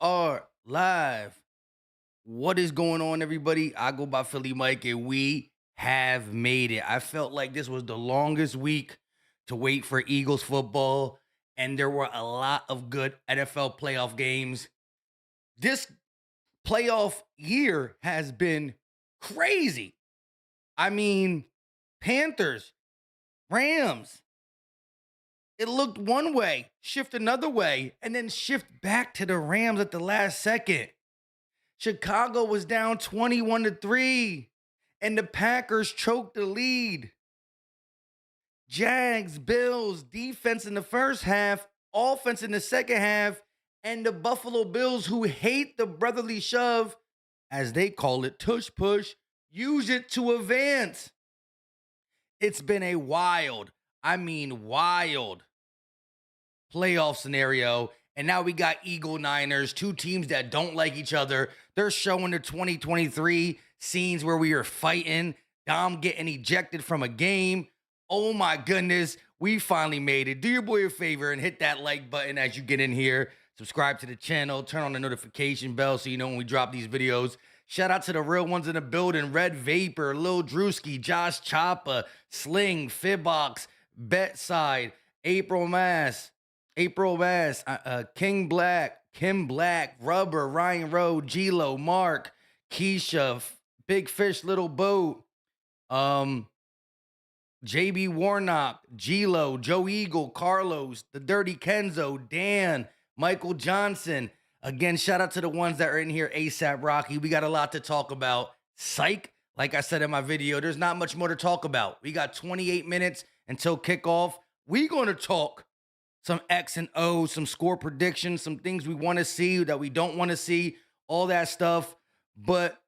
are live. What is going on, everybody? I go by Philly Mike, and we have made it. I felt like this was the longest week to wait for Eagles football, and there were a lot of good NFL playoff games. This playoff year has been crazy. I mean, Panthers, Rams, it looked one way, shift another way, and then shift back to the Rams at the last second. Chicago was down 21-3, and the Packers choked the lead. Jags, Bills, defense in the first half, offense in the second half, and the Buffalo Bills, who hate the brotherly shove, as they call it, tush push, use it to advance. It's been a wild playoff scenario. And now we got Eagle Niners, two teams that don't like each other. They're showing the 2023 scenes where we are fighting. Dom getting ejected from a game. Oh my goodness, we finally made it. Do your boy a favor and hit that like button as you get in here. Subscribe to the channel, turn on the notification bell so you know when we drop these videos. Shout out to the real ones in the building: Red Vapor, Lil Drewski, Josh Choppa, Sling, Fibbox, Betside, April Mass, King Black, Kim Black, Rubber, Ryan Rowe, G-Lo, Mark, Keisha, Big Fish, Little Boat, JB Warnock, G-Lo, Joe Eagle, Carlos, The Dirty Kenzo, Dan, Michael Johnson. Again, shout out to the ones that are in here, ASAP Rocky. We got a lot to talk about. Psych, like I said in my video, there's not much more to talk about. We got 28 minutes until kickoff. We're going to talk some X and O, some score predictions, some things we want to see that we don't want to see, all that stuff. But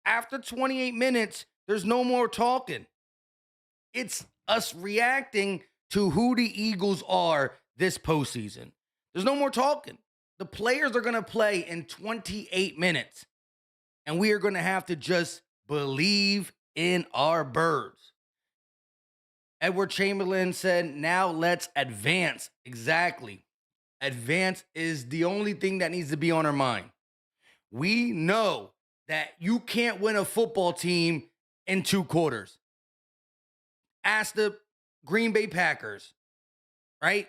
after 28 minutes, there's no more talking. It's us reacting to who the Eagles are this postseason. There's no more talking. The players are going to play in 28 minutes, and we are going to have to just believe in our birds. Edward Chamberlain said, now let's advance. Exactly. Advance is the only thing that needs to be on our mind. We know that you can't win a football team in 2 quarters. Ask the Green Bay Packers, right?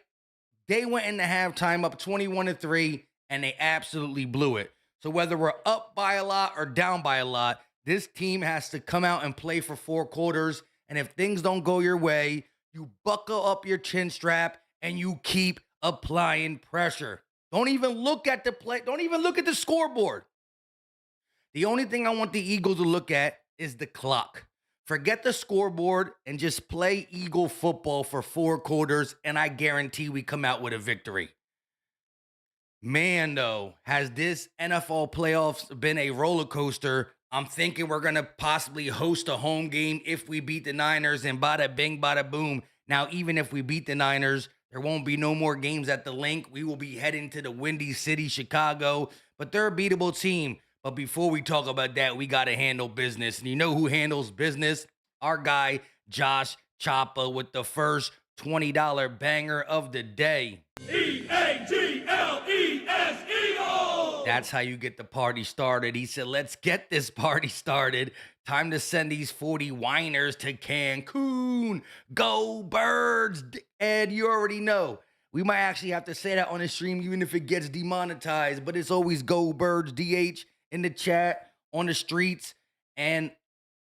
They went into halftime up 21-3, and they absolutely blew it. So whether we're up by a lot or down by a lot, this team has to come out and play for 4 quarters. And if things don't go your way, you buckle up your chin strap and you keep applying pressure. Don't even look at the play. Don't even look at the scoreboard. The only thing I want the Eagles to look at is the clock. Forget the scoreboard and just play Eagle football for 4 quarters, and I guarantee we come out with a victory. Man, though, has this NFL playoffs been a roller coaster. I'm thinking we're going to possibly host a home game if we beat the Niners, and bada bing, bada boom. Now, even if we beat the Niners, there won't be no more games at the Link. We will be heading to the Windy City, Chicago, but they're a beatable team. But before we talk about that, we got to handle business. And you know who handles business? Our guy, Josh Choppa, with the first $20 banger of the day. EAGLES Eagles! That's how you get the party started. He said, let's get this party started. Time to send these 40 whiners to Cancun. Go Birds. Ed, you already know. We might actually have to say that on the stream, even if it gets demonetized. But it's always Go Birds, DH, in the chat, on the streets. And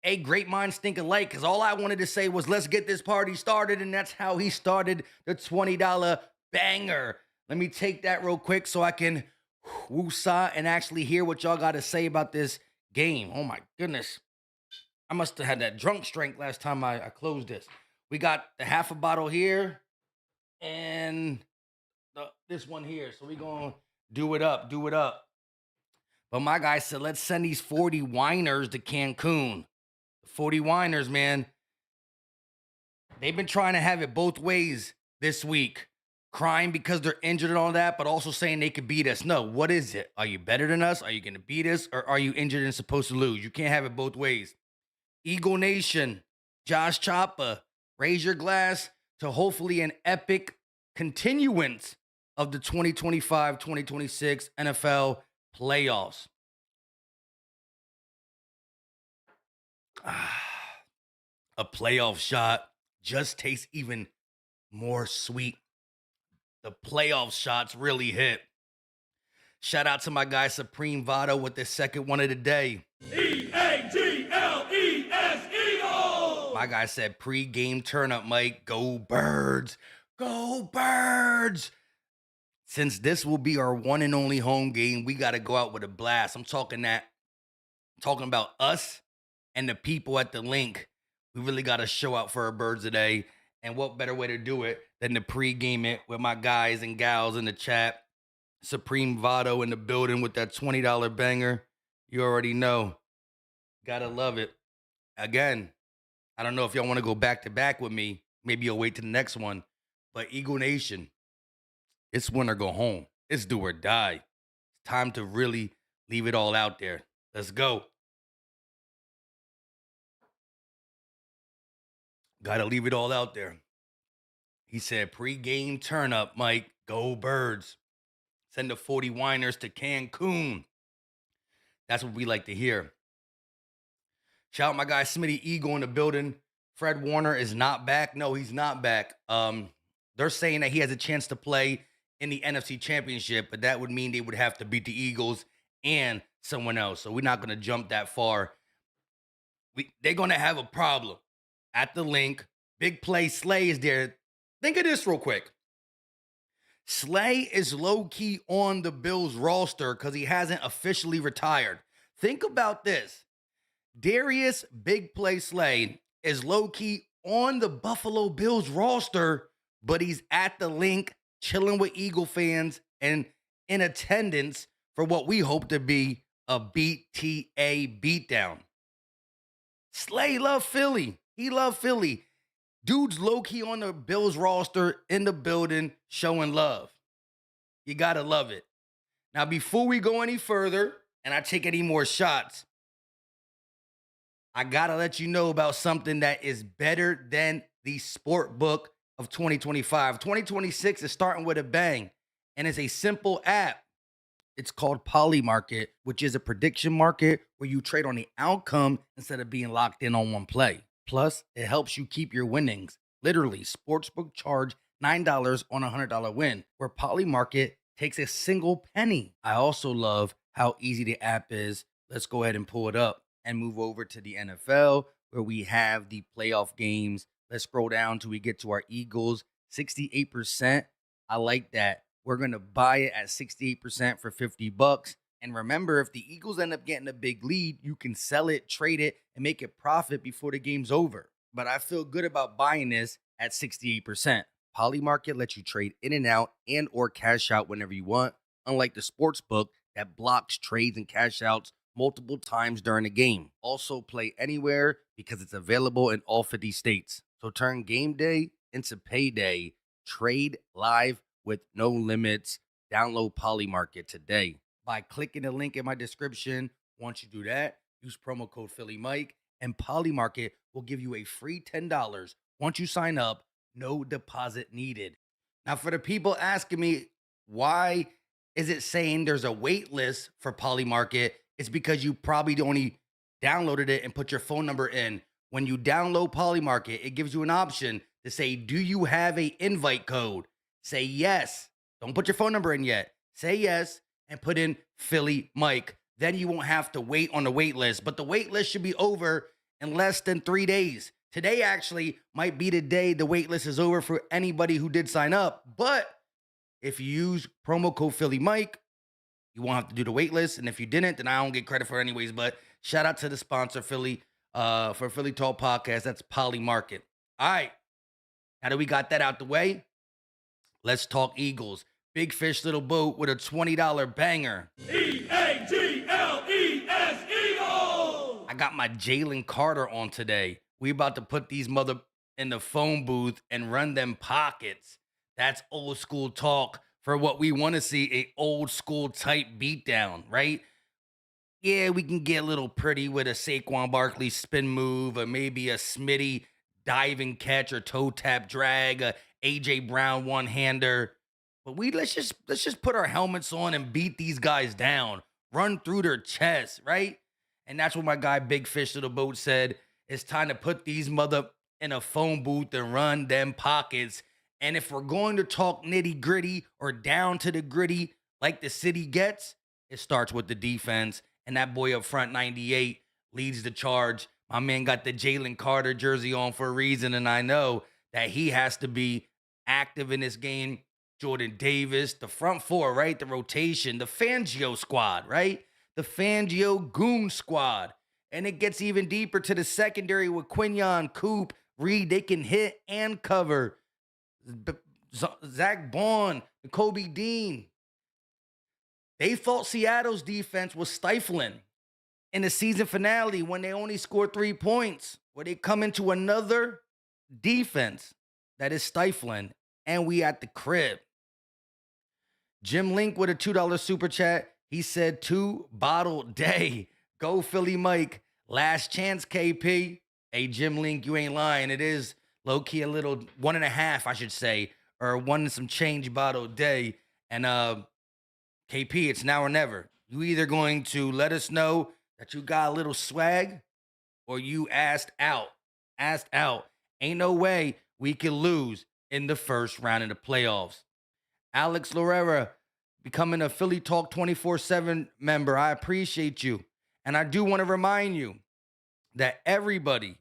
a great minds think alike, because all I wanted to say was, let's get this party started. And that's how he started the $20 banger. Let me take that real quick so I can woosah and actually hear what y'all got to say about this game. Oh my goodness. I must have had that drunk strength last time I closed this. We got the half a bottle here and this one here. So we're going to do it up. But my guy said, let's send these 40 whiners to Cancun. 40 whiners, man. They've been trying to have it both ways this week. Crying because they're injured and all that, but also saying they could beat us. No, what is it? Are you better than us? Are you going to beat us? Or are you injured and supposed to lose? You can't have it both ways. Eagle Nation, Josh Choppa, raise your glass to hopefully an epic continuance of the 2025-2026 NFL Playoffs. A playoff shot just tastes even more sweet. The playoff shots really hit. Shout out to my guy Supreme Vado with the second one of the day. Eagles! Eagles! My guy said pre-game turn up, Mike. Go Birds. Go Birds. Since this will be our one and only home game, we got to go out with a blast. I'm talking about us and the people at the link. We really got to show out for our Birds today. And what better way to do it than to pre-game it with my guys and gals in the chat. Supreme Vado in the building with that $20 banger. You already know. Gotta love it. Again, I don't know if y'all want to go back-to-back with me. Maybe you'll wait to the next one. But Eagle Nation, it's win or go home. It's do or die. It's time to really leave it all out there. Let's go. Gotta leave it all out there. He said, pre-game turn up, Mike. Go Birds. Send the 40 whiners to Cancun. That's what we like to hear. Shout out my guy Smitty Eagle in the building. Fred Warner is not back. No, he's not back. They're saying that he has a chance to play in the NFC Championship, but that would mean they would have to beat the Eagles and someone else. So we're not going to jump that far. They're going to have a problem. At the link, Big Play Slay is there. Think of this real quick. Slay is low-key on the Bills roster because he hasn't officially retired. Think about this. Darius Big Play Slay is low-key on the Buffalo Bills roster, but he's at the link chilling with Eagle fans and in attendance for what we hope to be a BTA beatdown. Slay love Philly. He love Philly. Dude's low-key on the Bills roster in the building showing love. You got to love it. Now, before we go any further and I take any more shots, I got to let you know about something that is better than the sport book of 2025. 2026 is starting with a bang, and it's a simple app. It's called Polymarket, which is a prediction market where you trade on the outcome instead of being locked in on one play. Plus, it helps you keep your winnings. Literally, sportsbook charge $9 on a $100 win, where Polymarket takes a single penny. I also love how easy the app is. Let's go ahead and pull it up and move over to the NFL, where we have the playoff games. Let's scroll down till we get to our Eagles. 68%. I like that. We're going to buy it at 68% for $50. And remember, if the Eagles end up getting a big lead, you can sell it, trade it, and make it profit before the game's over. But I feel good about buying this at 68%. Polymarket lets you trade in and out and or cash out whenever you want, unlike the sports book that blocks trades and cash outs multiple times during the game. Also play anywhere because it's available in all 50 states. So turn game day into payday. Trade live with no limits. Download Polymarket today by clicking the link in my description. Once you do that, use promo code PhillyMike, and Polymarket will give you a free $10 once you sign up. No deposit needed. Now, for the people asking me, why is it saying there's a wait list for Polymarket? It's because you probably only downloaded it and put your phone number in. When you download Polymarket, it gives you an option to say, do you have an invite code? Say yes. Don't put your phone number in yet. Say yes and put in Philly Mike. Then you won't have to wait on the wait list. But the wait list should be over in less than 3 days. Today actually might be the day the wait list is over for anybody who did sign up. But if you use promo code Philly Mike, you won't have to do the wait list. And if you didn't, then I don't get credit for it anyways. But shout out to the sponsor, Philly, for Philly Talk Podcast. That's Polymarket. All right. Now that we got that out the way, let's talk Eagles. Big fish, little boat with a $20 banger. Eagles! Eagles! I got my Jalen Carter on today. We about to put these mother in the phone booth and run them pockets. That's old school talk for what we want to see, a old school type beatdown, right? Yeah, we can get a little pretty with a Saquon Barkley spin move or maybe a Smitty diving catch or toe tap drag, a AJ Brown one-hander. But let's just put our helmets on and beat these guys down run through their chest, right? And that's what my guy Big Fish Little Boat said. It's time to put these mother in a phone booth and run them pockets. And if we're going to talk nitty gritty or down to the gritty like the city gets, it starts with the defense. And that boy up front, 98, leads the charge. My man got the Jalen Carter jersey on for a reason, and I know that he has to be active in this game. Jordan Davis, the front four, right? The rotation, the Fangio squad, right? The Fangio Goon squad. And it gets even deeper to the secondary with Quinion, Coop, Reed. They can hit and cover. Zach Bond, Kobe Dean. They thought Seattle's defense was stifling in the season finale when they only scored 3 points, where they come into another defense that is stifling, and we at the crib. Jim Link with a $2 super chat. He said 2 bottle day. Go Philly Mike. Last chance, KP. Hey, Jim Link, you ain't lying. It is low-key a little 1.5, I should say, or one and some change bottle day. And KP, it's now or never. You either going to let us know that you got a little swag or you asked out. Asked out. Ain't no way we can lose in the first round of the playoffs. Alex Lorera becoming a Philly Talk 24/7 member. I appreciate you. And I do want to remind you that everybody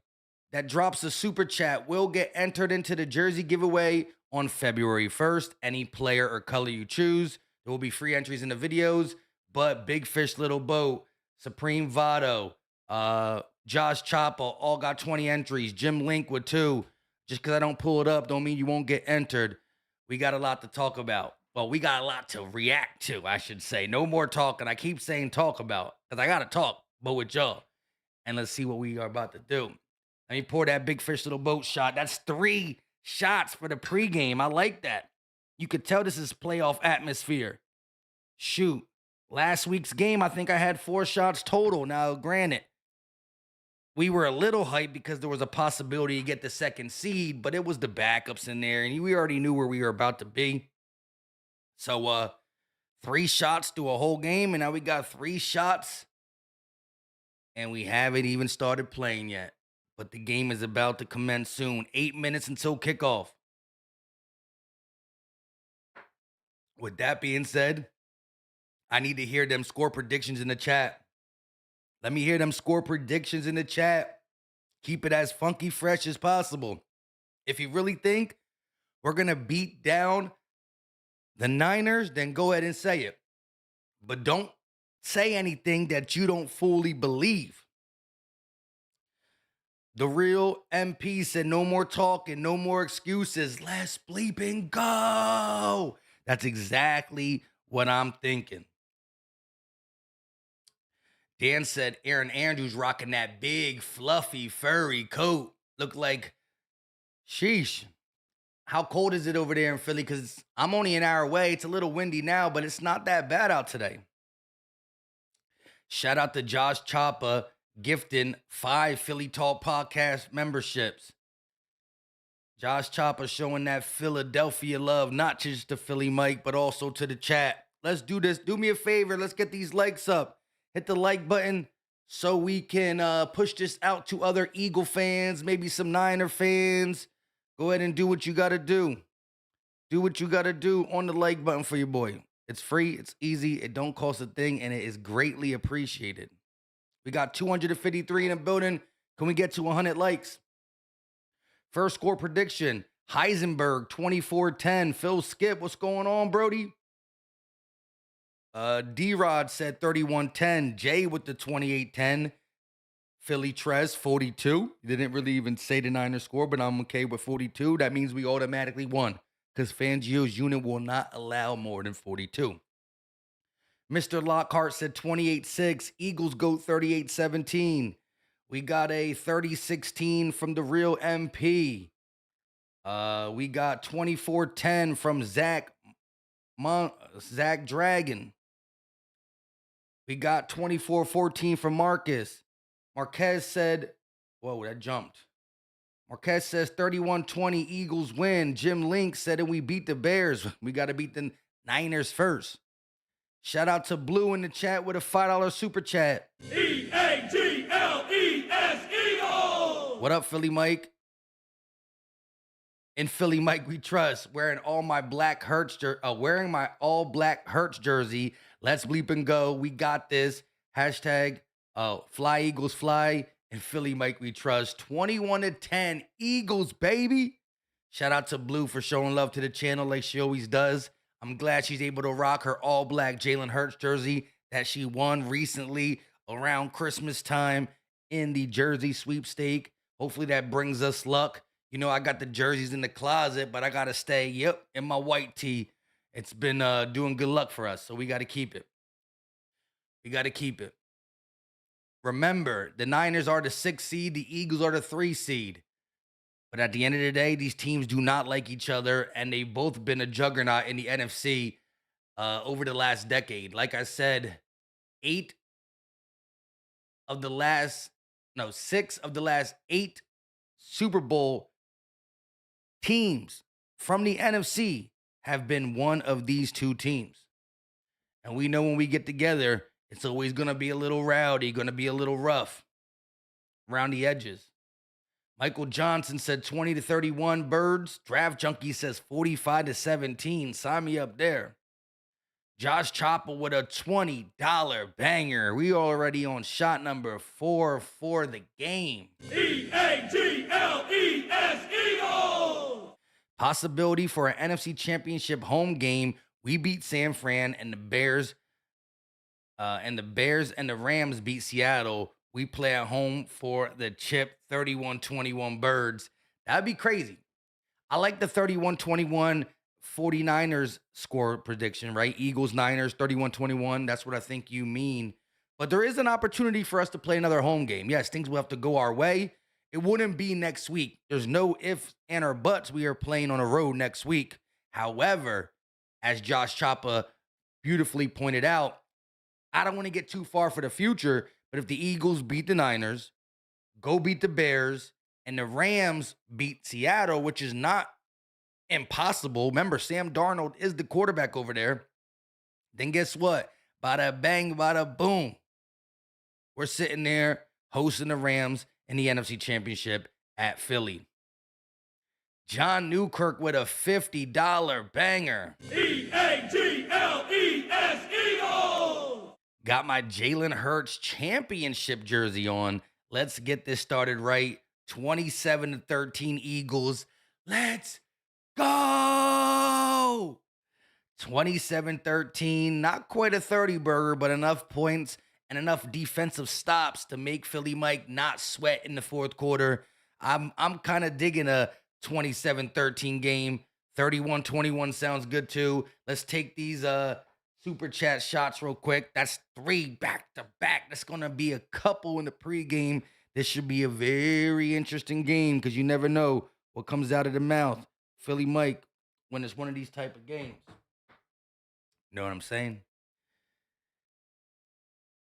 that drops a super chat will get entered into the jersey giveaway on February 1st. Any player or color you choose. There will be free entries in the videos, but Big Fish Little Boat, Supreme Vado, Josh Choppa all got 20 entries. Jim Link with 2. Just because I don't pull it up don't mean you won't get entered. We got a lot to talk about. Well, we got a lot to react to, I should say. No more talking. I keep saying talk about because I got to talk, but with y'all. And let's see what we are about to do. Let me pour that Big Fish Little Boat shot. That's 3 shots for the pregame. I like that. You could tell this is playoff atmosphere. Shoot. Last week's game, I think I had 4 shots total. Now, granted, we were a little hyped because there was a possibility to get the 2nd seed, but it was the backups in there, and we already knew where we were about to be. So, 3 shots through a whole game, and now we got 3 shots, and we haven't even started playing yet. But the game is about to commence soon. 8 minutes until kickoff. With that being said, I need to hear them score predictions in the chat. Let me hear them score predictions in the chat. Keep it as funky fresh as possible. If you really think we're going to beat down the Niners, then go ahead and say it. But don't say anything that you don't fully believe. The real MP said no more talking, no more excuses. Let's bleeping go. That's exactly what I'm thinking. Dan said Aaron Andrews rocking that big, fluffy, furry coat. Look like, sheesh. How cold is it over there in Philly? Because I'm only an hour away. It's a little windy now, but it's not that bad out today. Shout out to Josh Choppa gifting 5 Philly Talk podcast memberships. Josh Choppa showing that Philadelphia love, not just to Philly Mike, but also to the chat. Let's do this. Do me a favor. Let's get these likes up. Hit the like button so we can push this out to other Eagle fans, maybe some Niner fans. Go ahead and do what you got to do. Do what you got to do on the like button for your boy. It's free. It's easy. It don't cost a thing, and it is greatly appreciated. We got 253 in the building. Can we get to 100 likes? First score prediction, Heisenberg, 24-10. Phil Skip, what's going on, Brody? D-Rod said 31-10. Jay with the 28-10. Philly Trez, 42. He didn't really even say the Niners score, but I'm okay with 42. That means we automatically won because Fangio's unit will not allow more than 42. Mr. Lockhart said 28-6. Eagles go 38-17. We got a 30-16 from the real MP. We got 24-10 from Zach Dragon. We got 24-14 from Marcus. Marquez said, whoa, that jumped. Marquez says 31-20 Eagles win. Jim Link said that we beat the Bears. We got to beat the Niners first. Shout out to Blue in the chat with a $5 super chat. EAGLES Eagles! What up, Philly Mike? In Philly Mike we trust. Wearing my all black Hurts jersey. Let's bleep and go. We got this. Hashtag fly Eagles fly. And Philly Mike we trust. 21-10 Eagles, baby. Shout out to Blue for showing love to the channel like she always does. I'm glad she's able to rock her all black Jalen Hurts jersey that she won recently around Christmas time in the jersey sweepstake. Hopefully that brings us luck. You know, I got the jerseys in the closet, but I got to stay, in my white tee. It's been doing good luck for us, so we got to keep it. We got to keep it. Remember, the Niners are the 6th seed. The Eagles are the 3 seed. But at the end of the day, these teams do not like each other, and they've both been a juggernaut in the NFC over the last decade. Like I said, 6 of the last 8 Super Bowl teams from the NFC have been one of these 2 teams. And we know when we get together, it's always going to be a little rowdy, going to be a little rough around the edges. Michael Johnson said 20-31 Birds. Draft Junkie says 45-17. Sign me up there. Josh Chopper with a $20 banger. We already on shot number 4 for the game. EAGLES Eagles! Possibility for an NFC Championship home game. We beat San Fran, and the Bears and the Rams beat Seattle. We play at home for the chip. 31-21 Birds. That'd be crazy. I like the 31-21 49ers score prediction, right? Eagles, Niners, 31-21. That's what I think you mean. But there is an opportunity for us to play another home game. Yes, things will have to go our way. It wouldn't be next week. There's no ifs and or buts. We are playing on a road next week. However, as Josh Choppa beautifully pointed out, I don't want to get too far for the future, but if the Eagles beat the Niners, go beat the Bears, and the Rams beat Seattle, which is not impossible. Remember, Sam Darnold is the quarterback over there. Then guess what? Bada bang, bada boom. We're sitting there hosting the Rams in the NFC Championship at Philly. John Newkirk with a $50 banger. EAGLES Eagles! Got my Jalen Hurts championship jersey on. Let's get this started right. 27-13 Eagles. Let's go! 27-13. Not quite a 30 burger, but enough points and enough defensive stops to make Philly Mike not sweat in the fourth quarter. I'm kind of digging a 27-13 game. 31-21 sounds good too. Let's take these super chat shots real quick. That's 3 back-to-back. That's going to be a couple in the pregame. This should be a very interesting game because you never know what comes out of the mouth. Philly Mike, when it's one of these type of games. You know what I'm saying?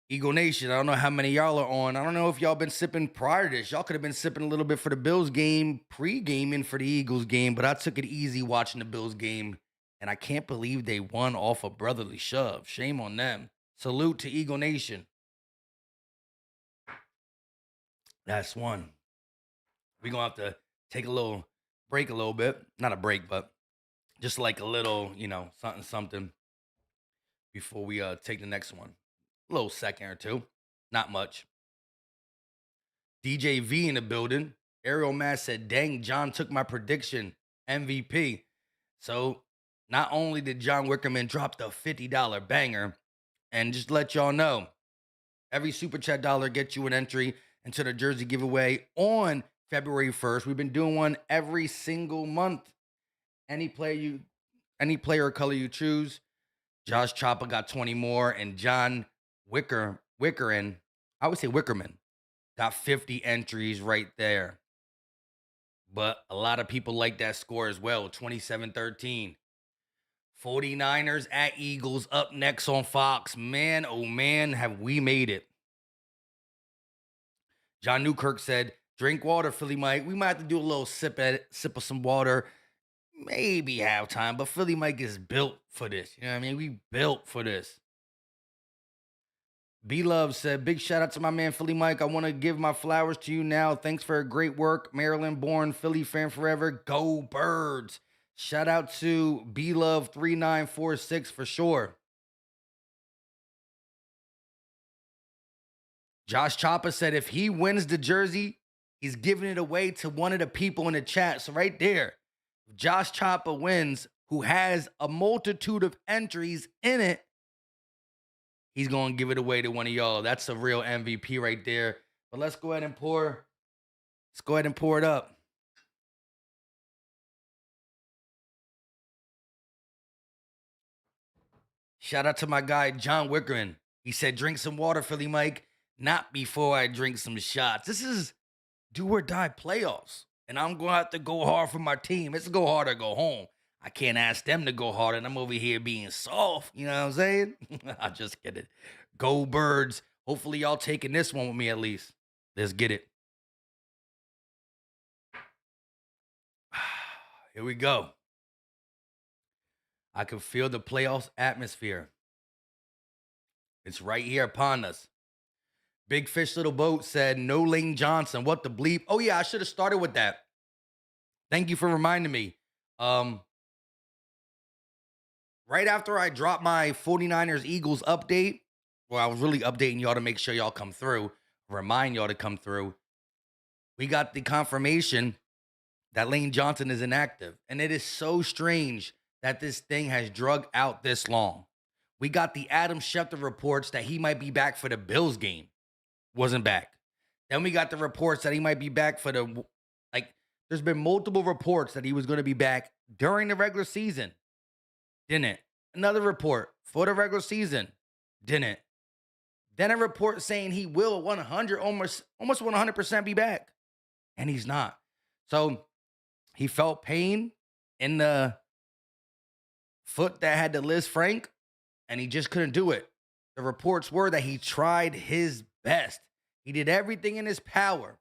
Eagle Nation, I don't know how many y'all are on. I don't know if y'all been sipping prior to this. Y'all could have been sipping a little bit for the Bills game, pre-gaming for the Eagles game, but I took it easy watching the Bills game, and I can't believe they won off a brotherly shove. Shame on them. Salute to Eagle Nation. That's one. We're going to have to take a little break a little bit. Not a break, but just like a little, something before we take the next one. A little second or two. Not much. DJ V in the building. Ariel Mass said, dang, John took my prediction. MVP. So not only did John Wickerman drop the $50 banger, and just to let y'all know, every Super Chat dollar gets you an entry into the jersey giveaway on February 1st. We've been doing one every single month. Any player or color you choose. Josh Choppa got 20 more, and John Wickerman, I would say Wickerman, got 50 entries right there. But a lot of people like that score as well, 27-13. 49ers at Eagles up next on Fox. Man, oh man, have we made it. John Newkirk said, drink water, Philly Mike. We might have to do a little sip of some water. Maybe halftime, but Philly Mike is built for this. You know what I mean? We built for this. B-Love said, big shout out to my man Philly Mike. I want to give my flowers to you now. Thanks for great work. Maryland-born Philly fan forever. Go Birds. Shout out to B-Love 3946 for sure. Josh Choppa said if he wins the jersey, he's giving it away to one of the people in the chat. So right there, if Josh Choppa wins, who has a multitude of entries in it, he's going to give it away to one of y'all. That's a real MVP right there. But let's go ahead and pour it up. Shout out to my guy, John Wickerman. He said, drink some water, Philly Mike. Not before I drink some shots. This is do or die playoffs. And I'm going to have to go hard for my team. It's go hard or go home. I can't ask them to go hard, and I'm over here being soft. You know what I'm saying? I just get it. Go Birds. Hopefully y'all taking this one with me at least. Let's get it. Here we go. I can feel the playoffs atmosphere. It's right here upon us. Big Fish Little Boat said, no Lane Johnson. What the bleep? Oh, yeah, I should have started with that. Thank you for reminding me. Right after I dropped my 49ers Eagles update, well, I was really updating y'all to make sure y'all come through, remind y'all to come through. We got the confirmation that Lane Johnson is inactive. And it is so strange that this thing has drug out this long. We got the Adam Schefter reports that he might be back for the Bills game. Wasn't back. Then we got the reports that he might be back for the, there's been multiple reports that he was going to be back during the regular season. Didn't. Another report for the regular season. Didn't. Then a report saying he will almost 100% be back. And he's not. So he felt pain in the foot that had the Liz Frank, and he just couldn't do it. The reports were that he tried his best. He did everything in his power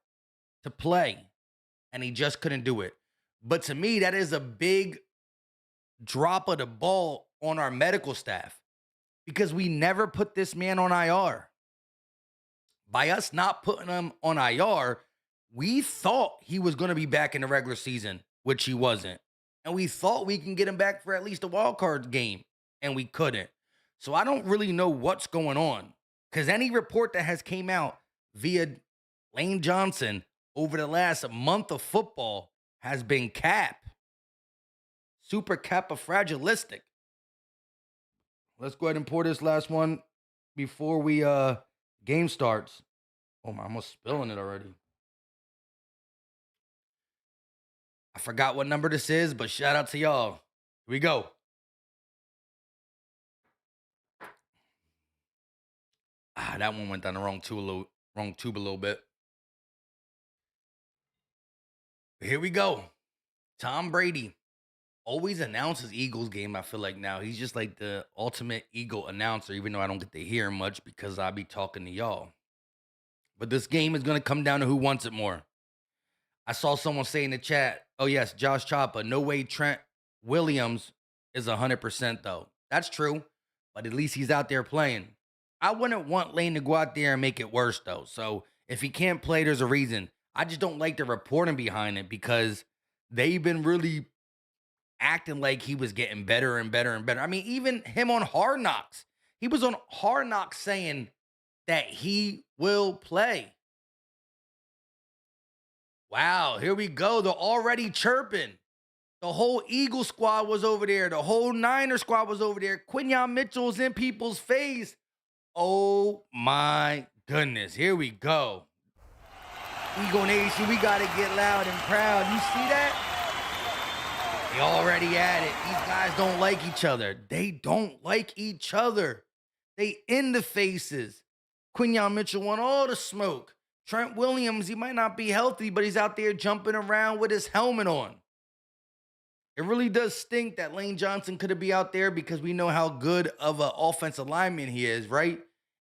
to play, and he just couldn't do it. But to me, that is a big drop of the ball on our medical staff because we never put this man on IR. By us not putting him on IR, we thought he was going to be back in the regular season, which he wasn't. And we thought we can get him back for at least a wild card game, and we couldn't. So I don't really know what's going on because any report that has came out via Lane Johnson over the last month of football has been cap. Super capifragilistic. Let's go ahead and pour this last one before we game starts. Oh my, I'm almost spilling it already. I forgot what number this is, but shout out to y'all. Here we go. That one went down the wrong tube a little bit. Here we go. Tom Brady always announces Eagles game, I feel like now. He's just like the ultimate Eagle announcer, even though I don't get to hear him much because I be talking to y'all. But this game is going to come down to who wants it more. I saw someone say in the chat, oh, yes, Josh Choppa, no way Trent Williams is 100%, though. That's true, but at least he's out there playing. I wouldn't want Lane to go out there and make it worse, though. So if he can't play, there's a reason. I just don't like the reporting behind it because they've been really acting like he was getting better and better and better. I mean, even him on Hard Knocks. He was on Hard Knocks saying that he will play. Wow, here we go. They're already chirping. The whole Eagle squad was over there. The whole Niner squad was over there. Quinyon Mitchell's in people's face. Oh, my goodness. Here we go. Eagle Nation, we got to get loud and proud. You see that? They already at it. These guys don't like each other. They don't like each other. They in the faces. Quinyon Mitchell want all the smoke. Trent Williams, he might not be healthy, but he's out there jumping around with his helmet on. It really does stink that Lane Johnson couldn't be out there because we know how good of an offensive lineman he is, right?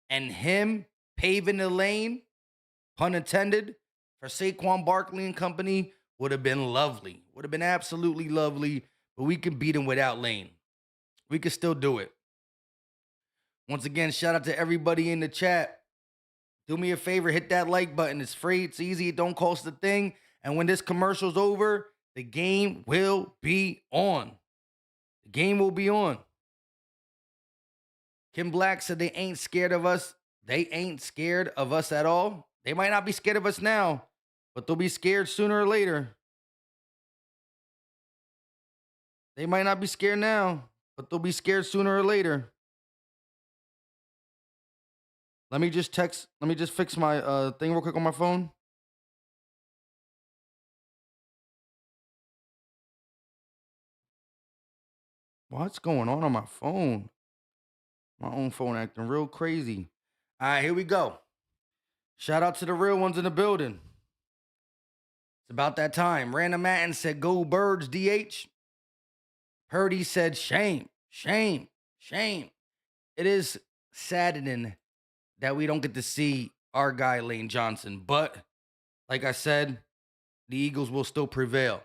And him paving the lane, pun intended, for Saquon Barkley and company would have been lovely. Would have been absolutely lovely, but we can beat him without Lane. We can still do it. Once again, shout out to everybody in the chat. Do me a favor, hit that like button. It's free, it's easy, it don't cost a thing. And when this commercial's over, the game will be on. The game will be on. Kim Black said they ain't scared of us. They ain't scared of us at all. They might not be scared of us now, but they'll be scared sooner or later. They might not be scared now, but they'll be scared sooner or later. Let me just fix my thing real quick on my phone. What's going on my phone? My own phone acting real crazy. All right, here we go. Shout out to the real ones in the building. It's about that time. Random Matten said, go Birds, DH. Purdy said, shame, shame, shame. It is saddening that we don't get to see our guy, Lane Johnson. But, like I said, the Eagles will still prevail.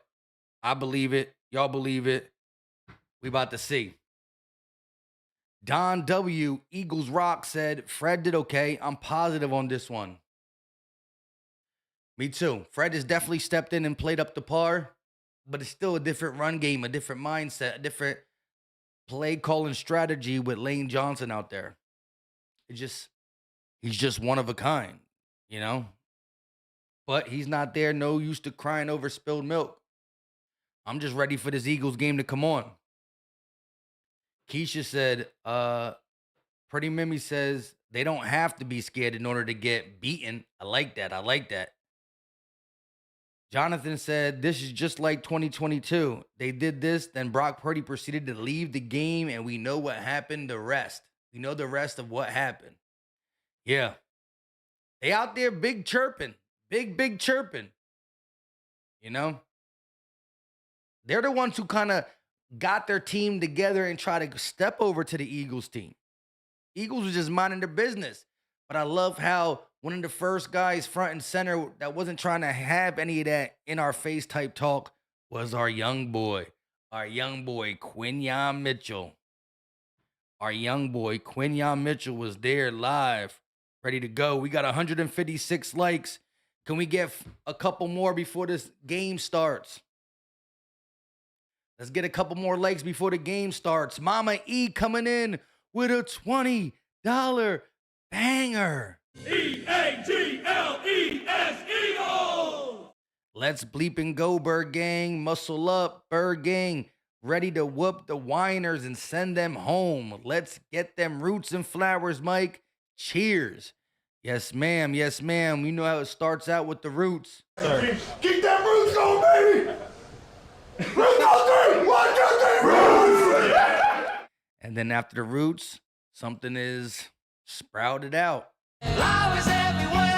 I believe it. Y'all believe it. We about to see. Don W. Eagles Rock said, Fred did okay. I'm positive on this one. Me too. Fred has definitely stepped in and played up to par, but it's still a different run game, a different mindset, a different play calling strategy with Lane Johnson out there. He's just one of a kind, you know? But he's not there. No use to crying over spilled milk. I'm just ready for this Eagles game to come on. Keisha said, Pretty Mimi says they don't have to be scared in order to get beaten. I like that. I like that. Jonathan said, this is just like 2022. They did this, then Brock Purdy proceeded to leave the game, and we know what happened the rest. We know the rest of what happened. Yeah. They out there big chirping. Big chirping. You know? They're the ones who kind of got their team together and try to step over to the Eagles team. Eagles was just minding their business. But I love how one of the first guys front and center that wasn't trying to have any of that in our face type talk was our young boy, Quinyon Mitchell. Our young boy, Quinyon Mitchell, was there live, ready to go. We got 156 likes. Can we get a couple more before this game starts? Let's get a couple more likes before the game starts. Mama E coming in with a $20 banger. E-A-G-L-E-S, Eagles! Let's bleep and go, Bird Gang. Muscle up, Bird Gang. Ready to whoop the whiners and send them home. Let's get them roots and flowers, Mike. Cheers. Yes, ma'am. Yes, ma'am. You know how it starts out with the roots. Keep them roots going, baby! Roots on three! 1, 2, 3, roots! And then after the roots, something is sprouted out. Flowers everywhere!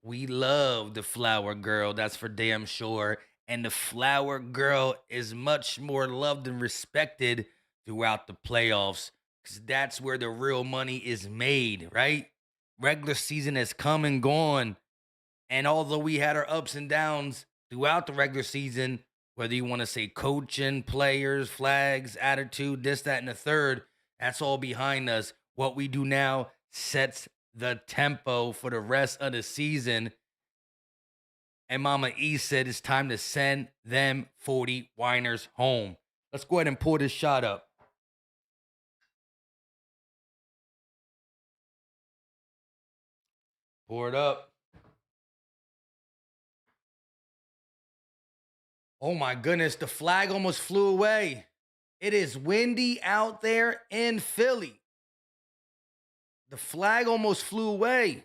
We love the Flower Girl, that's for damn sure. And the Flower Girl is much more loved and respected throughout the playoffs, because that's where the real money is made, right? Regular season has come and gone. And although we had our ups and downs throughout the regular season, whether you want to say coaching, players, flags, attitude, this, that, and the third, that's all behind us. What we do now sets the tempo for the rest of the season. And Mama E said it's time to send them 40 whiners home. Let's go ahead and pour this shot up. Pour it up. Oh my goodness, the flag almost flew away. It is windy out there in Philly. The flag almost flew away.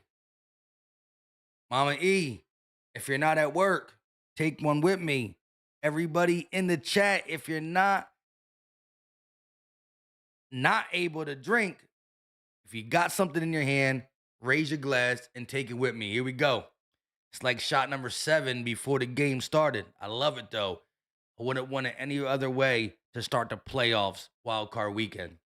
Mama E, if you're not at work, take one with me. Everybody in the chat, if you're not able to drink, if you got something in your hand, raise your glass and take it with me. Here we go. It's like shot number 7 before the game started. I love it, though. I wouldn't want it any other way to start the playoffs wild card weekend.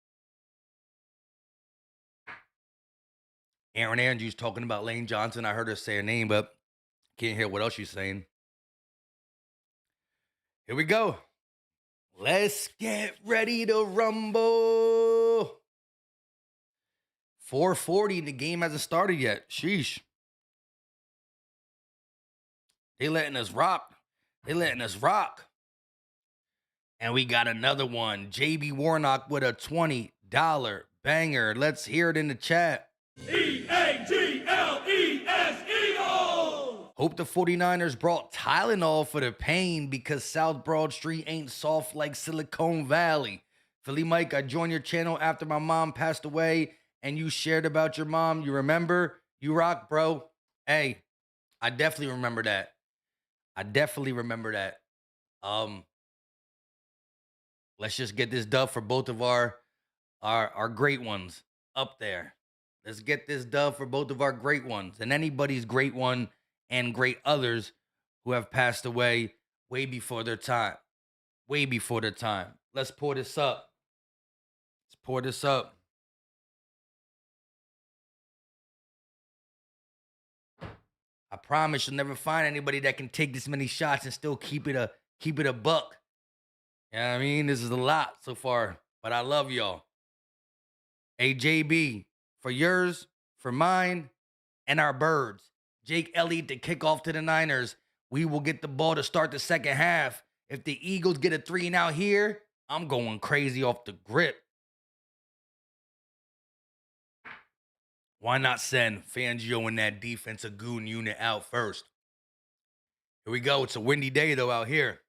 Aaron Andrews talking about Lane Johnson. I heard her say her name, but can't hear what else she's saying. Here we go. Let's get ready to rumble. 4:40 and the game hasn't started yet. Sheesh. They letting us rock. They letting us rock. And we got another one. JB Warnock with a $20 banger. Let's hear it in the chat. E-A-G-L-E-S, Eagles! Hope the 49ers brought Tylenol for the pain because South Broad Street ain't soft like Silicon Valley. Philly Mike, I joined your channel after my mom passed away and you shared about your mom. You remember? You rock, bro. Hey, I definitely remember that. Let's just get this dub for both of our great ones up there. Let's get this dub for both of our great ones and anybody's great one and great others who have passed away way before their time. Way before their time. Let's pour this up. Let's pour this up. I promise you'll never find anybody that can take this many shots and still keep it a buck. You know what I mean? This is a lot so far, but I love y'all. Hey, JB, for yours, for mine, and our birds. Jake Elliott to kick off to the Niners. We will get the ball to start the second half. If the Eagles get a 3-and-out here, I'm going crazy off the grip. Why not send Fangio and that defensive goon unit out first? Here we go. It's a windy day, though, out here.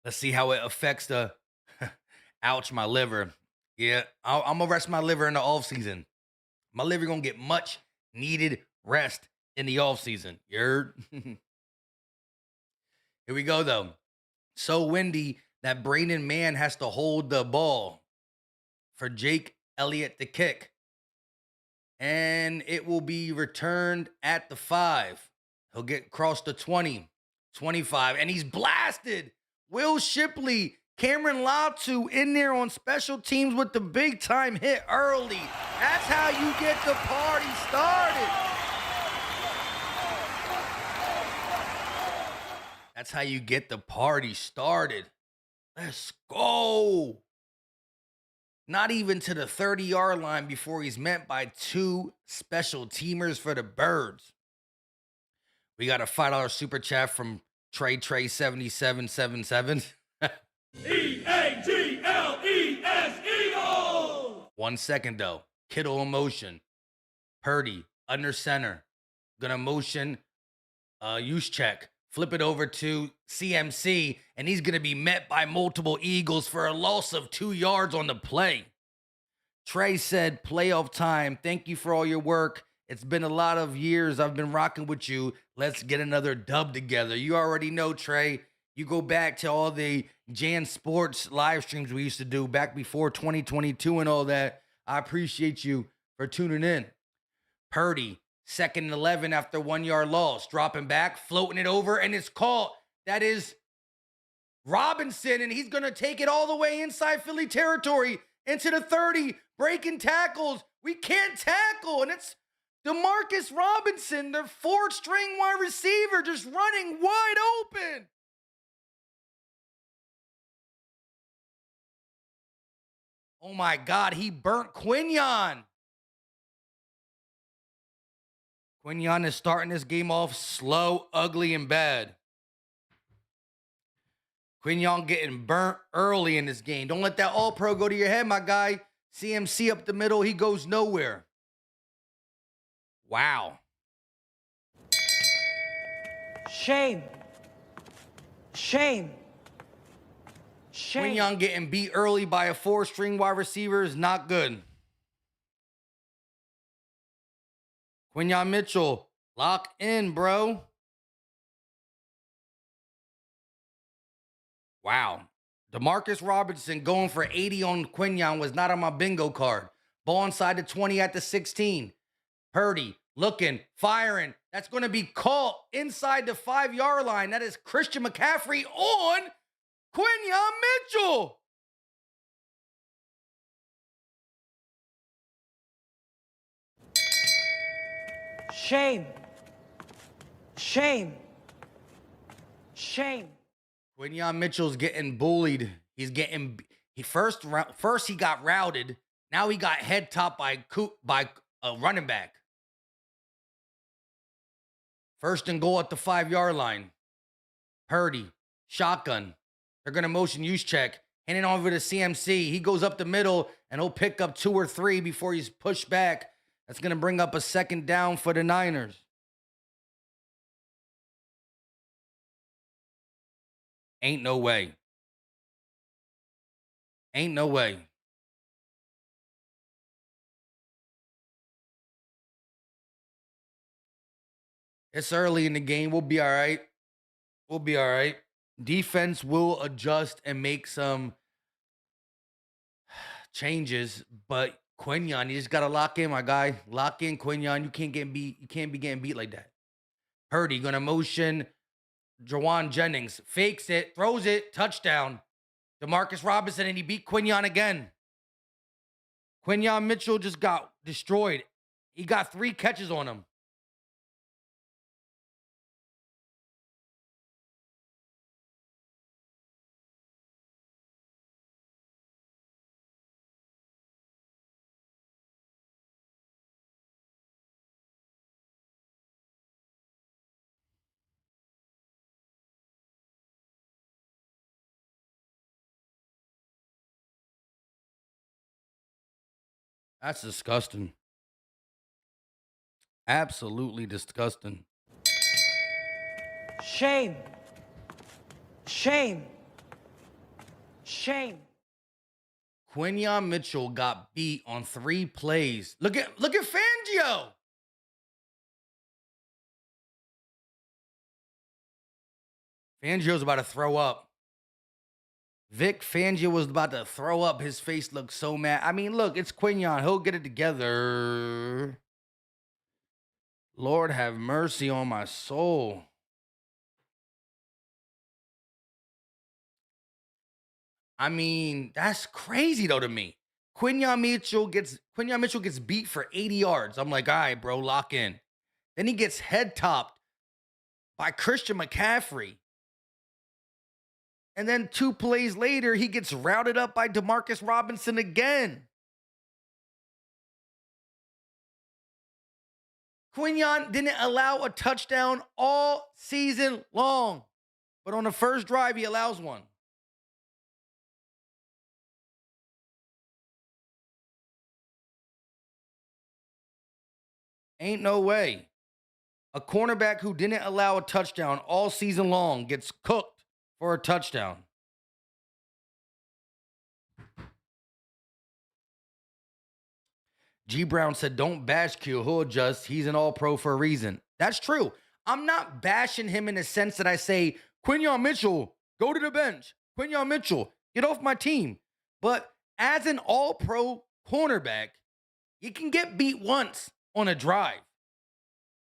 Let's see how it affects the... Ouch, my liver. Yeah, I'm going to rest my liver in the offseason. My liver going to get much needed rest in the offseason. You heard? Here we go, though. So windy that Braden Mann has to hold the ball for Jake Elliott to kick. And it will be returned at the 5. He'll get across the 20, 25, and he's blasted. Will Shipley, Cameron Latu in there on special teams with the big-time hit early. That's how you get the party started. That's how you get the party started. Let's go. Not even to the 30-yard line before he's met by 2 special teamers for the Birds. We got a $5 super chat from Trey7777. E-A-G-L-E-S, Eagles! 1 second, though. Kittle in motion. Purdy, under center. Gonna motion, use check. Flip it over to CMC, and he's going to be met by multiple Eagles for a loss of 2 yards on the play. Trey said, playoff time. Thank you for all your work. It's been a lot of years I've been rocking with you. Let's get another dub together. You already know, Trey. You go back to all the Jan Sports live streams we used to do back before 2022 and all that. I appreciate you for tuning in. Purdy. 2nd and 11 after 1 yard loss. Dropping back, floating it over, and it's caught. That is Robinson, and he's going to take it all the way inside Philly territory into the 30, breaking tackles. We can't tackle, and it's DeMarcus Robinson, their 4th-string wide receiver, just running wide open. Oh, my God, he burnt Quinion. Quinion is starting this game off slow, ugly, and bad. Quinion getting burnt early in this game. Don't let that all-pro go to your head, my guy. CMC up the middle, he goes nowhere. Wow. Shame. Shame. Shame. Quinion getting beat early by a 4th-string wide receiver is not good. Quinion Mitchell, lock in, bro. Wow. DeMarcus Robinson going for 80 on Quinion was not on my bingo card. Ball inside the 20 at the 16. Purdy looking, firing. That's going to be caught inside the 5-yard line. That is Christian McCaffrey on Quinion Mitchell. Shame. Shame. Shame. Quinion Mitchell's getting bullied. First he got routed. Now he got head topped by a running back. First and goal at the 5-yard line. Purdy, shotgun. They're going to motion use check. Handing over to CMC. He goes up the middle, and he'll pick up 2 or 3 before he's pushed back. That's going to bring up a 2nd down for the Niners. Ain't no way. Ain't no way. It's early in the game. We'll be all right. We'll be all right. Defense will adjust and make some changes, but Quinyon, you just got to lock in, my guy. Lock in, Quinyon. You can't get beat. You can't be getting beat like that. Purdy going to motion Jawan Jennings. Fakes it, throws it, touchdown. Demarcus Robinson, and he beat Quinyon again. Quinyon Mitchell just got destroyed. He got 3 catches on him. That's disgusting. Absolutely disgusting. Shame. Shame. Shame. Quinyon Mitchell got beat on 3 plays. Look at Fangio. Fangio's about to throw up. Vic Fangio was about to throw up. His face looked so mad. I mean, look, it's Quinyon. He'll get it together. Lord have mercy on my soul. I mean, that's crazy though to me. Quinyon Mitchell gets beat for 80 yards. I'm like, all right, bro, lock in. Then he gets head topped by Christian McCaffrey. And then 2 plays later, he gets routed up by Demarcus Robinson again. Quinyon didn't allow a touchdown all season long. But on the first drive, he allows one. Ain't no way. A cornerback who didn't allow a touchdown all season long gets cooked for a touchdown. G. Brown said, don't bash Q. He'll adjust. He's an all-pro for a reason. That's true. I'm not bashing him in the sense that I say, Quinyon Mitchell, go to the bench. Quinyon Mitchell, get off my team. But as an all-pro cornerback, you can get beat once on a drive.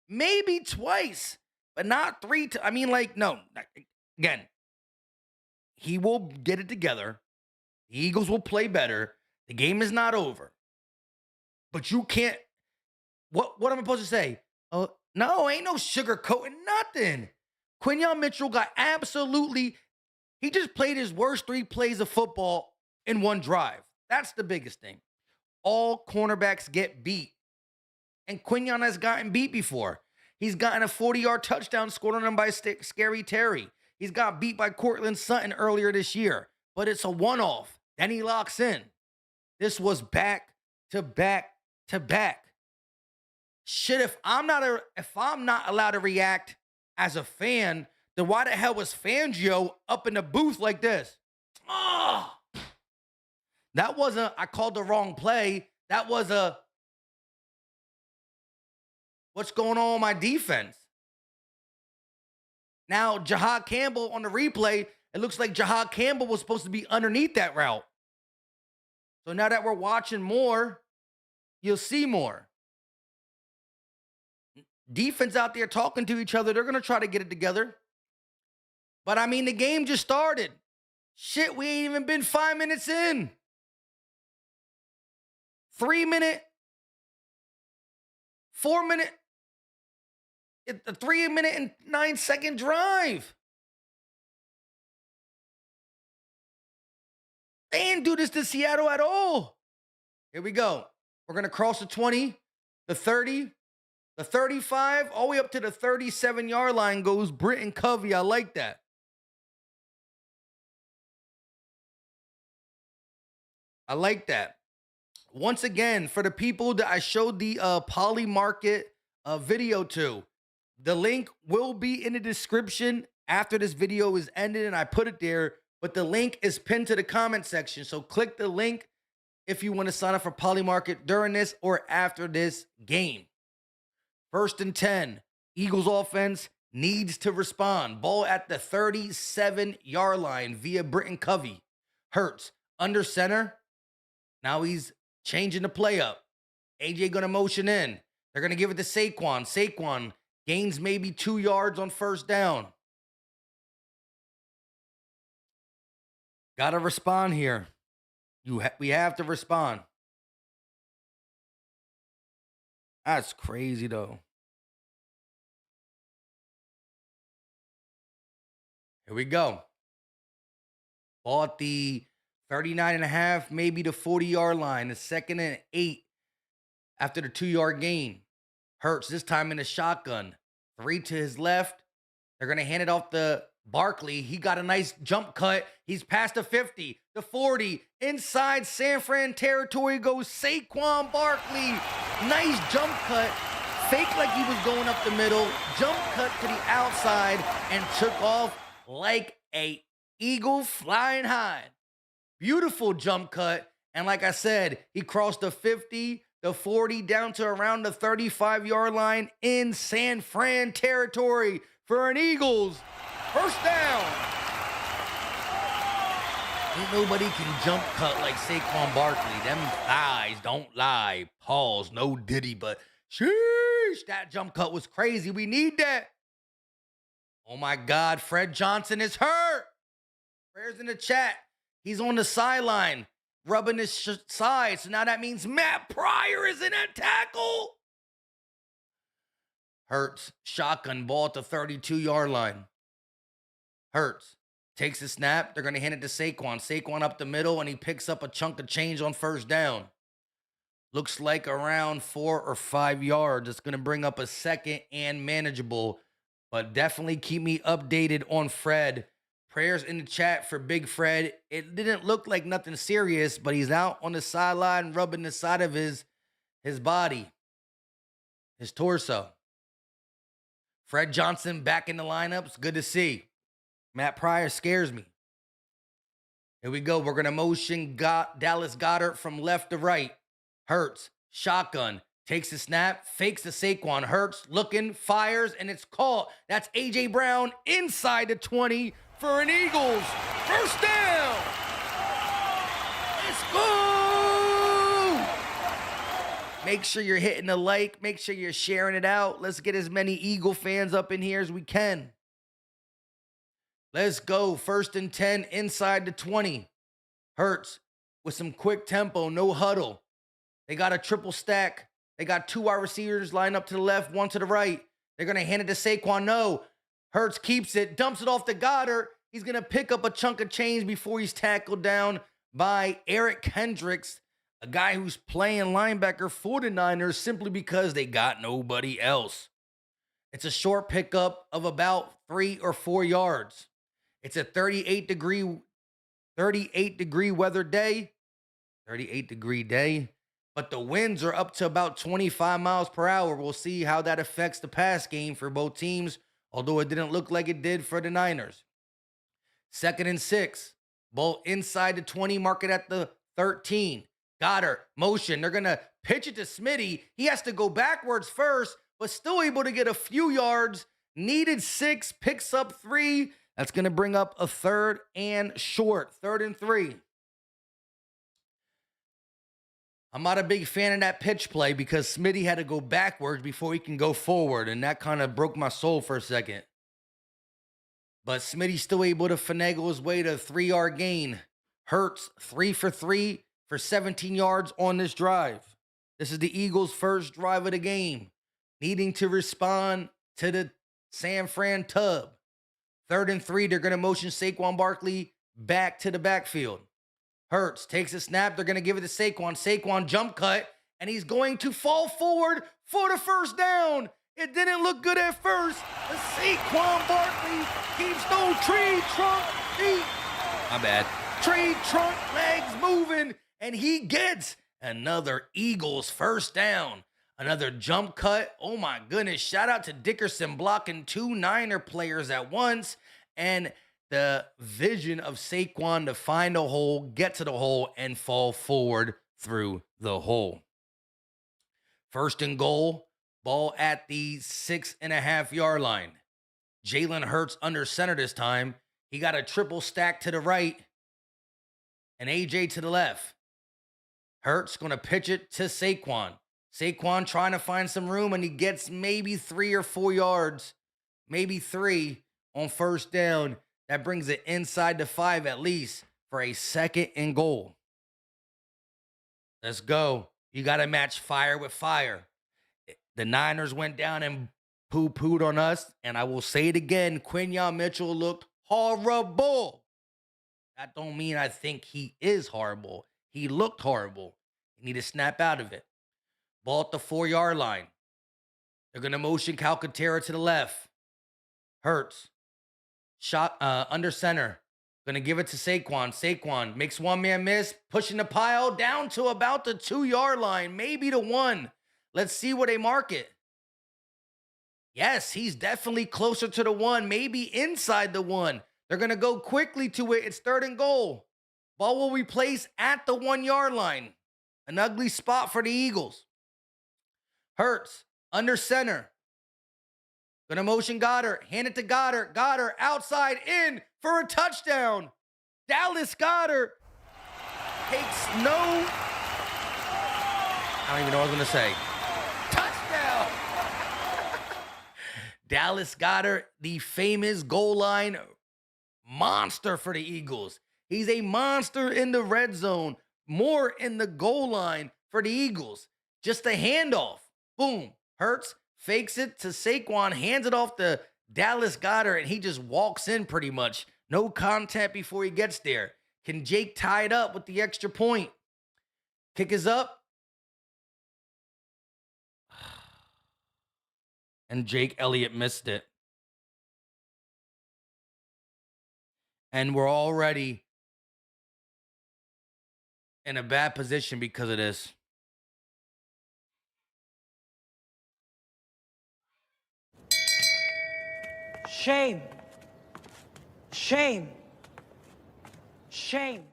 Maybe twice, but not 3 times. I mean, like, no. Again, he will get it together. The Eagles will play better. The game is not over. But you can't. What am I supposed to say? No, ain't no sugarcoating nothing. Quinyon Mitchell got absolutely. He just played his worst 3 plays of football in one drive. That's the biggest thing. All cornerbacks get beat. And Quinyon has gotten beat before. He's gotten a 40-yard touchdown scored on him by Scary Terry. He's got beat by Cortland Sutton earlier this year. But it's a one-off. Then he locks in. This was back to back to back. Shit, if I'm not allowed to react as a fan, then why the hell was Fangio up in the booth like this? Oh, that wasn't, I called the wrong play. That was what's going on with my defense? Now, Jahad Campbell on the replay, it looks like Jahad Campbell was supposed to be underneath that route. So now that we're watching more, you'll see more. Defense out there talking to each other. They're going to try to get it together. But, I mean, the game just started. Shit, we ain't even been 5 minutes in. 3 minute, 4 minute, a 3 minute and 9 second drive. They didn't do this to Seattle at all. Here we go. We're going to cross the 20, the 30, the 35, all the way up to the 37-yard line goes Britton Covey. I like that. I like that. Once again, for the people that I showed the Poly Market video to, the link will be in the description after this video is ended, and I put it there, but the link is pinned to the comment section. So click the link if you want to sign up for Poly Market during this or after this game. 1st and 10, Eagles offense needs to respond. Ball at the 37-yard line via Britton Covey. Hurts under center. Now he's changing the play up. AJ going to motion in. They're going to give it to Saquon. Saquon gains maybe 2 yards on 1st down. Got to respond here. We have to respond. That's crazy, though. Here we go. Ball at the 39.5, maybe the 40-yard line. The 2nd and 8 after the 2-yard gain. Hurts this time in the shotgun. 3 to his left. They're going to hand it off to Barkley. He got a nice jump cut. He's past the 50, the 40. Inside San Fran territory goes Saquon Barkley. Nice jump cut. Fake like he was going up the middle. Jump cut to the outside and took off like a eagle flying high. Beautiful jump cut. And like I said, he crossed the 50, the 40, down to around the 35-yard line in San Fran territory for an Eagles 1st down. Ain't nobody can jump cut like Saquon Barkley. Them thighs don't lie. Pause, no diddy, but sheesh, that jump cut was crazy. We need that. Oh my God, Fred Johnson is hurt. Prayers in the chat. He's on the sideline, rubbing his side. So now that means Matt Pryor is in that tackle. Hurts, shotgun ball at the 32-yard line. Hurts takes the snap. They're going to hand it to Saquon. Saquon up the middle, and he picks up a chunk of change on 1st down. Looks like around 4 or 5 yards. It's going to bring up a 2nd and manageable. But definitely keep me updated on Fred. Prayers in the chat for Big Fred. It didn't look like nothing serious, but he's out on the sideline rubbing the side of his body, his torso. Fred Johnson back in the lineup. It's good to see. Matt Pryor scares me. Here we go. We're going to motion Dallas Goddard from left to right. Hurts, shotgun, takes the snap, fakes the Saquon. Hurts, looking, fires, and it's caught. That's A.J. Brown inside the 20 for an Eagles 1st down. Let's go. Make sure you're hitting the like. Make sure you're sharing it out. Let's get as many Eagle fans up in here as we can. Let's go. 1st and 10 inside the 20. Hurts with some quick tempo, no huddle. They got a triple stack. They got 2 wide receivers lined up to the left, 1 to the right. They're going to hand it to Saquon. No. Hurts keeps it, dumps it off to Goddard. He's going to pick up a chunk of change before he's tackled down by Eric Kendricks, a guy who's playing linebacker for the Niners simply because they got nobody else. It's a short pickup of about 3 or 4 yards. It's a 38-degree weather day. 38-degree day. But the winds are up to about 25 miles per hour. We'll see how that affects the pass game for both teams, although it didn't look like it did for the Niners. 2nd and 6. Ball inside the 20, mark it at the 13. Goddard, motion. They're going to pitch it to Smitty. He has to go backwards first, but still able to get a few yards. Needed 6, picks up 3. That's going to bring up a 3rd and short. 3rd and 3. I'm not a big fan of that pitch play because Smitty had to go backwards before he can go forward, and that kind of broke my soul for a second. But Smitty's still able to finagle his way to a 3-yard gain. Hurts 3 for 3 for 17 yards on this drive. This is the Eagles' first drive of the game, needing to respond to the San Fran tub. 3rd and 3, they're going to motion Saquon Barkley back to the backfield. Hurts takes a snap. They're going to give it to Saquon. Saquon jump cut, and he's going to fall forward for the first down. It didn't look good at first, but Saquon Barkley keeps those tree trunk feet. My bad. Tree trunk legs moving, and he gets another Eagles first down. Another jump cut. Oh my goodness. Shout out to Dickerson blocking 2 Niner players at once. And the vision of Saquon to find a hole, get to the hole, and fall forward through the hole. First and goal. Ball at the 6.5-yard line. Jalen Hurts under center this time. He got a triple stack to the right and AJ to the left. Hurts going to pitch it to Saquon. Saquon trying to find some room, and he gets maybe 3 or 4 yards, maybe 3 on first down. That brings it inside the 5 at least for a second and goal. Let's go. You got to match fire with fire. The Niners went down and poo-pooed on us, and I will say it again, Quinyon Mitchell looked horrible. That don't mean I think he is horrible. He looked horrible. You need to snap out of it. Ball at the 4-yard line. They're going to motion Calcaterra to the left. Hurts. Shot under center. Going to give it to Saquon. Saquon makes one-man miss, pushing the pile down to about the 2-yard line, maybe the 1. Let's see where they mark it. Yes, he's definitely closer to the 1, maybe inside the 1. They're going to go quickly to it. It's 3rd and goal. Ball will be placed at the 1-yard line. An ugly spot for the Eagles. Hurts under center. Going to motion Goddard. Hand it to Goddard. Goddard outside in for a touchdown. Dallas Goddard takes no... I don't even know what I was going to say. Touchdown! Dallas Goddard, the famous goal line monster for the Eagles. He's a monster in the red zone, more in the goal line for the Eagles. Just a handoff. Boom. Hurts fakes it to Saquon, hands it off to Dallas Goddard, and he just walks in pretty much. No contact before he gets there. Can Jake tie it up with the extra point? Kick is up. And Jake Elliott missed it. And we're already in a bad position because of this. Shame. Shame. Shame.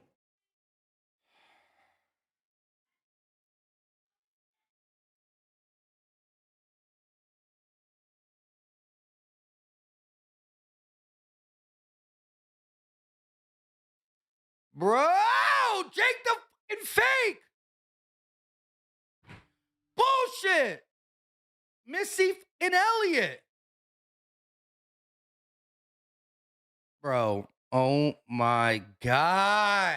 Bro, Jake the fucking fake. Bullshit. Missy and Elliott. Bro, oh my God.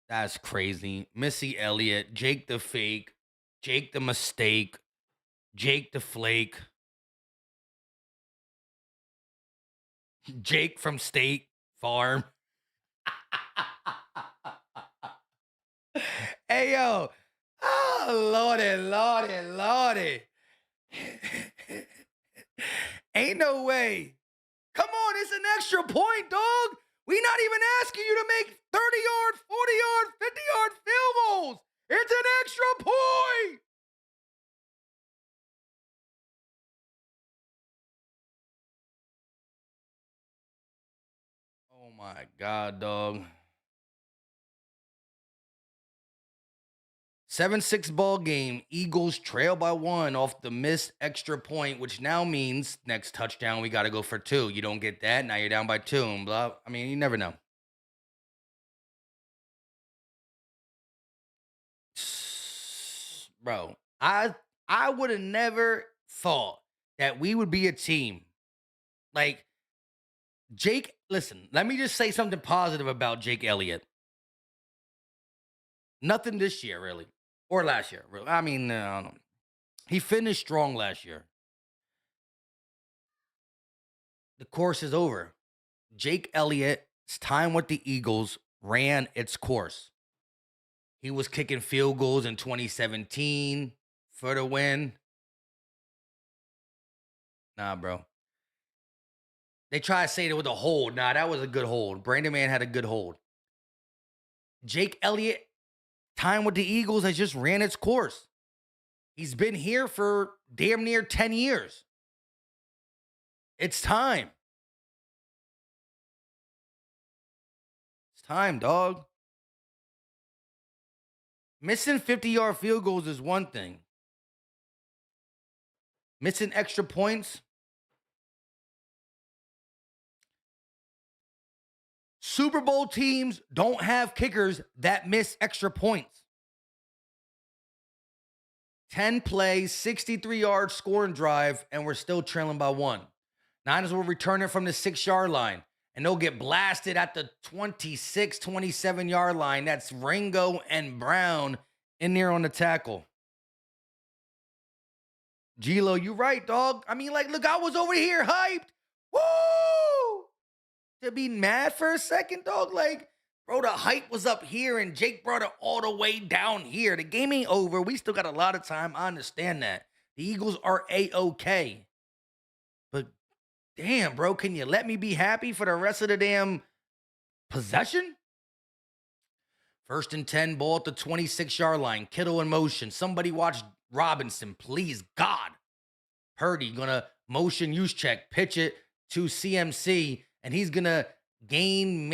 That's crazy. Missy Elliott, Jake the fake, Jake the mistake, Jake the flake. Jake from State Farm. Hey, yo. Oh, Lordy. Ain't no way. Come on, it's an extra point, dog. We not even asking you to make 30-yard, 40-yard, 50-yard field goals. It's an extra point. Oh, my God, dog. 7-6 ball game. Eagles trail by 1 off the missed extra point, which now means next touchdown, we got to go for 2. You don't get that. Now you're down by 2. And blah. I mean, you never know. Bro, I would have never thought that we would be a team. Like, Jake, listen, let me just say something positive about Jake Elliott. Nothing this year, really. Or last year. Really. I mean, I don't know. He finished strong last year. The course is over. Jake Elliott's time with the Eagles ran its course. He was kicking field goals in 2017 for the win. Nah, bro. They try to say it with a hold. Nah, that was a good hold. Brandon Mann had a good hold. Jake Elliott, time with the Eagles has just ran its course. He's been here for damn near 10 years. It's time. It's time, dog. Missing 50-yard field goals is one thing. Missing extra points. Super Bowl teams don't have kickers that miss extra points. 10 plays, 63-yard scoring drive, and we're still trailing by 1. Niners will return it from the 6-yard line, and they'll get blasted at the 26, 27-yard line. That's Ringo and Brown in there on the tackle. G-Lo, you right, dog. I mean, like, look, I was over here hyped. Woo! To be mad for a second, dog. Like, bro, the hype was up here, and Jake brought it all the way down here. The game ain't over. We still got a lot of time. I understand that. The Eagles are A-OK. But, damn, bro, can you let me be happy for the rest of the damn possession? 1st and 10, ball at the 26-yard line. Kittle in motion. Somebody watch Robinson, please, God. Purdy gonna motion use check, pitch it to CMC, and he's gonna gain,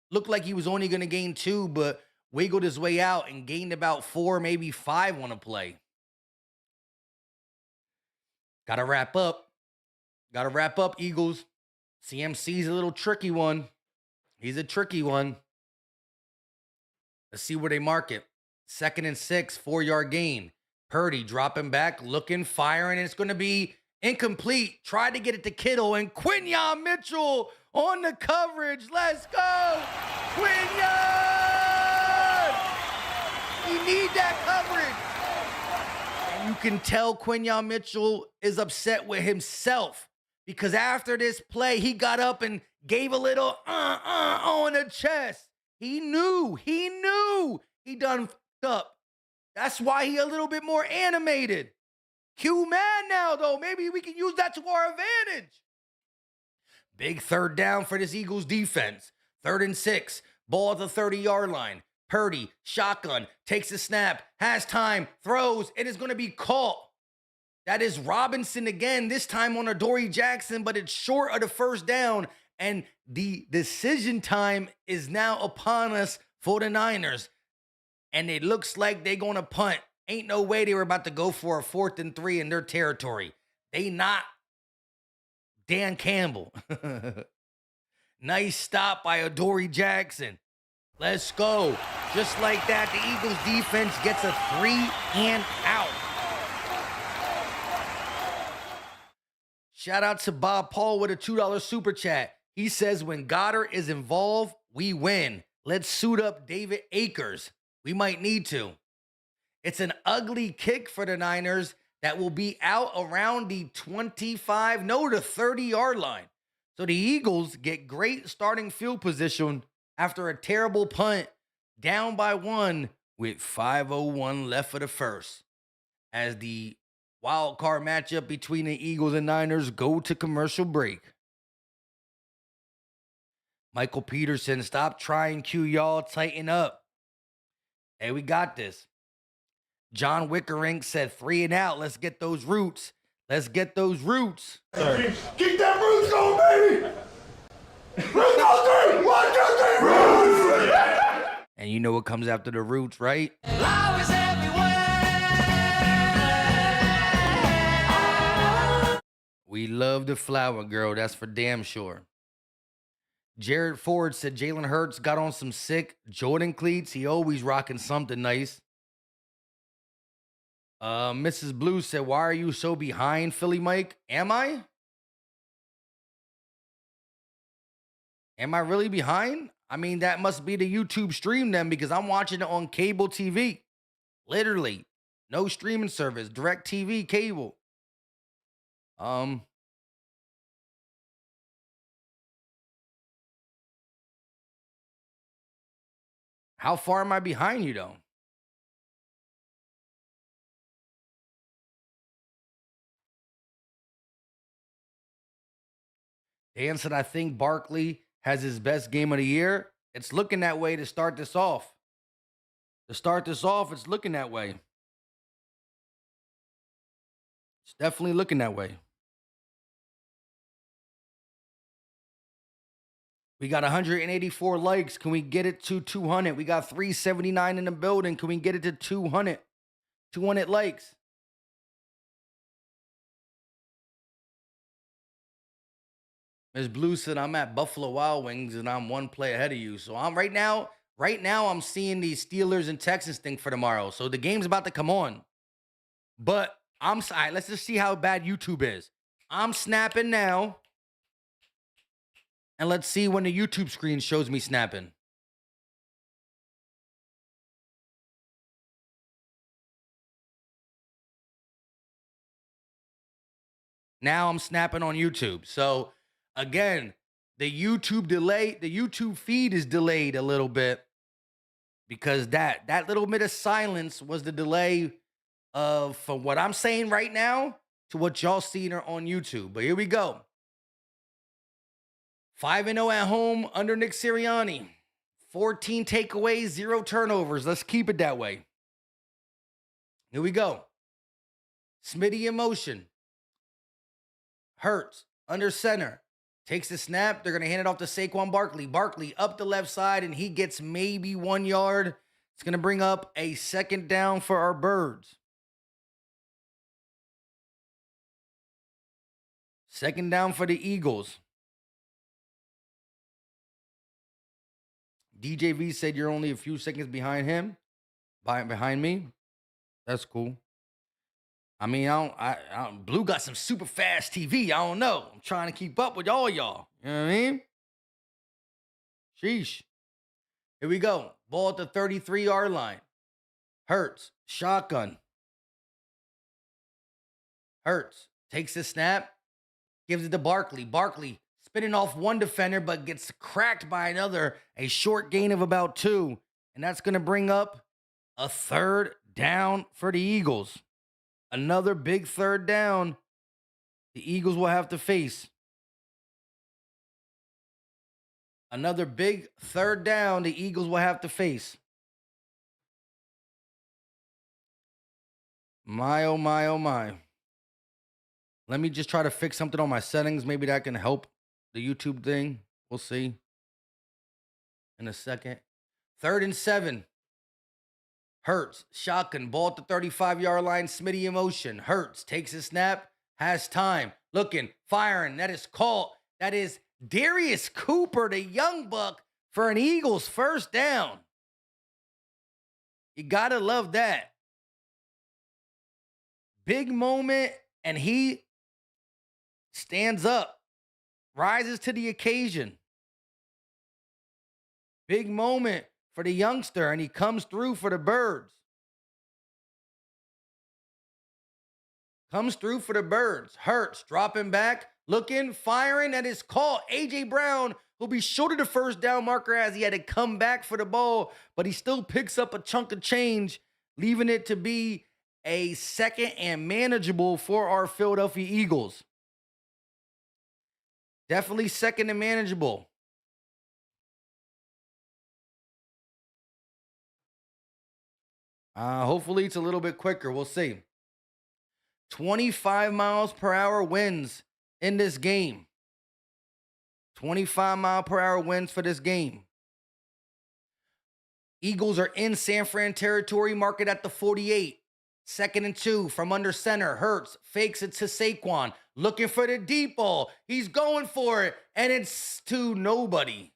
looked like he was only gonna gain 2, but wiggled his way out and gained about 4, maybe 5 on a play. Gotta wrap up. Gotta wrap up, Eagles. CMC's a little tricky one. He's a tricky one. Let's see where they mark it. 2nd and 6, 4-yard gain. Purdy dropping back, looking, firing, and it's going to be incomplete. Tried to get it to Kittle, and Quinyon Mitchell on the coverage. Let's go, Quinyon! You need that coverage. And you can tell Quinyon Mitchell is upset with himself because after this play, he got up and gave a little on the chest. He knew he done fucked up. That's why he a little bit more animated. Q man now, though. Maybe we can use that to our advantage. Big 3rd down for this Eagles defense. 3rd and 6. Ball at the 30-yard line. Purdy, shotgun, takes the snap, has time, throws, and is going to be caught. That is Robinson again, this time on Adoree Jackson, but it's short of the 1st down, and the decision time is now upon us for the Niners. And it looks like they're going to punt. Ain't no way they were about to go for a 4th and 3 in their territory. They not Dan Campbell. Nice stop by Adoree Jackson. Let's go. Just like that, the Eagles defense gets a 3-and-out. Shout out to Bob Paul with a $2 super chat. He says, when Goddard is involved, we win. Let's suit up David Akers. We might need to. It's an ugly kick for the Niners that will be out around the 30-yard line. So the Eagles get great starting field position after a terrible punt, down by 1 with 5:01 left for the 1st. As the wild card matchup between the Eagles and Niners go to commercial break. Michael Peterson, stop trying, Q, y'all, tighten up. Hey, we got this. John Wickerink said 3-and-out. Let's get those roots. Let's get those roots. Keep that roots going, baby! Let's go, 3! 1, 2, 3, roots! And you know what comes after the roots, right? Flowers everywhere. We love the flower girl. That's for damn sure. Jared Ford said Jalen Hurts got on some sick Jordan cleats. He always rocking something nice. Mrs. Blue said, why are you so behind, Philly Mike? Am I? Am I really behind? I mean, that must be the YouTube stream then because I'm watching it on cable TV. Literally. No streaming service. Direct TV, cable. How far am I behind you, though? Dan said, I think Barkley has his best game of the year. It's looking that way to start this off. It's looking that way. It's definitely looking that way. We got 184 likes. Can we get it to 200? We got 379 in the building. Can we get it to 200? 200 likes. Ms. Blue said, I'm at Buffalo Wild Wings and I'm one play ahead of you. So I'm right now I'm seeing the Steelers and Texans thing for tomorrow. So the game's about to come on. But all right, let's just see how bad YouTube is. I'm snapping now. And let's see when the YouTube screen shows me snapping. Now I'm snapping on YouTube. So again, the YouTube feed is delayed a little bit because that little bit of silence was the delay of from what I'm saying right now to what y'all seeing on YouTube. But here we go. 5-0 at home under Nick Sirianni. 14 takeaways, 0 turnovers. Let's keep it that way. Here we go. Smitty in motion. Hurts under center. Takes the snap. They're going to hand it off to Saquon Barkley. Barkley up the left side, and he gets maybe 1 yard. It's going to bring up a second down for our Birds. Second down for the Eagles. DJV said you're only a few seconds behind him. Behind me. That's cool. I mean, Blue got some super fast TV. I don't know. I'm trying to keep up with all y'all. You know what I mean? Sheesh. Here we go. Ball at the 33-yard line. Hurts. Shotgun. Hurts. Takes the snap. Gives it to Barkley. Barkley spinning off one defender, but gets cracked by another. A short gain of about 2. And that's going to bring up a third down for the Eagles. Another big third down the Eagles will have to face. Another big third down the Eagles will have to face. My, oh, my, oh, my. Let me just try to fix something on my settings. Maybe that can help the YouTube thing. We'll see in a second. 3rd and 7. Hurts, shotgun, ball at the 35-yard line, Smitty in motion. Hurts takes a snap, has time, looking, firing. That is caught. That is Darius Cooper, the young buck, for an Eagles first down. You gotta love that. Big moment, and he stands up, rises to the occasion. Big moment for the youngster, and he comes through for the Birds. Comes through for the Birds. Hurts, dropping back, looking, firing, and is caught. A.J. Brown will be short of the first down marker as he had to come back for the ball, but he still picks up a chunk of change, leaving it to be a second and manageable for our Philadelphia Eagles. Definitely second and manageable. Hopefully it's a little bit quicker. We'll see. 25 miles per hour winds in this game. 25 mile per hour winds for this game. Eagles are in San Fran territory, marked at the 48. 2nd and 2 from under center. Hurts fakes it to Saquon. Looking for the deep ball. He's going for it, and it's to nobody.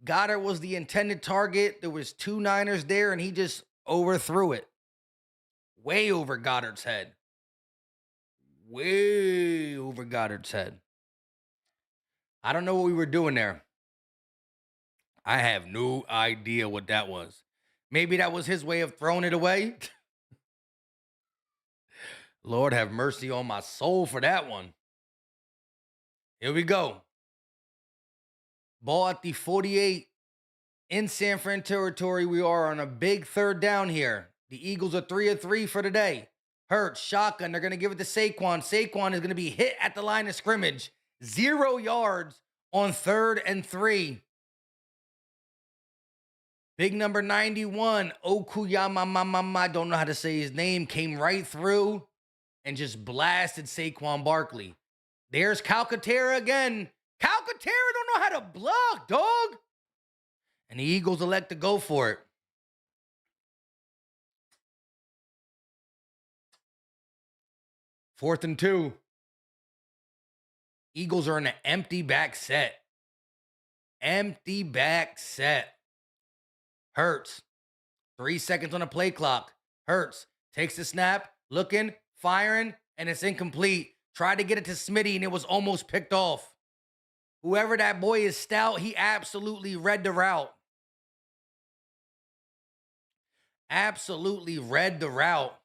Goddard was the intended target. There was 2 Niners there, and he just overthrew it. Way over Goddard's head. Way over Goddard's head. I don't know what we were doing there. I have no idea what that was. Maybe that was his way of throwing it away. Lord have mercy on my soul for that one. Here we go. Ball at the 48. in San Fran territory. We are on a big third down here. The Eagles are 3 of 3 for today. Hurts, shotgun. They're going to give it to Saquon. Saquon is going to be hit at the line of scrimmage. 0 yards on 3rd and 3. Big number 91, Okuyama, I don't know how to say his name, came right through and just blasted Saquon Barkley. There's Calcaterra again. Calcaterra don't know how to block, dog. And the Eagles elect to go for it. Fourth and 2. Eagles are in an empty back set. Empty back set. Hurts. 3 seconds on the play clock. Hurts takes the snap, looking, firing, and it's incomplete. Tried to get it to Smitty, and it was almost picked off. Whoever that boy is, Stout, he absolutely read the route. Absolutely read the route.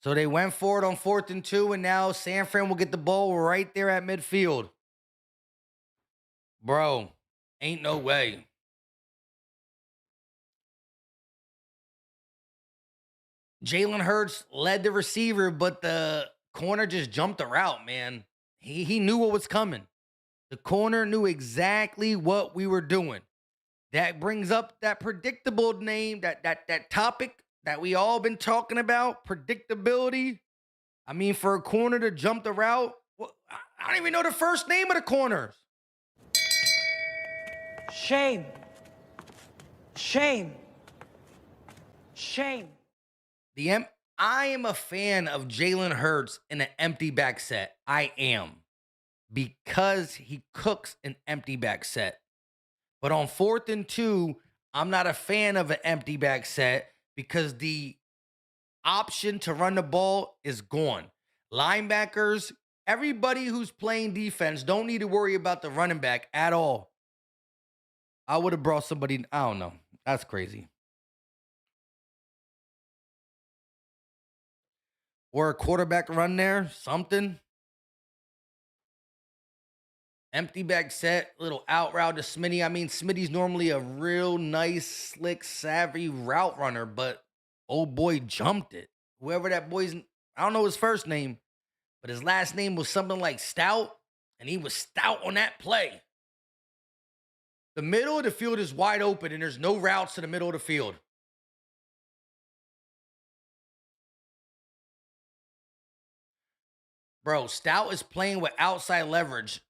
So they went for it on 4th and 2, and now San Fran will get the ball right there at midfield. Bro, ain't no way. Jalen Hurts led the receiver, but the corner just jumped the route, man. He knew what was coming. The corner knew exactly what we were doing. That brings up that predictable name, that topic that we all been talking about, predictability. I mean, for a corner to jump the route, well, I don't even know the first name of the corners. Shame. Shame. Shame. I am a fan of Jalen Hurts in an empty back set. I am. Because he cooks an empty back set. But on 4th and 2, I'm not a fan of an empty back set because the option to run the ball is gone. Linebackers, everybody who's playing defense don't need to worry about the running back at all. I would have brought somebody, I don't know. That's crazy. Or a quarterback run there, something. Empty back set, little out route to Smitty. I mean, Smitty's normally a real nice, slick, savvy route runner, but old boy jumped it. Whoever that boy's, I don't know his first name, but his last name was something like Stout, and he was stout on that play. The middle of the field is wide open, and there's no routes to the middle of the field. Bro, Stout is playing with outside leverage.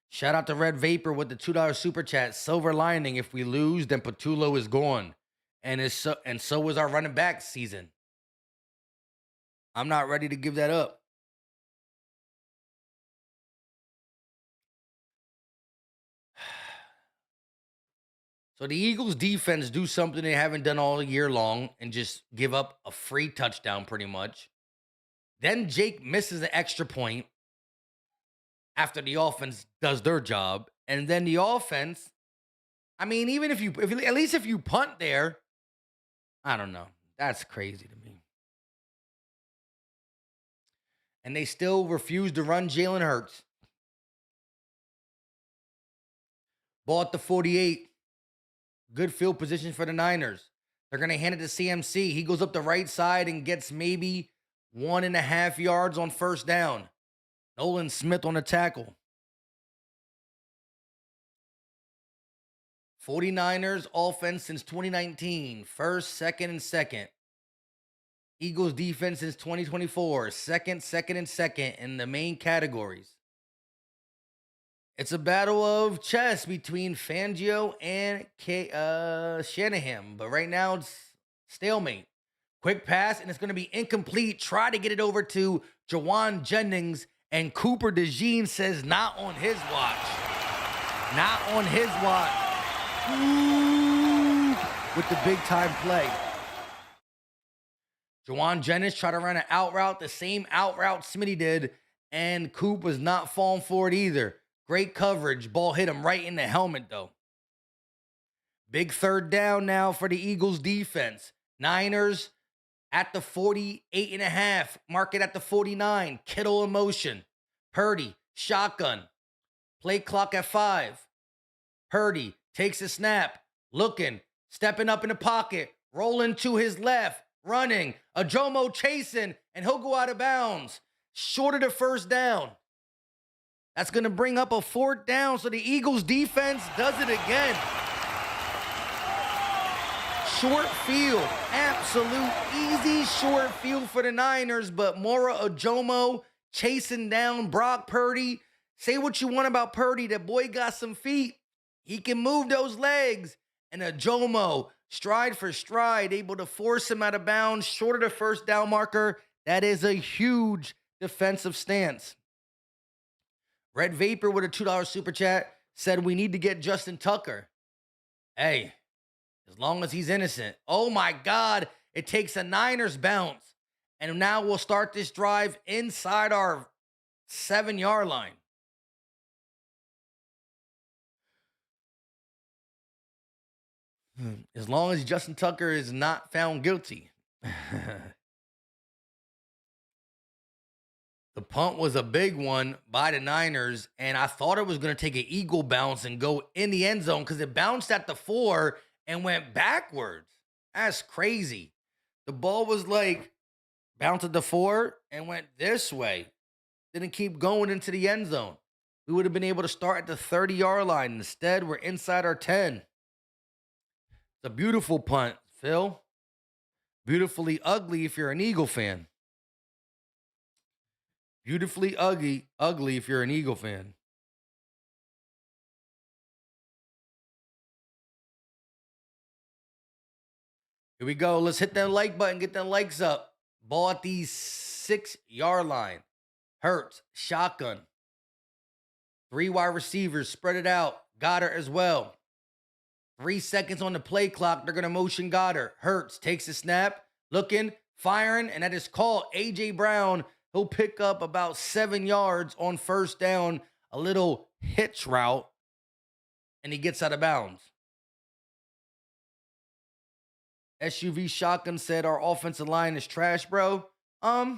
Shout out to Red Vapor with the $2 super chat. Silver lining, if we lose, then Patullo is gone. And so is our running back season. I'm not ready to give that up. So the Eagles defense do something they haven't done all year long and just give up a free touchdown pretty much. Then Jake misses an extra point after the offense does their job. And then the offense, I mean, even if at least if you punt there, I don't know. That's crazy to me. And they still refuse to run Jalen Hurts. Ball at the 48. Good field position for the Niners. They're going to hand it to CMC. He goes up the right side and gets maybe 1.5 yards on first down. Nolan Smith on the tackle. 49ers offense since 2019. First, second, and second. Eagles defense since 2024. Second, and second in the main categories. It's a battle of chess between Fangio and Shanahan. But right now, it's stalemate. Quick pass, and it's going to be incomplete. Try to get it over to Jawan Jennings, and Cooper DeJean says not on his watch. Not on his watch. Ooh, with the big-time play. Jawan Jennings tried to run an out route, the same out route Smitty did, and Coop was not falling for it either. Great coverage. Ball hit him right in the helmet, though. Big third down now for the Eagles defense. Niners at the 48.5. Mark it at the 49. Kittle in motion. Purdy, shotgun. Play clock at 5. Purdy takes a snap. Looking. Stepping up in the pocket. Rolling to his left. Running. Ajomo chasing. And he'll go out of bounds. Short of the first down. That's going to bring up a 4th down. So the Eagles defense does it again. Short field. Absolute easy short field for the Niners. But Mora Ajomo chasing down Brock Purdy. Say what you want about Purdy. That boy got some feet. He can move those legs. And Ajomo, stride for stride, able to force him out of bounds. Short of the first down marker. That is a huge defensive stance. Red Vapor with a $2 super chat said we need to get Justin Tucker. Hey, as long as he's innocent. Oh my God, it takes a Niners bounce. And now we'll start this drive inside our 7-yard line. As long as Justin Tucker is not found guilty. The punt was a big one by the Niners, and I thought it was going to take an eagle bounce and go in the end zone because it bounced at the 4 and went backwards. That's crazy. The ball was like bounced at the 4 and went this way. Didn't keep going into the end zone. We would have been able to start at the 30-yard line. Instead, we're inside our 10. It's a beautiful punt, Phil. Beautifully ugly if you're an Eagle fan. Beautifully ugly if you're an Eagle fan. Here we go. Let's hit that like button. Get them likes up. Ball at the 6-yard line. Hurts. Shotgun. 3 wide receivers. Spread it out. Goddard as well. 3 seconds on the play clock. They're going to motion Goddard. Hurts takes a snap. Looking. Firing. And that is called A.J. Brown. He'll pick up about 7 yards on first down. A little hitch route. And he gets out of bounds. SUV Shotgun said our offensive line is trash, bro. I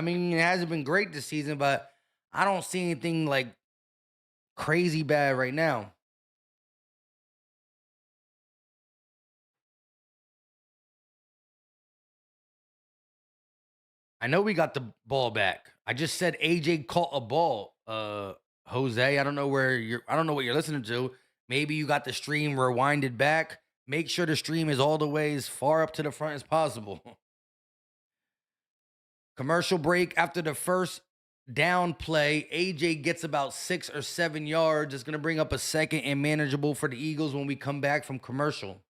mean, it hasn't been great this season, but I don't see anything like crazy bad right now. I know we got the ball back. I just said AJ caught a ball. Jose, I don't know what you're listening to. Maybe you got the stream rewinded back. Make sure the stream is all the way as far up to the front as possible. Commercial break after the first down play. AJ gets about 6 or 7 yards. It's going to bring up a 2nd and manageable for the Eagles when we come back from commercial.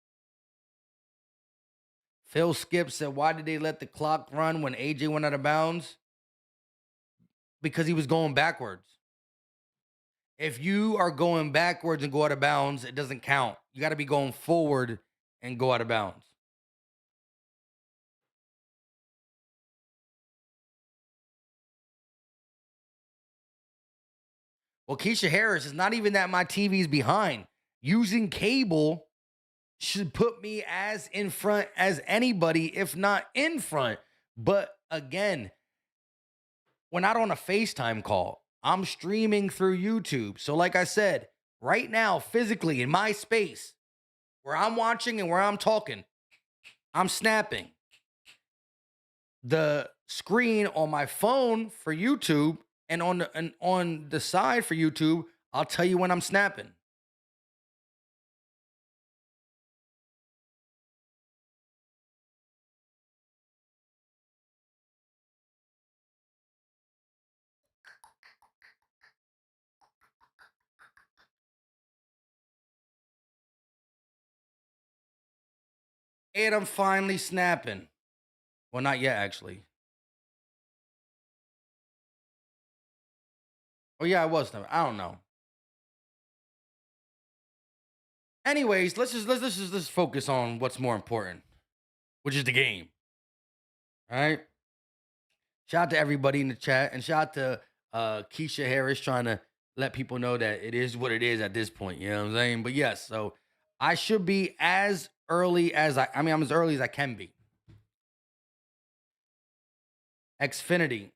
Phil Skip said, why did they let the clock run when AJ went out of bounds? Because he was going backwards. If you are going backwards and go out of bounds, it doesn't count. You got to be going forward and go out of bounds. Well, Keisha Harris, it's not even that my TV's behind. Using cable should put me as in front as anybody, if not in front. But again, we're not on a FaceTime call. I'm streaming through YouTube. So like I said, right now, physically in my space, where I'm watching and where I'm talking, I'm snapping. The screen on my phone for YouTube and on the side for YouTube, I'll tell you when I'm snapping. And I'm finally snapping. Well, not yet, actually. Oh, yeah, I was. I don't know. Anyways, let's just focus on what's more important, which is the game. All right? Shout out to everybody in the chat, and shout out to Keisha Harris trying to let people know that it is what it is at this point. You know what I'm saying? But yes, so I should be as early as I'm as early as I can be. Xfinity.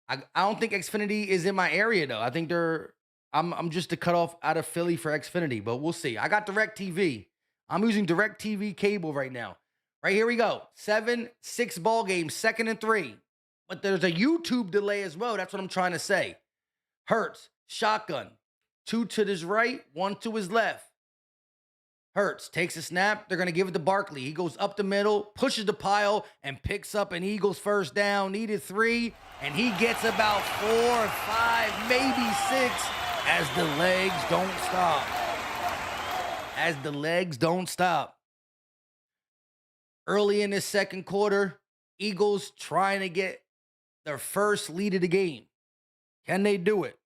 I don't think Xfinity is in my area though. I think I'm just a cutoff out of Philly for Xfinity, but we'll see. I got DirecTV. I'm using DirecTV cable right now. Right, here we go. 7-6 ball game, 2nd and 3. But there's a YouTube delay as well. That's what I'm trying to say. Hurts, shotgun. 2 to his right, 1 to his left. Hurts takes a snap. They're going to give it to Barkley. He goes up the middle, pushes the pile, and picks up an Eagles first down. Needed 3, and he gets about 4 or 5, maybe 6, as the legs don't stop. As the legs don't stop. Early in the second quarter, Eagles trying to get their first lead of the game. Can they do it?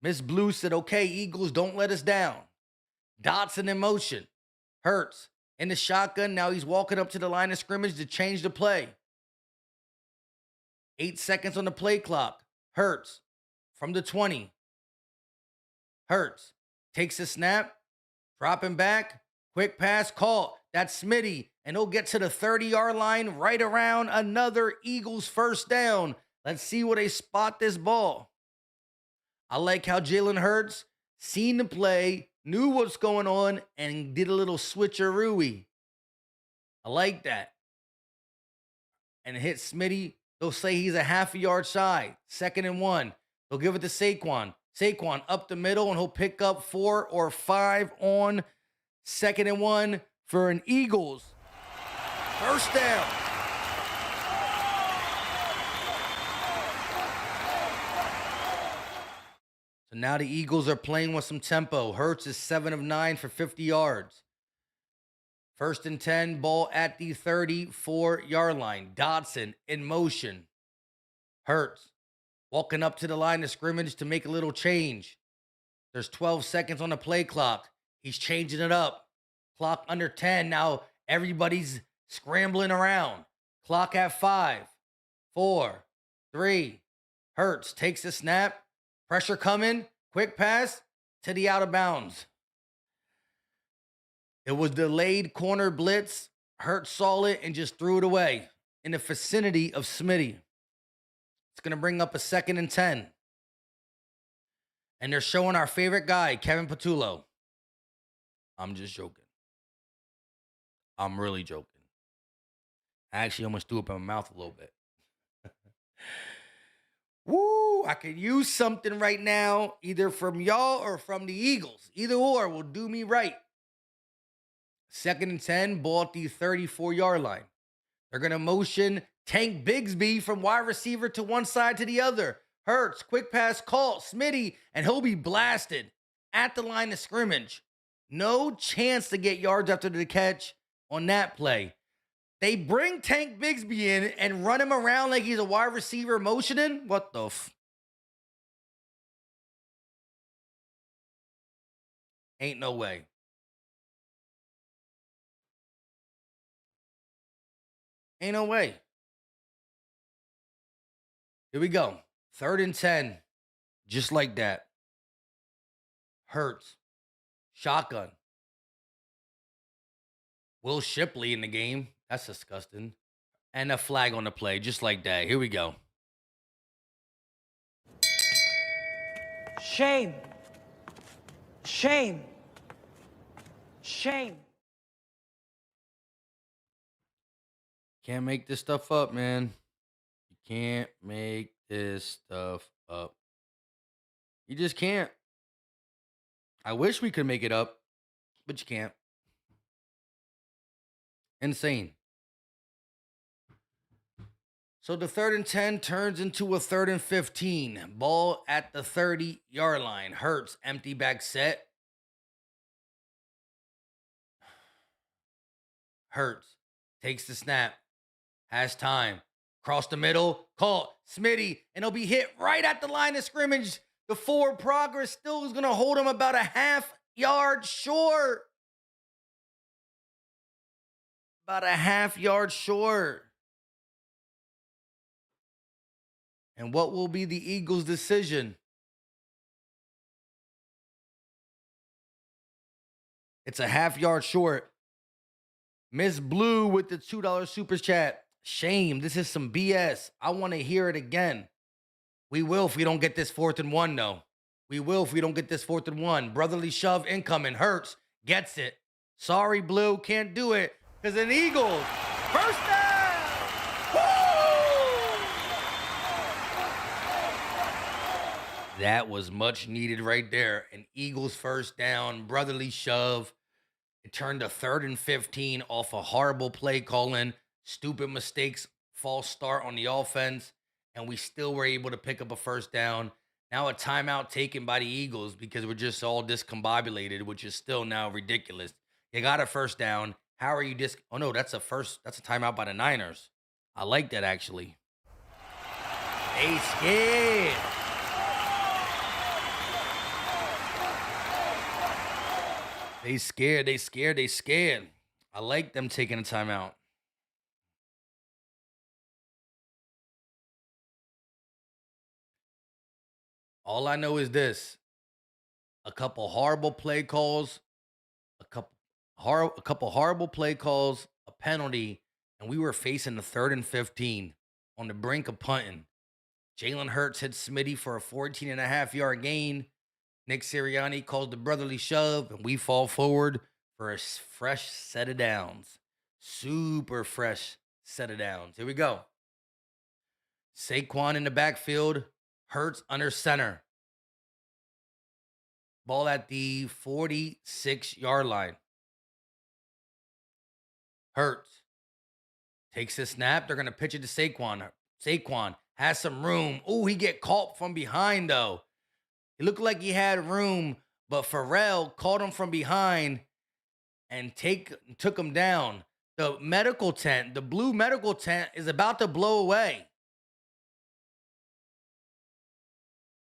Miss Blue said, okay, Eagles, don't let us down. Dotson in motion. Hurts in the shotgun. Now he's walking up to the line of scrimmage to change the play. 8 seconds on the play clock. Hurts from the 20. Hurts takes a snap, dropping back. Quick pass caught. That's Smitty. And he'll get to the 30-yard line right around another Eagles first down. Let's see where they spot this ball. I like how Jalen Hurts seen the play, knew what's going on, and did a little switcheroo. I like that. And hit Smitty. They'll say he's a half a yard shy. 2nd and 1. They'll give it to Saquon. Saquon up the middle, and he'll pick up 4 or 5 on 2nd and 1 for an Eagles first down. So now the Eagles are playing with some tempo. Hurts is 7 of 9 for 50 yards. 1st and 10, ball at the 34-yard line. Dotson in motion. Hurts walking up to the line of scrimmage to make a little change. There's 12 seconds on the play clock. He's changing it up. Clock under 10. Now everybody's scrambling around. Clock at 5, 4, 3. Hurts takes the snap. Pressure coming. Quick pass to the out of bounds. It was delayed corner blitz. Hurts saw it and just threw it away in the vicinity of Smitty. It's going to bring up a 2nd and 10. And they're showing our favorite guy, Kevin Patullo. I'm just joking. I'm really joking. I actually almost threw up in my mouth a little bit. Woo, I could use something right now, either from y'all or from the Eagles. Either or will do me right. 2nd and 10, ball at the 34-yard line. They're going to motion Tank Bigsby from wide receiver to one side to the other. Hurts, quick pass caught, Smitty, and he'll be blasted at the line of scrimmage. No chance to get yards after the catch on that play. They bring Tank Bigsby in and run him around like he's a wide receiver motioning. What the Ain't no way. Ain't no way. Here we go. 3rd and 10. Just like that. Hurts. Shotgun. Will Shipley in the game. That's disgusting. And a flag on the play. Just like that. Here we go. Shame. Shame. Shame. Can't make this stuff up, man. You can't make this stuff up. You just can't. I wish we could make it up, but you can't. Insane. So the 3rd and 10 turns into a 3rd and 15. Ball at the 30-yard line. Hurts, empty back set. Hurts takes the snap. Has time. Across the middle. Caught. Smitty. And he'll be hit right at the line of scrimmage. The forward progress still is going to hold him about a half-yard short. About a half-yard short. And what will be the Eagles' decision? It's a half-yard short. Miss Blue with the $2 super chat. Shame. This is some BS. I want to hear it again. We will if we don't get this 4th and 1, though. We will if we don't get this 4th and 1. Brotherly shove incoming. Hurts. Gets it. Sorry, Blue. Can't do it. Because an Eagles. First down. Woo! That was much needed right there. An Eagles first down. Brotherly shove. It turned to 3rd and 15 off a horrible play calling. Stupid mistakes. False start on the offense. And we still were able to pick up a first down. Now a timeout taken by the Eagles because we're just all discombobulated, which is still now ridiculous. You got a first down. How are you Oh, no, that's a timeout by the Niners. I like that, actually. They scared. They scared. I like them taking a timeout. All I know is this. A couple horrible play calls, a couple horrible play calls, a penalty, and we were facing the 3rd and 15 on the brink of punting. Jalen Hurts hits Smitty for a 14.5-yard gain. Nick Sirianni calls the brotherly shove, and we fall forward for a fresh set of downs. Super fresh set of downs. Here we go. Saquon in the backfield. Hurts under center. Ball at the 46-yard line. Hurts takes a snap. They're going to pitch it to Saquon. Saquon has some room. Oh, he get caught from behind, though. It looked like he had room, but Pharrell caught him from behind and took him down. The medical tent, the blue medical tent, is about to blow away.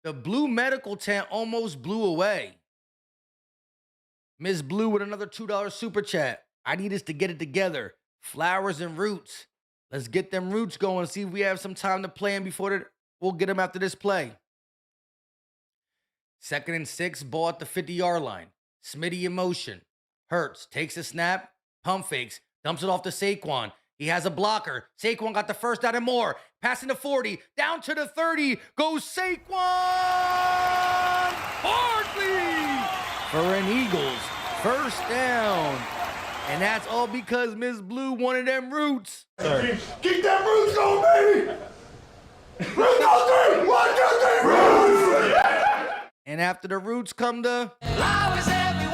The blue medical tent almost blew away. Ms. Blue with another $2 super chat. I need us to get it together. Flowers and roots. Let's get them roots going. See if we have some time to play them before we'll get them after this play. 2nd and 6, ball at the 50-yard line. Smitty in motion. Hurts takes a snap. Pump fakes. Dumps it off to Saquon. He has a blocker. Saquon got the first down and more. Passing the 40. Down to the 30. Goes Saquon Barkley for an Eagles first down. And that's all because Ms. Blue wanted them roots. Keep them roots going, baby! Roots go 3! 1, 2, 3, roots! And after the roots come the Flowers everywhere.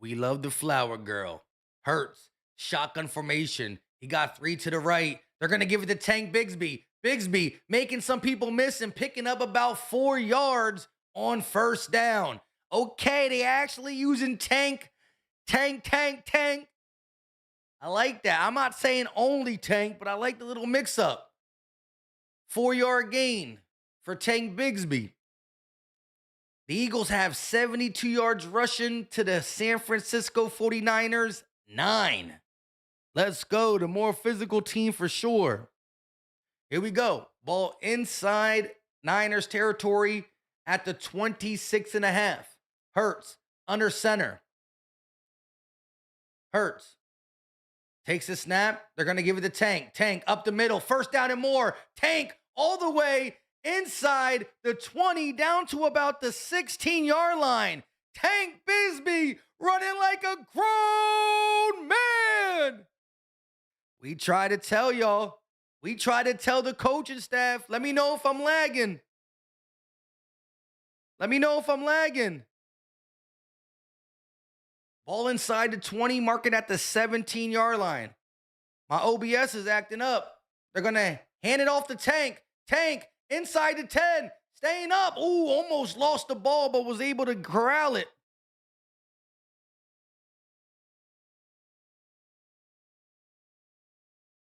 We love the flower girl. Hurts. Shotgun formation. He got 3 to the right. They're going to give it to Tank Bigsby. Bigsby making some people miss and picking up about 4 yards on first down. Okay, they actually using Tank. I like that. I'm not saying only Tank, but I like the little mix-up. 4-yard gain for Tank Bigsby. The Eagles have 72 yards rushing to the San Francisco 49ers, 9. Let's go. The more physical team for sure. Here we go. Ball inside Niners territory at the 26.5. Hurts under center. Hurts takes a snap. They're going to give it to Tank. Tank up the middle. First down and more. Tank all the way inside the 20 down to about the 16-yard line. Tank Bigsby running like a grown man. We try to tell y'all. We try to tell the coaching staff. Let me know if I'm lagging. Ball inside the 20, marking at the 17-yard line. My OBS is acting up. They're going to hand it off to Tank. Tank inside the 10, staying up. Ooh, almost lost the ball, but was able to corral it.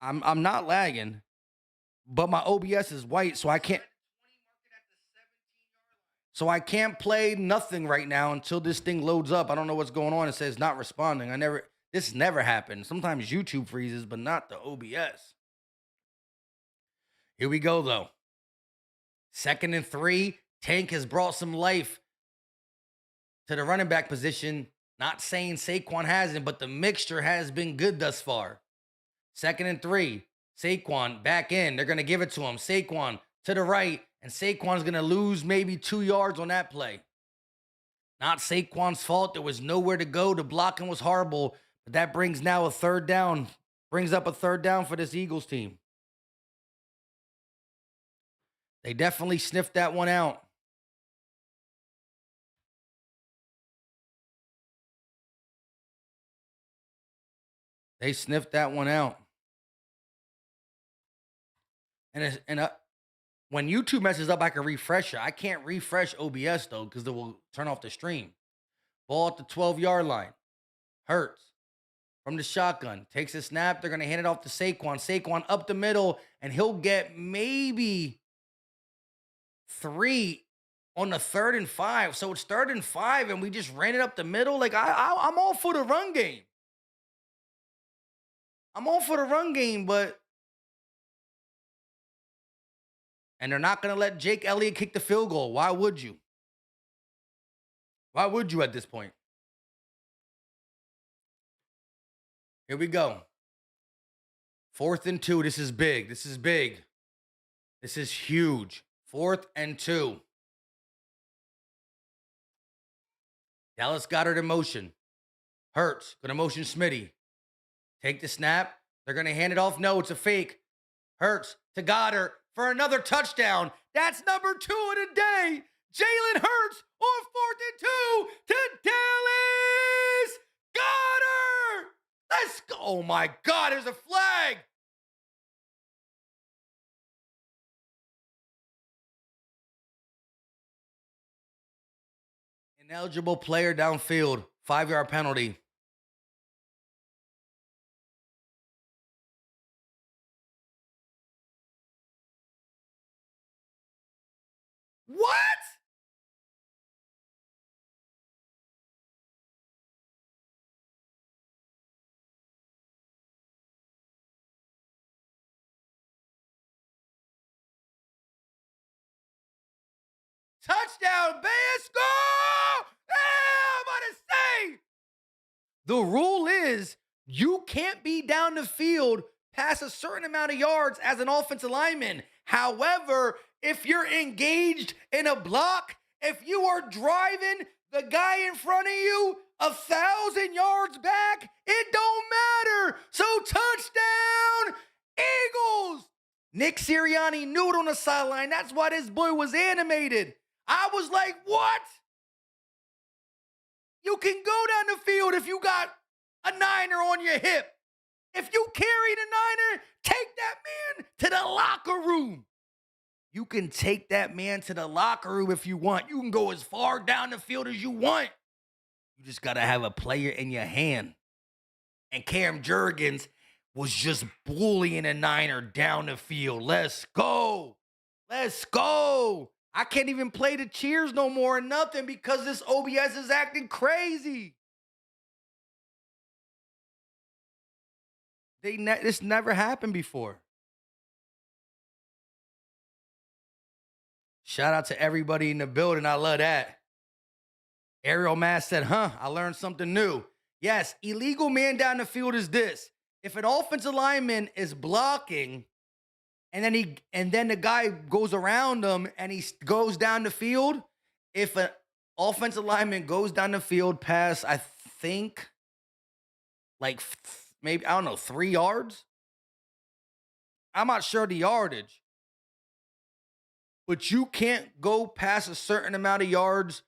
I'm not lagging, but my OBS is white, so I can't play nothing right now until this thing loads up. I don't know what's going on. It says not responding. This never happened. Sometimes YouTube freezes, but not the OBS. Here we go, though. 2nd and 3. Tank has brought some life to the running back position. Not saying Saquon hasn't, but the mixture has been good thus far. 2nd and 3. Saquon back in. They're going to give it to him. Saquon to the right, and Saquon's going to lose maybe 2 yards on that play. Not Saquon's fault. There was nowhere to go. The blocking was horrible, but that brings now a 3rd down. Brings up a 3rd down for this Eagles team. They definitely sniffed that one out. They sniffed that one out. And when YouTube messes up, I can refresh it. I can't refresh OBS, though, because it will turn off the stream. Ball at the 12-yard line. Hurts. From the shotgun. Takes a snap. They're going to hand it off to Saquon. Saquon up the middle, and he'll get maybe 3 on the 3rd and 5. So it's 3rd and 5, and we just ran it up the middle. Like, I'm all for the run game. I'm all for the run game, but... And they're not going to let Jake Elliott kick the field goal. Why would you? Why would you at this point? Here we go. 4th and 2. This is big. This is big. This is huge. 4th and 2. Dallas Goddard in motion. Hurts. Going to motion Smitty. Take the snap. They're going to hand it off. No, it's a fake. Hurts to Goddard for another touchdown. That's number 2 of the day. Jalen Hurts on 4th and 2 to Dallas Goddard. Let's go. Oh, my God. There's a flag. Ineligible player downfield. 5-yard penalty. What? Touchdown, Bears, score! I'm about to say. The rule is you can't be down the field past a certain amount of yards as an offensive lineman. However, if you're engaged in a block, if you are driving the guy in front of you 1,000 yards back, it don't matter. So touchdown, Eagles. Nick Sirianni knew it on the sideline. That's why this boy was animated. I was like, what? You can go down the field if you got a niner on your hip. If you carry the niner, take that man to the locker room. You can take that man to the locker room if you want. You can go as far down the field as you want. You just got to have a player in your hand. And Cam Jurgens was just bullying a niner down the field. Let's go. Let's go. I can't even play the cheers no more or nothing because this OBS is acting crazy. This never happened before. Shout out to everybody in the building. I love that. Ariel Mass said, I learned something new. Yes, illegal man down the field is this. If an offensive lineman is blocking and then the guy goes around him and he goes down the field, if an offensive lineman goes down the field past, I think, like maybe, I don't know, 3 yards? I'm not sure the yardage. But you can't go past a certain amount of yards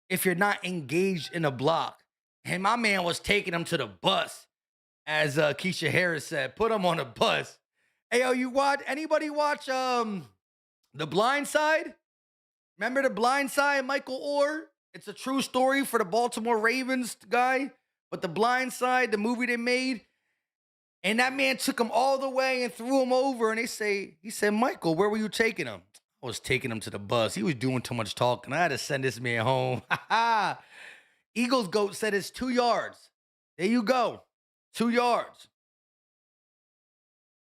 if you're not engaged in a block. And my man was taking him to the bus, as Keisha Harris said. Put him on a bus. Hey, yo, anybody watch The Blind Side? Remember The Blind Side, Michael Orr? It's a true story for the Baltimore Ravens guy. But The Blind Side, the movie they made, and that man took him all the way and threw him over. And he said, Michael, where were you taking him? I was taking him to the bus. He was doing too much talking. I had to send this man home. Eagles GOAT said it's 2 yards. There you go. 2 yards.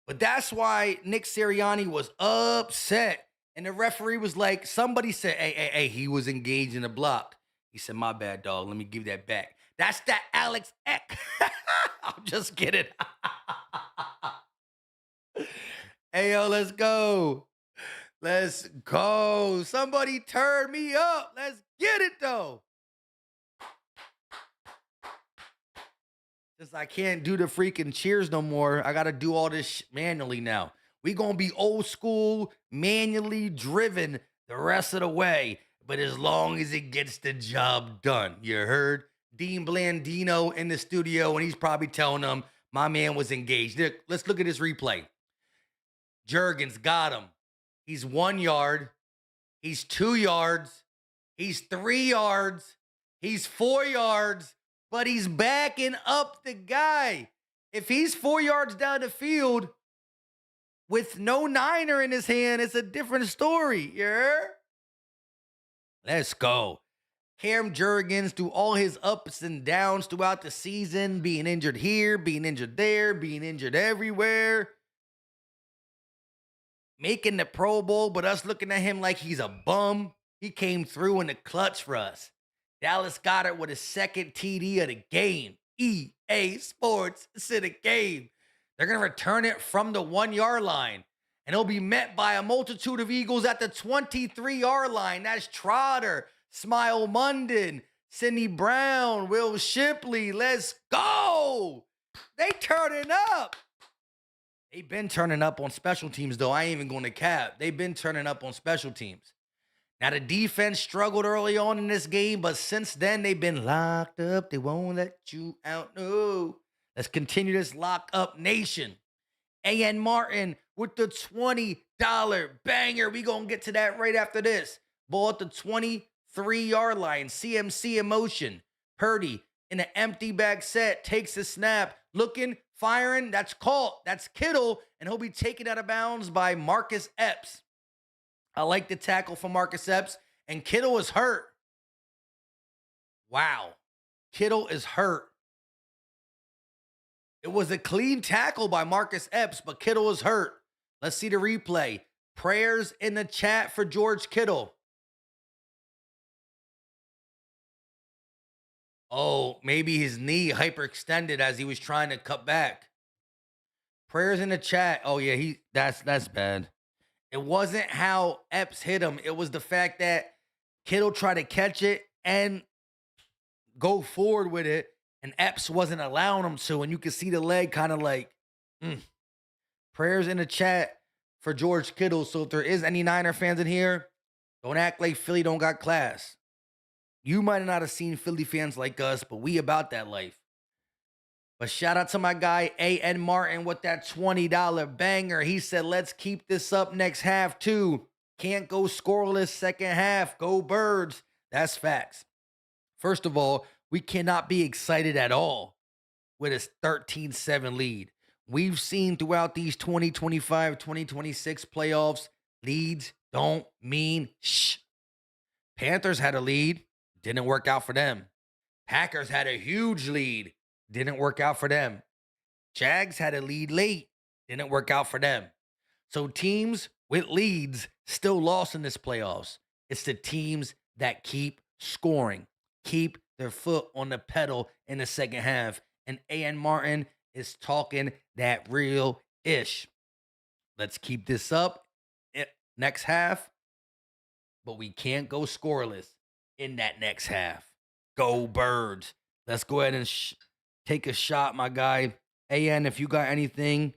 But that's why Nick Sirianni was upset. And the referee was like, somebody said, hey, he was engaged in a block. He said, my bad, dog. Let me give that back. That's that Alex Eck. I'm just kidding. Hey, yo, let's go. Let's go. Somebody turn me up. Let's get it, though. Since I can't do the freaking cheers no more, I got to do all this manually now. We going to be old school, manually driven the rest of the way. But as long as it gets the job done. You heard? Dean Blandino in the studio, and he's probably telling them my man was engaged. Let's look at this replay. Juergens got him. He's 1 yard. He's 2 yards. He's 3 yards. He's 4 yards. But he's backing up the guy. If he's 4 yards down the field with no niner in his hand, it's a different story. Yeah? Let's go. Cam Juergens, through all his ups and downs throughout the season, being injured here, being injured there, being injured everywhere, making the Pro Bowl, but us looking at him like he's a bum. He came through in the clutch for us. Dallas Goddard with his second TD of the game. EA Sports, it's in a game. They're going to return it from the 1 yard line. And he'll be met by a multitude of Eagles at the 23-yard line. That's Trotter, Smile Munden, Sidney Brown, Will Shipley. Let's go. They turning up. They've been turning up on special teams, though. I ain't even going to cap. They've been turning up on special teams. Now, the defense struggled early on in this game, but since then, they've been locked up. They won't let you out. No. Let's continue this lock up nation. A.N. Martin with the $20 banger. We going to get to that right after this. Ball at the 23-yard line. CMC in motion. Purdy in an empty back set. Takes the snap. Looking, firing. That's caught. That's Kittle. And he'll be taken out of bounds by Marcus Epps. I like the tackle from Marcus Epps. And Kittle is hurt. Wow. Kittle is hurt. It was a clean tackle by Marcus Epps, but Kittle is hurt. Let's see the replay. Prayers in the chat for George Kittle. Oh, maybe his knee hyperextended as he was trying to cut back. Prayers in the chat. Oh yeah, that's bad. It wasn't how Epps hit him. It was the fact that Kittle tried to catch it and go forward with it, and Epps wasn't allowing him to, and you can see the leg kind of like, Prayers in the chat for George Kittle. So if there is any Niner fans in here, don't act like Philly don't got class. You might not have seen Philly fans like us, but we about that life. But shout out to my guy, A.N. Martin, with that $20 banger. He said, let's keep this up next half, too. Can't go scoreless second half. Go Birds. That's facts. First of all, we cannot be excited at all with a 13-7 lead. We've seen throughout these 2025, 2026 playoffs, leads don't mean shh. Panthers had a lead. Didn't work out for them. Packers had a huge lead. Didn't work out for them. Jags had a lead late. Didn't work out for them. So teams with leads still lost in this playoffs. It's the teams that keep scoring, keep their foot on the pedal in the second half. And A.N. Martin is talking that real ish. Let's keep this up next half, but we can't go scoreless in that next half. Go Birds. Let's go ahead and take a shot, my guy. A.N., if you got anything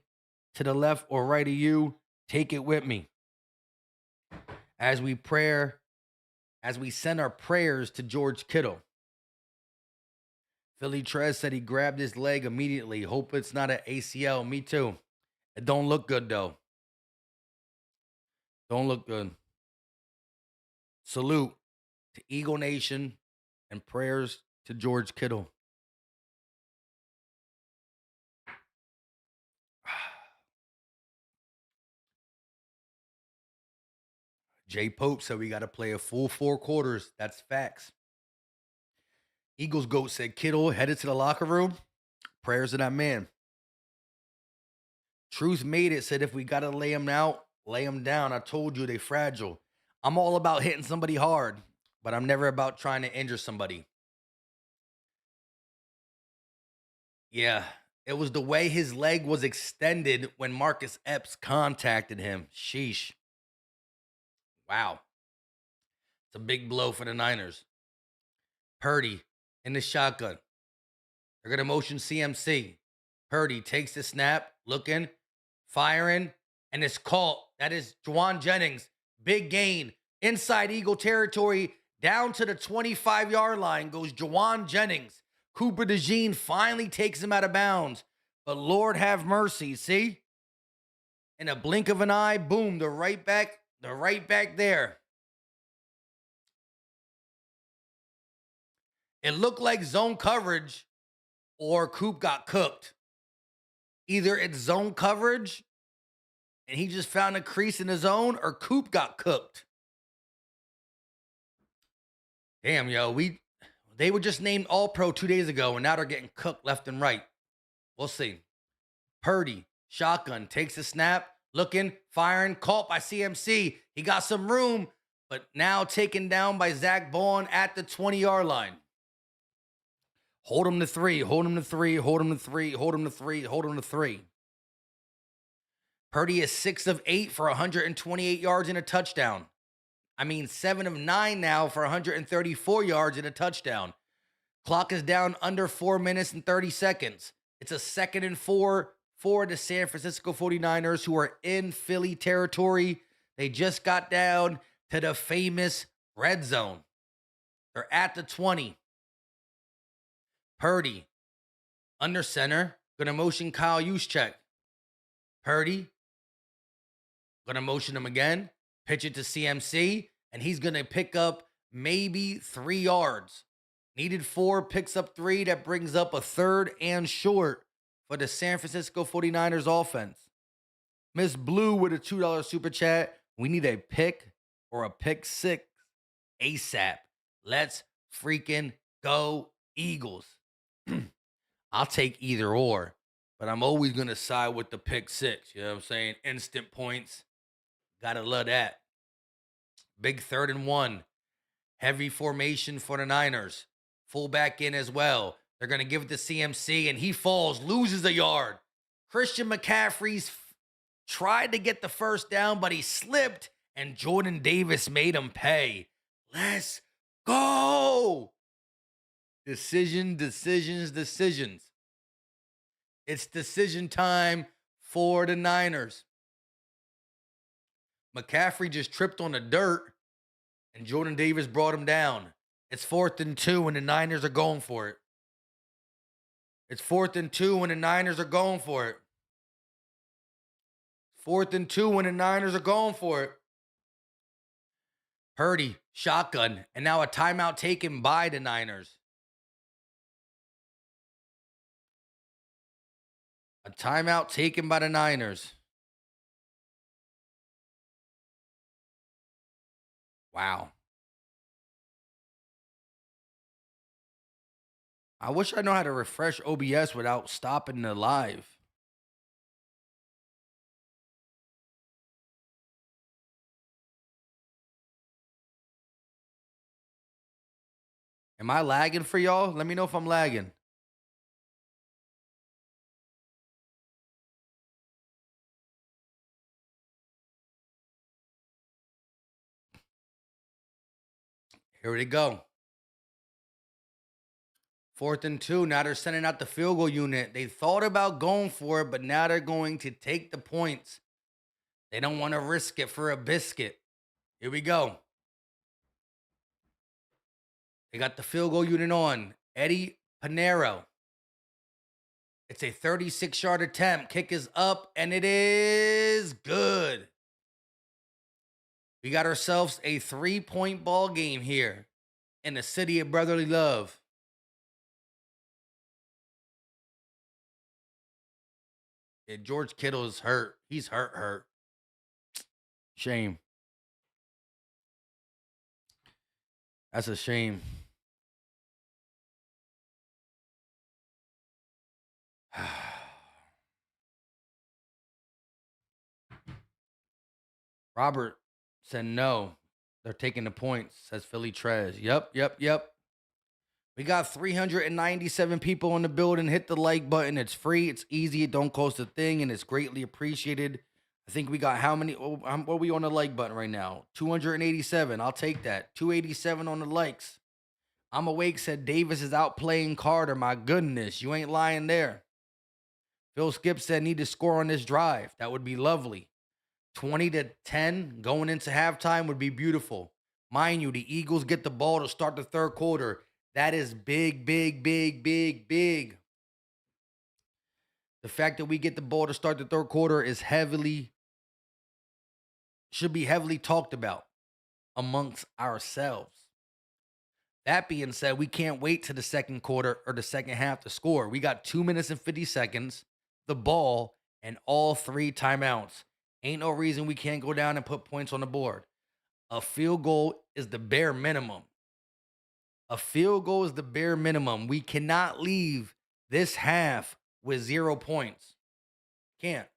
to the left or right of you, take it with me. As we send our prayers to George Kittle. Philly Trez said he grabbed his leg immediately. Hope it's not an ACL. Me too. It don't look good, though. Don't look good. Salute to Eagle Nation and prayers to George Kittle. Jay Pope said we got to play a full 4 quarters. That's facts. Eagles GOAT said Kittle headed to the locker room. Prayers to that man. Truth Made It said if we got to lay him out, lay him down. I told you they fragile. I'm all about hitting somebody hard, but I'm never about trying to injure somebody. Yeah, it was the way his leg was extended when Marcus Epps contacted him. Sheesh. Wow. It's a big blow for the Niners. Purdy in the shotgun. They're going to motion CMC. Purdy takes the snap, looking, firing, and it's caught. That is Juwan Jennings. Big gain. Inside Eagle territory, down to the 25-yard line goes Juwan Jennings. Cooper DeJean finally takes him out of bounds. But Lord have mercy, see? In a blink of an eye, boom, they're right back there. It looked like zone coverage or Coop got cooked. Either it's zone coverage and he just found a crease in the zone, or Coop got cooked. Damn, yo, they were just named All-Pro 2 days ago, and now they're getting cooked left and right. We'll see. Purdy, shotgun, takes a snap, looking, firing, caught by CMC. He got some room, but now taken down by Zach Bond at the 20-yard line. Hold him to 3, hold him to 3, hold him to 3, hold him to 3, hold him to 3. Purdy is 6 of 8 for 128 yards and a touchdown. 7 of 9 now for 134 yards and a touchdown. Clock is down under 4 minutes and 30 seconds. It's a 2nd and 4 for the San Francisco 49ers, who are in Philly territory. They just got down to the famous red zone. They're at the 20. Purdy, under center, gonna motion Kyle Juszczyk. Purdy, gonna motion him again, pitch it to CMC, and he's gonna pick up maybe 3 yards. Needed 4, picks up 3. That brings up a 3rd and short for the San Francisco 49ers offense. Miss Blue with a $2 super chat. We need a pick or a pick 6 ASAP. Let's freaking go Eagles. I'll take either or, but I'm always going to side with the pick 6. You know what I'm saying? Instant points. Gotta love that. Big 3rd and 1. Heavy formation for the Niners. Fullback in as well. They're going to give it to CMC, and he falls, loses a yard. Christian McCaffrey's tried to get the first down, but he slipped, and Jordan Davis made him pay. Let's go! Decisions. It's decision time for the Niners. McCaffrey just tripped on the dirt, and Jordan Davis brought him down. It's 4th and 2, and the Niners are going for it. It's 4th and 2, and the Niners are going for it. 4th and 2, and the Niners are going for it. Purdy, shotgun, and now a timeout taken by the Niners. A timeout taken by the Niners. Wow. I wish I know how to refresh OBS without stopping the live. Am I lagging for y'all? Let me know if I'm lagging. Here we go. 4th and 2. Now they're sending out the field goal unit. They thought about going for it, but now they're going to take the points. They don't want to risk it for a biscuit. Here we go. They got the field goal unit on. Eddie Pinero. It's a 36-yard attempt. Kick is up, and it is good. We got ourselves a 3-point ball game here in the city of brotherly love. Yeah, George Kittle is hurt. He's hurt. Shame. That's a shame. Robert said no. They're taking the points, says Philly Trez. Yep. We got 397 people in the building. Hit the like button. It's free. It's easy. It don't cost a thing, and it's greatly appreciated. I think we got how many? What are we on the like button right now? 287. I'll take that. 287 on the likes. I'm awake. Said Davis is out playing Carter. My goodness, you ain't lying there. Phil Skip said need to score on this drive. That would be lovely. 20-10 going into halftime would be beautiful. Mind you, the Eagles get the ball to start the third quarter. That is big, big, big, big, big. The fact that we get the ball to start the third quarter is should be heavily talked about amongst ourselves. That being said, we can't wait to the second quarter or the second half to score. We got 2 minutes and 50 seconds, the ball, and all 3 timeouts. Ain't no reason we can't go down and put points on the board. A field goal is the bare minimum. A field goal is the bare minimum. We cannot leave this half with 0 points. Can't.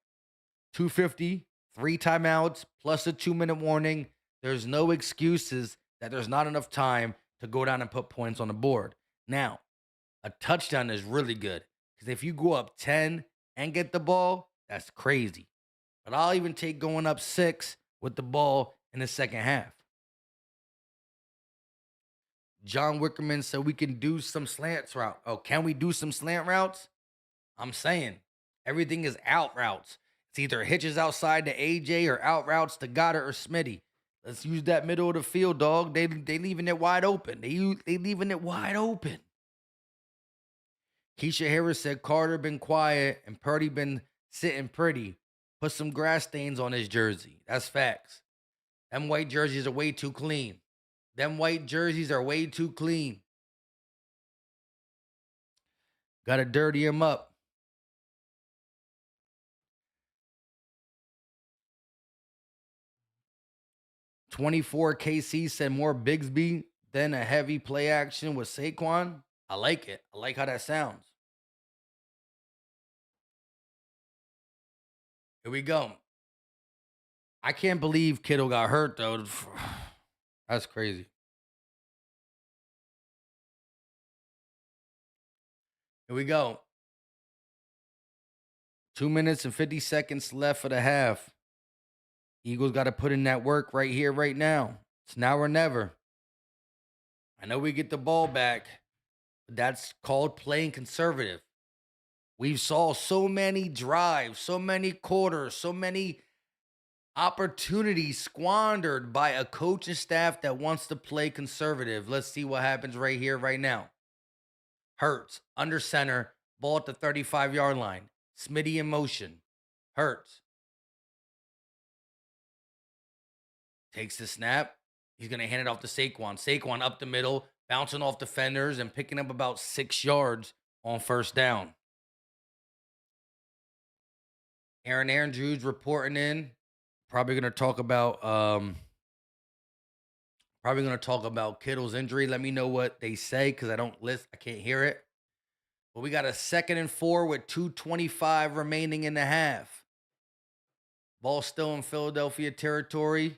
250, 3 timeouts, plus a 2-minute warning. There's no excuses that there's not enough time to go down and put points on the board. Now, a touchdown is really good because if you go up 10 and get the ball, that's crazy. But I'll even take going up 6 with the ball in the second half. John Wickerman said we can do some slants route. Oh, can we do some slant routes? I'm saying everything is out routes. It's either hitches outside to AJ or out routes to Goddard or Smitty. Let's use that middle of the field, dog. They leaving it wide open. They leaving it wide open. Keisha Harris said Carter been quiet and Purdy been sitting pretty. Put some grass stains on his jersey. That's facts. Them white jerseys are way too clean. Them white jerseys are way too clean. Gotta dirty him up. 24 KC said more Bigsby than a heavy play action with Saquon. I like it. I like how that sounds. Here we go. I can't believe Kittle got hurt, though. That's crazy. Here we go. 2 minutes and 50 seconds left for the half. Eagles got to put in that work right here, right now. It's now or never. I know we get the ball back, but that's called playing conservative. We've saw so many drives, so many quarters, so many opportunities squandered by a coaching staff that wants to play conservative. Let's see what happens right here, right now. Hurts, under center, ball at the 35-yard line. Smitty in motion. Hurts. Takes the snap. He's going to hand it off to Saquon. Saquon up the middle, bouncing off defenders and picking up about 6 yards on first down. Aaron Andrews reporting in. Probably going to talk about Kittle's injury. Let me know what they say because I don't listen. I can't hear it. But we got a 2nd and 4 with 2:25 remaining in the half. Ball still in Philadelphia territory.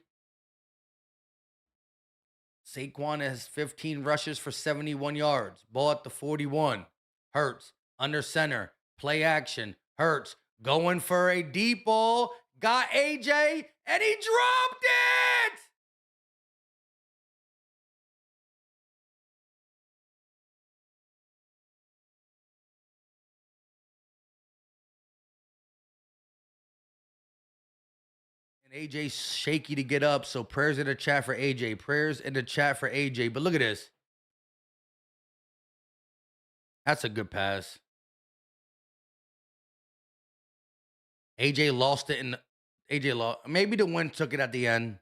Saquon has 15 rushes for 71 yards. Ball at the 41. Hurts. Under center. Play action. Hurts. Going for a deep ball. Got AJ. And he dropped it! AJ's shaky to get up, so prayers in the chat for AJ. Prayers in the chat for AJ. But look at this. That's a good pass. AJ lost it in AJ lost. Maybe the win took it at the end.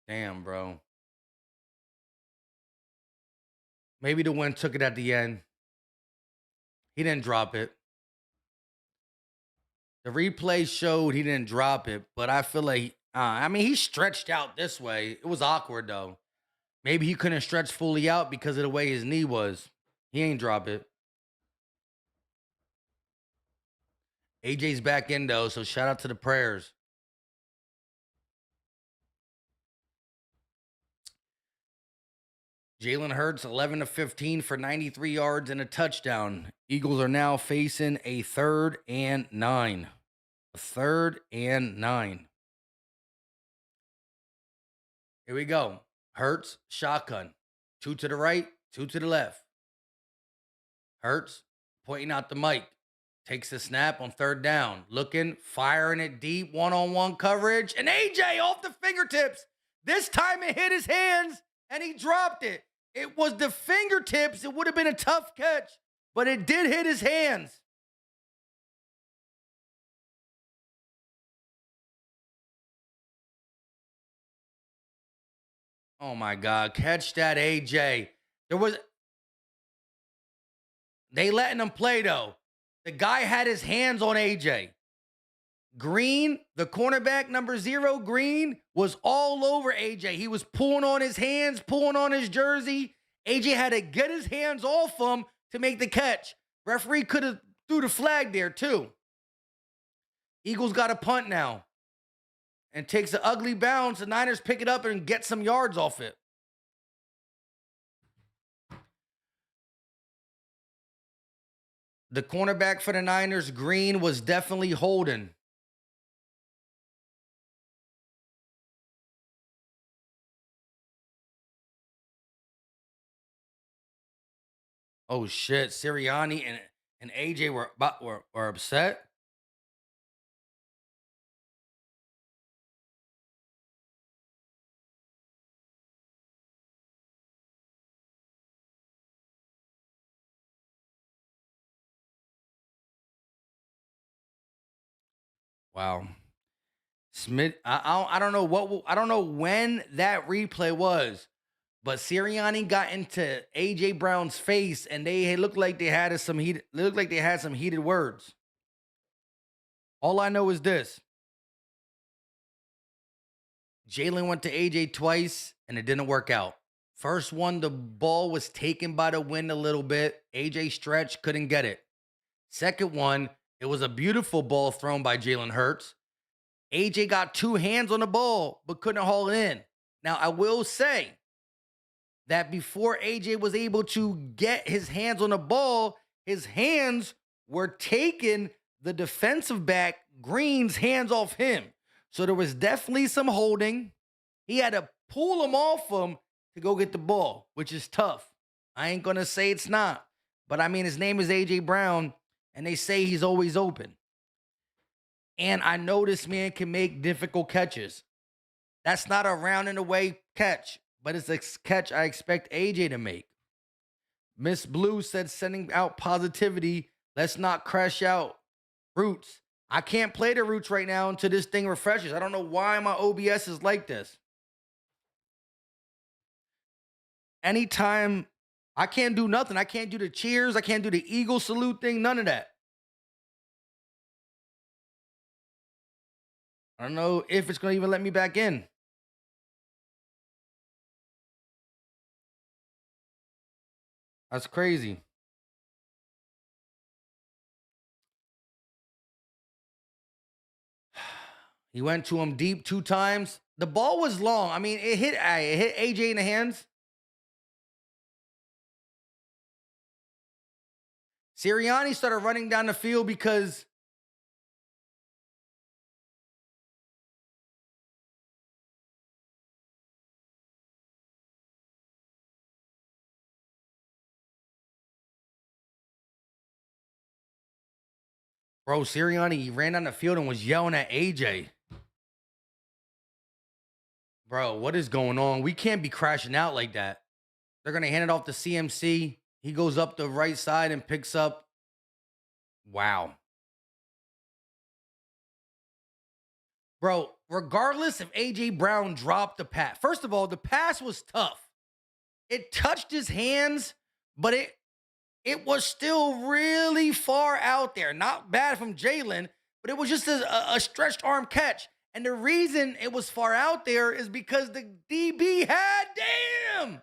Damn, bro. Maybe the win took it at the end. He didn't drop it. The replay showed he didn't drop it, but I feel like, he stretched out this way. It was awkward, though. Maybe he couldn't stretch fully out because of the way his knee was. He ain't drop it. AJ's back in, though, so shout out to the prayers. Jalen Hurts, 11 of 15 for 93 yards and a touchdown. Eagles are now facing a 3rd and 9. A 3rd and 9. Here we go. Hurts, shotgun. 2 to the right, 2 to the left. Hurts, pointing out the mic. Takes the snap on 3rd down. Looking, firing it deep, one-on-one coverage. And AJ off the fingertips. This time it hit his hands, and he dropped it. It was the fingertips. It would have been a tough catch, but it did hit his hands. Oh, my God. Catch that, AJ. They letting him play, though. The guy had his hands on AJ. Green, the cornerback, number 0, Green, was all over AJ. He was pulling on his hands, pulling on his jersey. AJ had to get his hands off him to make the catch. Referee could have threw the flag there, too. Eagles got a punt now. And takes an ugly bounce. The Niners pick it up and get some yards off it. The cornerback for the Niners, Green, was definitely holding. Oh, shit. Sirianni and AJ were upset. Wow. Smith, I don't know I don't know when that replay was, but Sirianni got into AJ Brown's face, and they looked like they had some heated words. All I know is this: Jalen went to AJ twice, and it didn't work out. First one, the ball was taken by the wind a little bit. AJ stretched, couldn't get it. Second one, it was a beautiful ball thrown by Jalen Hurts. AJ got 2 hands on the ball, but couldn't haul it in. Now, I will say that before AJ was able to get his hands on the ball, his hands were taking the defensive back, Green's, hands off him. So there was definitely some holding. He had to pull him off him to go get the ball, which is tough. I ain't going to say it's not. But, I mean, his name is AJ Brown, and they say he's always open. And I know this man can make difficult catches. That's not a round and away catch, but it's a catch I expect AJ to make. Miss Blue said, sending out positivity. Let's not crash out. Roots. I can't play the Roots right now until this thing refreshes. I don't know why my OBS is like this. Anytime, I can't do nothing. I can't do the cheers. I can't do the Eagle salute thing. None of that. I don't know if it's going to even let me back in. That's crazy. He went to him deep 2 times. The ball was long. I mean, it hit AJ in the hands. Sirianni started running down the field because Sirianni ran down the field and was yelling at AJ. Bro, what is going on? We can't be crashing out like that. They're going to hand it off to CMC. He goes up the right side and picks up. Wow. Bro, regardless if AJ Brown dropped the pass. First of all, the pass was tough. It touched his hands, but it was still really far out there. Not bad from Jalen, but it was just a stretched arm catch. And the reason it was far out there is because the DB had, damn!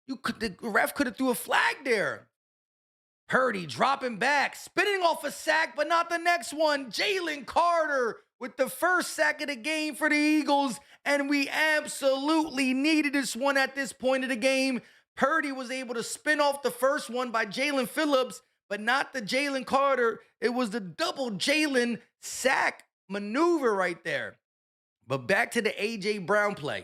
The ref could have threw a flag there. Purdy dropping back, spinning off a sack, but not the next one. Jalen Carter with the first sack of the game for the Eagles, and we absolutely needed this one at this point of the game. Purdy was able to spin off the first one by Jalen Phillips, but not the Jalen Carter. It was the double Jalen sack maneuver right there. But back to the A.J. Brown play.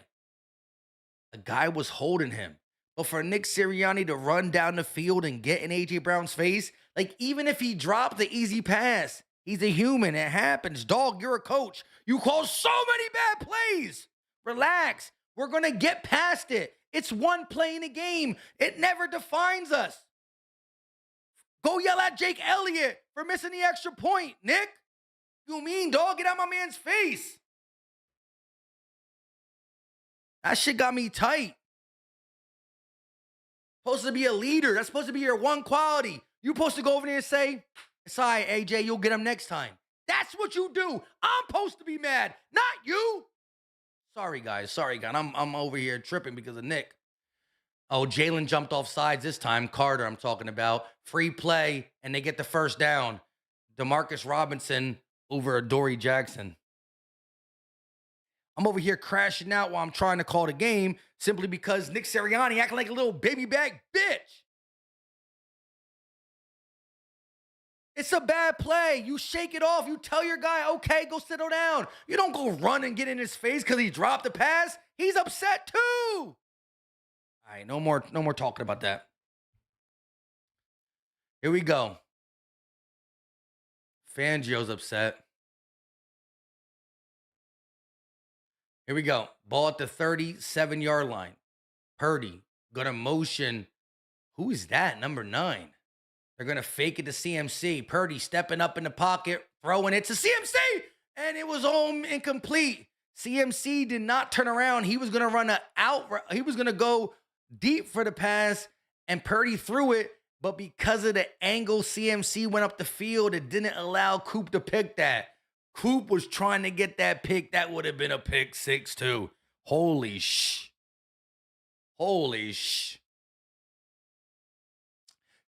The guy was holding him. But for Nick Sirianni to run down the field and get in A.J. Brown's face, like even if he dropped the easy pass, he's a human. It happens. Dog, you're a coach. You call so many bad plays. Relax. We're going to get past it. It's one play in a game. It never defines us. Go yell at Jake Elliott for missing the extra point, Nick. You mean, dog? Get out my man's face. That shit got me tight. Supposed to be a leader. That's supposed to be your one quality. You supposed to go over there and say, it's all right, AJ, you'll get him next time. That's what you do. I'm supposed to be mad, not you. Sorry, guys. I'm over here tripping because of Nick. Oh, Jalen jumped off sides this time. Carter, I'm talking about. Free play, and they get the first down. Demarcus Robinson over Adoree Jackson. I'm over here crashing out while I'm trying to call the game simply because Nick Sirianni acting like a little baby back bitch. It's a bad play. You shake it off. You tell your guy, okay, go settle down. You don't go run and get in his face because he dropped the pass. He's upset too. All right, no more talking about that. Here we go. Fangio's upset. Here we go. Ball at the 37-yard line. Purdy gonna motion. Who is that? Number 9. They're gonna fake it to CMC. Purdy stepping up in the pocket, throwing it to CMC, and it was all incomplete. CMC did not turn around. He was gonna run a out. He was gonna go deep for the pass, and Purdy threw it. But because of the angle CMC went up the field, it didn't allow Coop to pick that. Coop was trying to get that pick. That would have been a pick 6 too. Holy sh.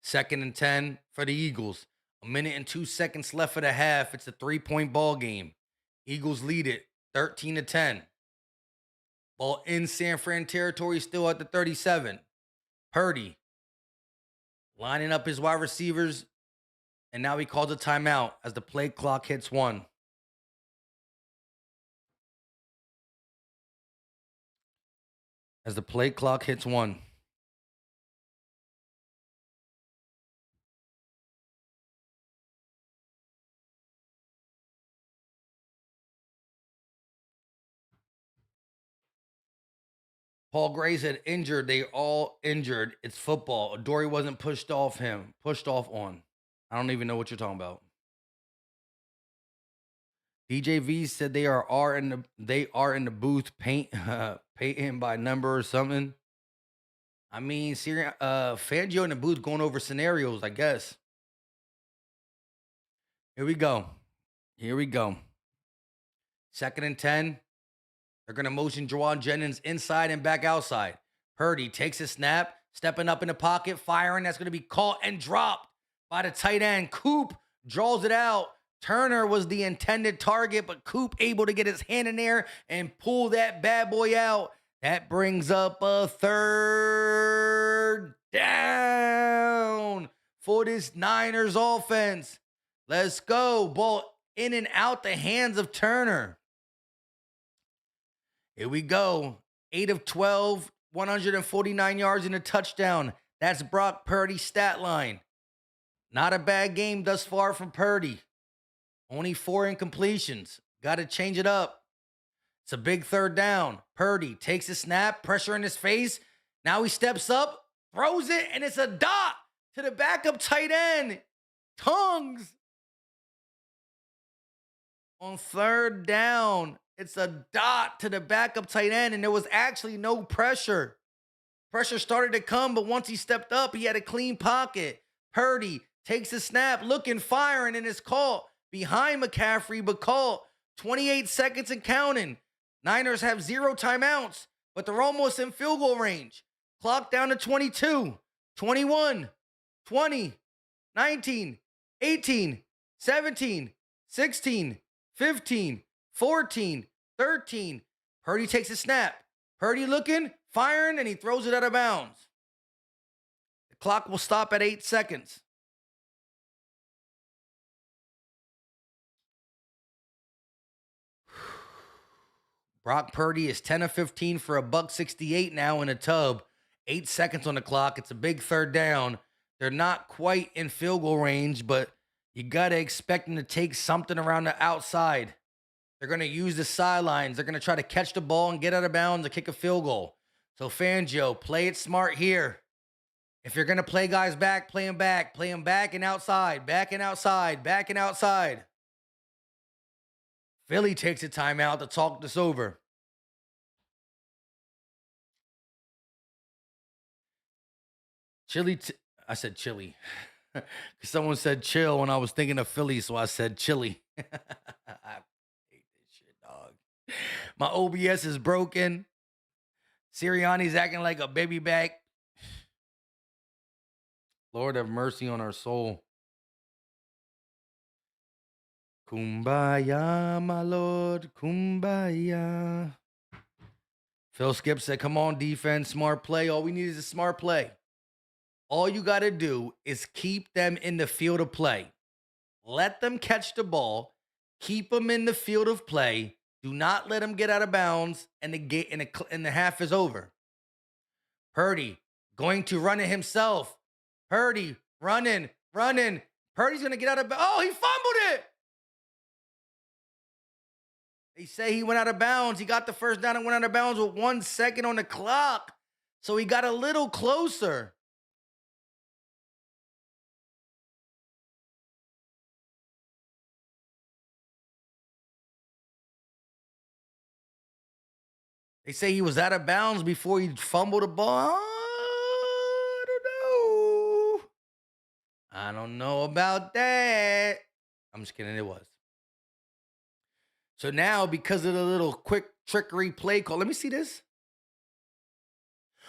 2nd and 10 for the Eagles. 1 minute and 2 seconds left for the half. It's a 3-point ball game. Eagles lead it 13-10. Ball in San Fran territory, still at the 37. Purdy lining up his wide receivers, and now he calls a timeout as the play clock hits 1. As the play clock hits 1. Paul Gray said injured. They all injured. It's football. Adoree wasn't pushed off on. I don't even know what you're talking about. DJV said they are in the booth pay him by number or something. I mean, Fangio in the booth going over scenarios, I guess. Here we go. 2nd and 10. They're going to motion Juwan Jennings inside and back outside. Purdy takes a snap, stepping up in the pocket, firing. That's going to be caught and dropped by the tight end. Coop draws it out. Turner was the intended target, but Coop able to get his hand in there and pull that bad boy out. That brings up a 3rd down for this Niners offense. Let's go. Ball in and out the hands of Turner. Here we go. 8 of 12, 149 yards and a touchdown. That's Brock Purdy's stat line. Not a bad game thus far from Purdy. Only 4 incompletions. Got to change it up. It's a big 3rd down. Purdy takes a snap, pressure in his face. Now he steps up, throws it, and it's a dot to the backup tight end. Tongues. On 3rd down, it's a dot to the backup tight end, and there was actually no pressure. Pressure started to come, but once he stepped up, he had a clean pocket. Purdy takes a snap, looking, firing, and is caught behind McCaffrey, but caught. 28 seconds and counting. Niners have 0 timeouts, but they're almost in field goal range. Clock down to 22, 21, 20, 19, 18, 17, 16, 15, 14, 13. Purdy takes a snap. Purdy looking, firing, and he throws it out of bounds. The clock will stop at 8 seconds. Brock Purdy is 10 of 15 for a $168 now in a tub. 8 seconds on the clock. It's a big third down. They're not quite in field goal range, but you got to expect them to take something around the outside. They're going to use the sidelines. They're going to try to catch the ball and get out of bounds and kick a field goal. So Fangio, play it smart here. If you're going to play guys back, play them back. Play them back and outside, back and outside, back and outside. Philly takes a timeout to talk this over. I said chili. Someone said chill when I was thinking of Philly, so I said chili. I hate this shit, dog. My OBS is broken. Sirianni's acting like a baby back. Lord have mercy on our soul. Kumbaya, my Lord, kumbaya. Phil Skip said, come on, defense, smart play. All we need is a smart play. All you got to do is keep them in the field of play. Let them catch the ball. Keep them in the field of play. Do not let them get out of bounds, and the half is over. Purdy going to run it himself. Purdy running. Purdy's going to get out of bounds. Oh, he fumbled it. They say he went out of bounds. He got the first down and went out of bounds with 1 second on the clock. So he got a little closer. They say he was out of bounds before he fumbled the ball. I don't know about that. I'm just kidding. It was. So now, because of the little quick trickery play call, let me see this.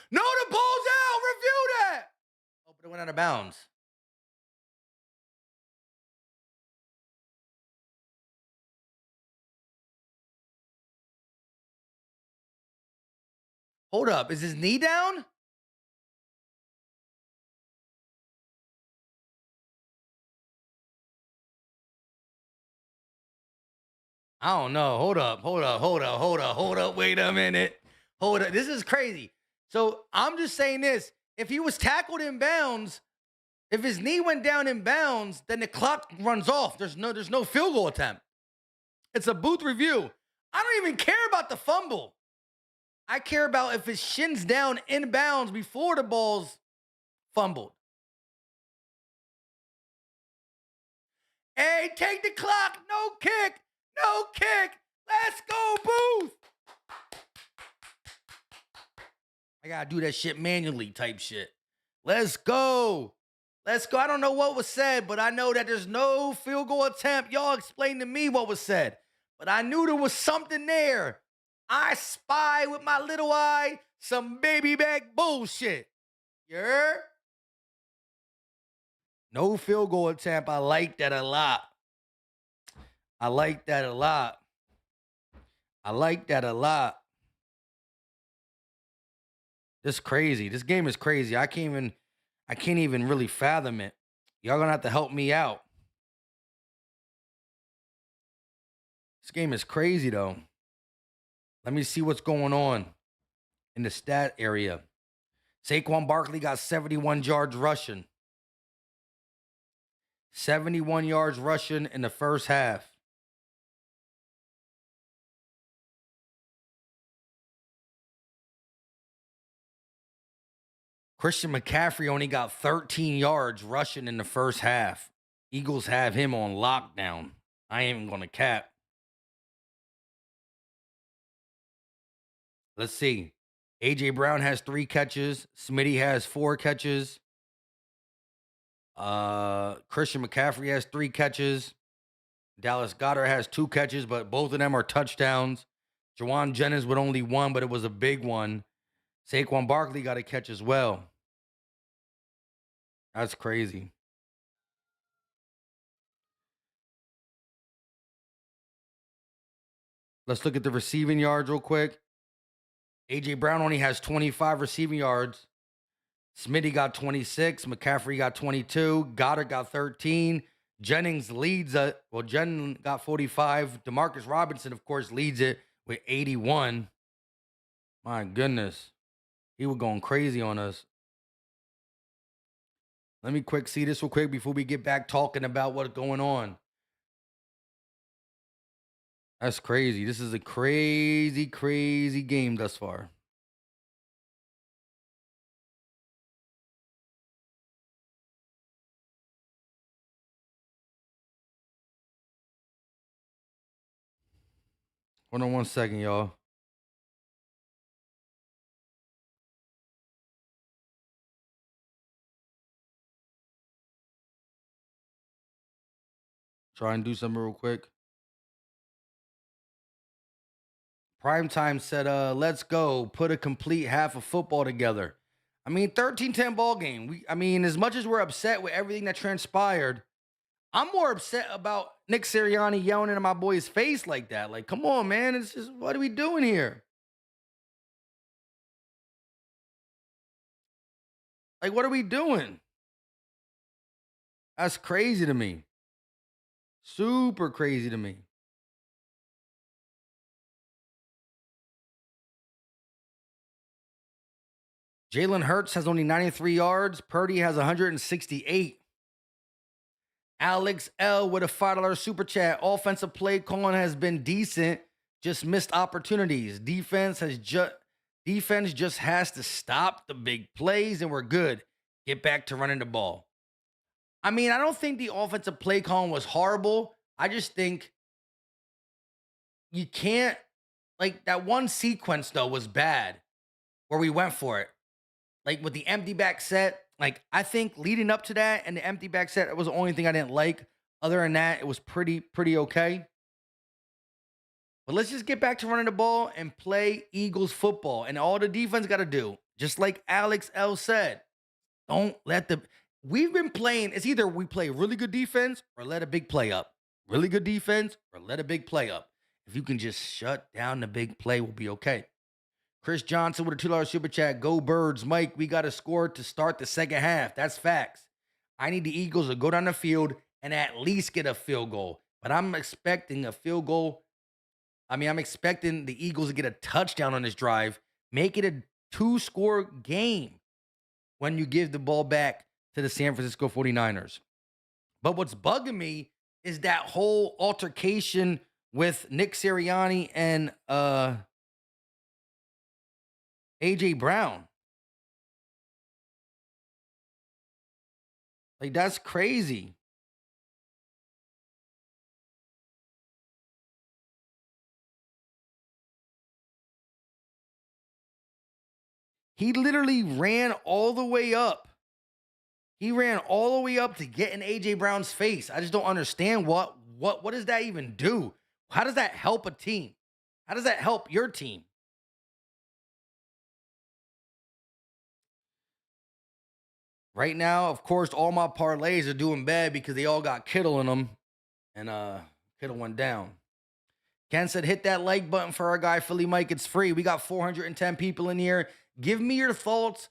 No, the ball's out. Review that. Oh, but it went out of bounds. Hold up. Is his knee down? I don't know. Hold up. Wait a minute. Hold up. This is crazy. So I'm just saying this. If he was tackled in bounds, if his knee went down in bounds, then the clock runs off. There's no field goal attempt. It's a booth review. I don't even care about the fumble. I care about if his shin's down in bounds before the ball's fumbled. Hey, take the clock. No kick. Let's go, Booth. I got to do that shit manually type shit. Let's go. I don't know what was said, but I know that there's no field goal attempt. Y'all explain to me what was said. But I knew there was something there. I spy with my little eye some baby back bullshit. You heard? No field goal attempt. I like that a lot. This crazy. This game is crazy. I can't even really fathom it. Y'all gonna have to help me out. This game is crazy though. Let me see what's going on in the stat area. Saquon Barkley got 71 yards rushing. 71 yards rushing in the first half. Christian McCaffrey only got 13 yards rushing in the first half. Eagles have him on lockdown. I ain't even going to cap. Let's see. A.J. Brown has 3 catches. Smitty has 4 catches. Christian McCaffrey has 3 catches. Dallas Goddard has 2 catches, but both of them are touchdowns. Jawan Jennings with only 1, but it was a big one. Saquon Barkley got a catch as well. That's crazy. Let's look at the receiving yards real quick. A.J. Brown only has 25 receiving yards. Smitty got 26. McCaffrey got 22. Goddard got 13. Jennings leads it. Well, Jennings got 45. Demarcus Robinson, of course, leads it with 81. My goodness. He was going crazy on us. Let me see this real quick before we get back talking about what's going on. That's crazy. This is a crazy, crazy game thus far. Hold on one second, y'all. Try and do something real quick. Primetime said, let's go. Put a complete half of football together. I mean, 13-10 ball game. As much as we're upset with everything that transpired, I'm more upset about Nick Sirianni yelling into my boy's face like that. Like, come on, man. It's just, what are we doing here? Like, what are we doing? That's crazy to me. Super crazy to me. Jalen Hurts has only 93 yards. Purdy has 168. Alex L with a $5 super chat. Offensive play calling has been decent, just missed opportunities. Defense just has to stop the big plays, and we're good. Get back to running the ball. I mean, I don't think the offensive play calling was horrible. I just think you can't, like, that one sequence, though, was bad where we went for it. Like, with the empty back set, like, I think leading up to that and the empty back set, it was the only thing I didn't like. Other than that, it was pretty okay. But let's just get back to running the ball and play Eagles football. And all the defense got to do, just like Alex L said, don't let the... We've been playing, it's either we play really good defense or let a big play up. Really good defense or let a big play up. If you can just shut down the big play, we'll be okay. Chris Johnson with a $2 super chat. Go Birds. Mike, we got to score to start the second half. That's facts. I need the Eagles to go down the field and at least get a field goal. But I'm expecting a field goal. I'm expecting the Eagles to get a touchdown on this drive. Make it a 2-score game when you give the ball back to the San Francisco 49ers. But what's bugging me is that whole altercation with Nick Sirianni and A.J. Brown. Like, that's crazy. He literally ran all the way up. He ran all the way up to get in A.J. Brown's face. I just don't understand what does that even do? How does that help a team? How does that help your team? Right now, of course, all my parlays are doing bad because they all got Kittle in them. And Kittle went down. Ken said, hit that like button for our guy, Philly Mike. It's free. We got 410 people in here. Give me your thoughts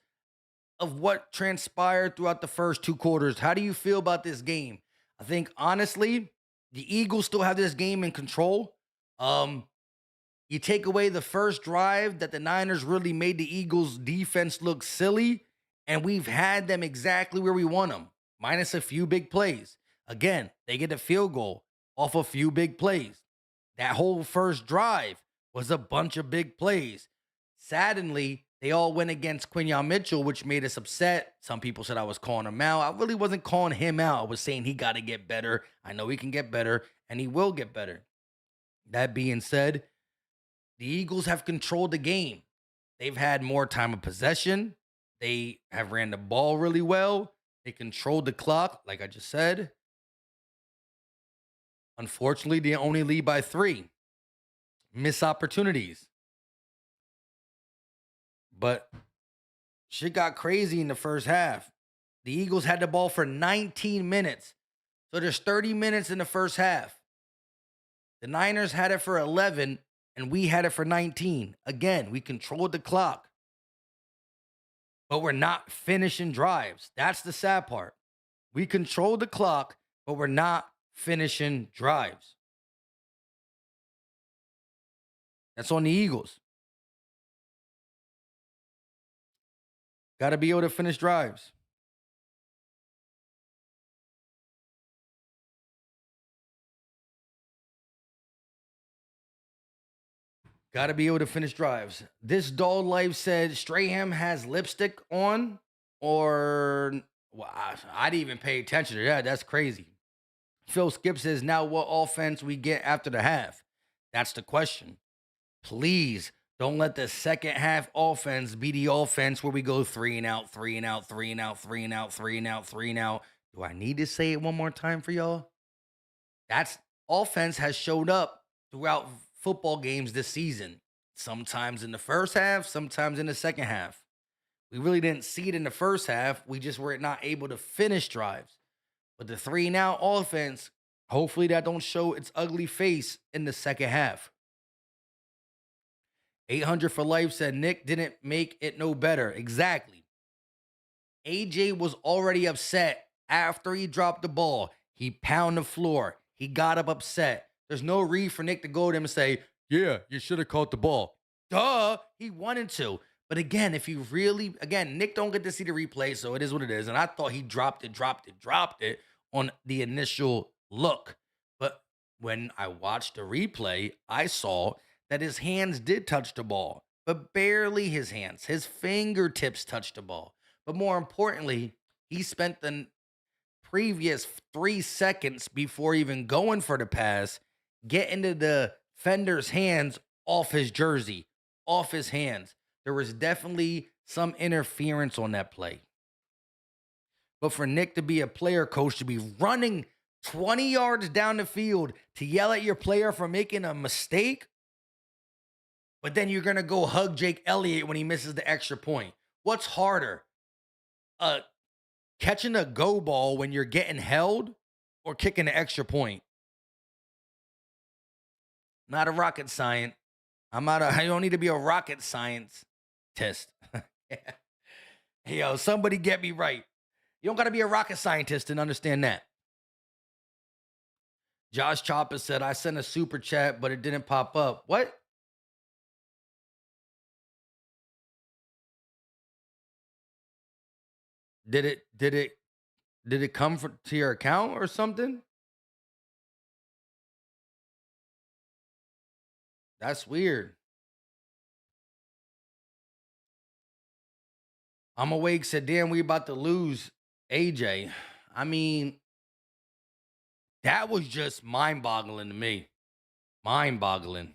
of what transpired throughout the first 2 quarters. How do you feel about this game? I think, honestly, the Eagles still have this game in control. You take away the first drive that the Niners really made the Eagles' defense look silly, and we've had them exactly where we want them, minus a few big plays. Again, they get a field goal off a few big plays. That whole first drive was a bunch of big plays. Sadly, they all went against Quinyon Mitchell, which made us upset. Some people said I was calling him out. I really wasn't calling him out. I was saying he got to get better. I know he can get better, and he will get better. That being said, the Eagles have controlled the game. They've had more time of possession. They have ran the ball really well. They controlled the clock, like I just said. Unfortunately, they only lead by 3. Miss opportunities. But shit got crazy in the first half. The Eagles had the ball for 19 minutes. So there's 30 minutes in the first half. The Niners had it for 11. and we had it for 19. Again, we controlled the clock, but we're not finishing drives. That's the sad part. We controlled the clock, but we're not finishing drives. That's on the Eagles. Got to be able to finish drives. Got to be able to finish drives. This Doll Life said Strahan has lipstick on, or well, I didn't even pay attention to that. That's crazy. Phil Skip says, now what offense we get after the half? That's the question. Please don't let the second half offense be the offense where we go 3 and out, 3 and out, 3 and out, 3 and out, 3 and out, 3 and out. Do I need to say it one more time for y'all? That's offense has showed up throughout football games this season. Sometimes in the first half, sometimes in the second half. We really didn't see it in the first half. We just were not able to finish drives. But the 3 and out offense, hopefully that don't show its ugly face in the second half. 800 for Life said Nick didn't make it no better. Exactly. AJ was already upset after he dropped the ball. He pounded the floor. He got up upset. There's no reason for Nick to go to him and say, yeah, you should have caught the ball. Duh, he wanted to. But again, if you really, Nick don't get to see the replay, so it is what it is. And I thought he dropped it on the initial look. But when I watched the replay, I saw that his hands did touch the ball, but barely his hands. His fingertips touched the ball. But more importantly, he spent the previous 3 seconds before even going for the pass, get into the defender's hands off his jersey, off his hands. There was definitely some interference on that play. But for Nick to be a player coach, to be running 20 yards down the field to yell at your player for making a mistake, but then you're going to go hug Jake Elliott when he misses the extra point. What's harder? Catching a go ball when you're getting held or kicking an extra point? Not a rocket science. I don't need to be a rocket science test. Yo, somebody get me right. You don't got to be a rocket scientist and understand that. Josh Chopper said, I sent a super chat, but it didn't pop up. What? Did it come to your account or something? That's weird. I'm awake said, damn, we about to lose AJ. I mean, that was just mind-boggling to me. Mind-boggling.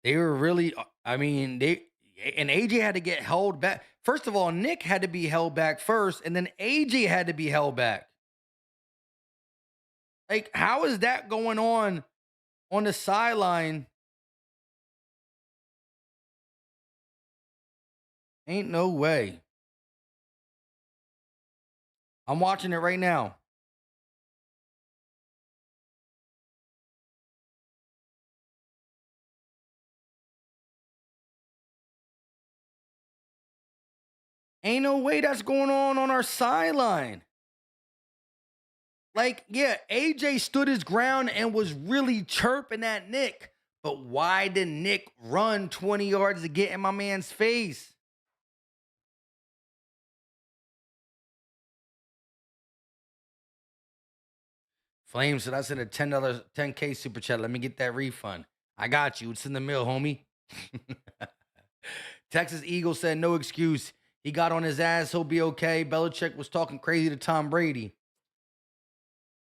They were really, and AJ had to get held back. First of all, Nick had to be held back first, and then AJ had to be held back. Like, how is that going on the sideline? Ain't no way. I'm watching it right now. Ain't no way that's going on our sideline. Like, yeah, AJ stood his ground and was really chirping at Nick. But why did Nick run 20 yards to get in my man's face? Flame said, I sent a $10, 10K super chat. Let me get that refund. I got you. It's in the mail, homie. Texas Eagle said, no excuse. He got on his ass. He'll be okay. Belichick was talking crazy to Tom Brady.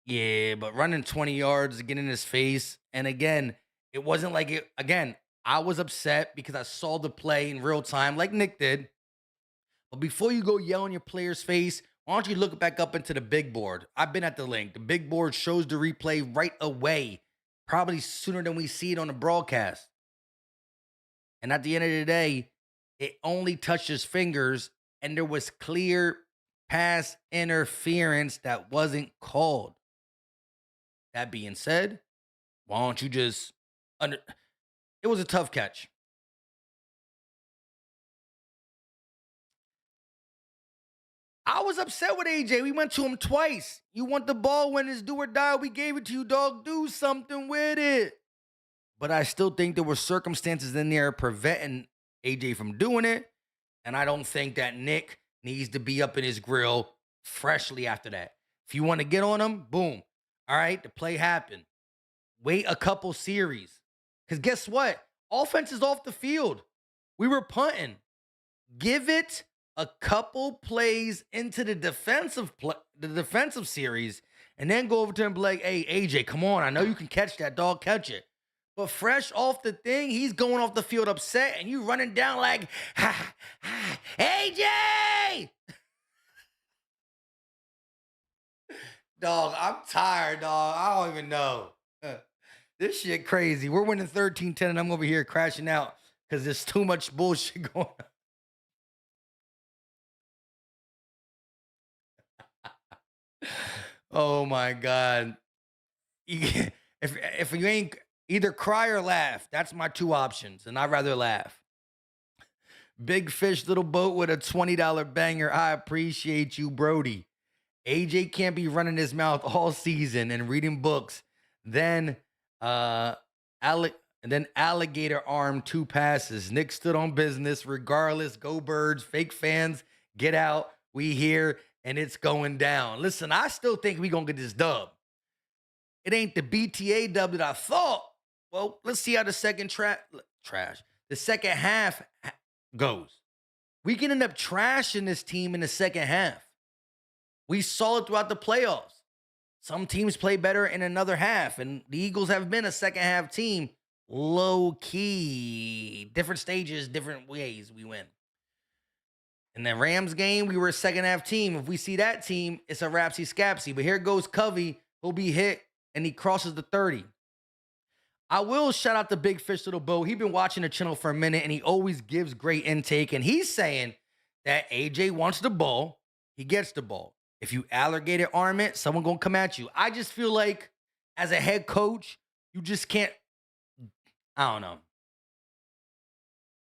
Yeah, but running 20 yards to get in his face. And again, it wasn't like it. Again, I was upset because I saw the play in real time like Nick did. But before you go yell in your player's face, why don't you look back up into the big board? I've been at the link. The big board shows the replay right away, probably sooner than we see it on the broadcast. And at the end of the day, it only touched his fingers, and there was clear pass interference that wasn't called. That being said, why don't you just it was a tough catch. I was upset with AJ. We went to him twice. You want the ball when it's do or die. We gave it to you, dog. Do something with it. But I still think there were circumstances in there preventing AJ from doing it. And I don't think that Nick needs to be up in his grill freshly after that. If you want to get on him, boom. All right, the play happened. Wait a couple series. Because guess what? Offense is off the field. We were punting. Give it a couple plays into the defensive series, and then go over to him and be like, hey, AJ, come on. I know you can catch that, dog. Catch it. But fresh off the thing, he's going off the field upset, and you running down like, ha, ha, AJ! Dog, I'm tired, dog. I don't even know. This shit crazy. We're winning 13-10, and I'm over here crashing out because there's too much bullshit going on. Oh, my God. If you ain't, either cry or laugh. That's my two options, and I'd rather laugh. Big Fish Little Boat with a $20 banger. I appreciate you, Brody. AJ can't be running his mouth all season and reading books. Then alligator arm 2 passes. Nick stood on business regardless. Go Birds. Fake fans, get out. We here, and it's going down. Listen, I still think we going to get this dub. It ain't the BTA dub that I thought. Well, let's see how the second the second half goes. We can end up trashing this team in the second half. We saw it throughout the playoffs. Some teams play better in another half, and the Eagles have been a second half team. Low key. Different stages, different ways we win. In the Rams game, we were a second half team. If we see that team, it's a rapsy scapsy. But here goes Covey. He'll be hit, and he crosses the 30. I will shout out the Big Fish Little Boat. He's been watching the channel for a minute, and he always gives great intake. And he's saying that AJ wants the ball. He gets the ball. If you alligator arm it, someone going to come at you. I just feel like as a head coach, you just can't, I don't know.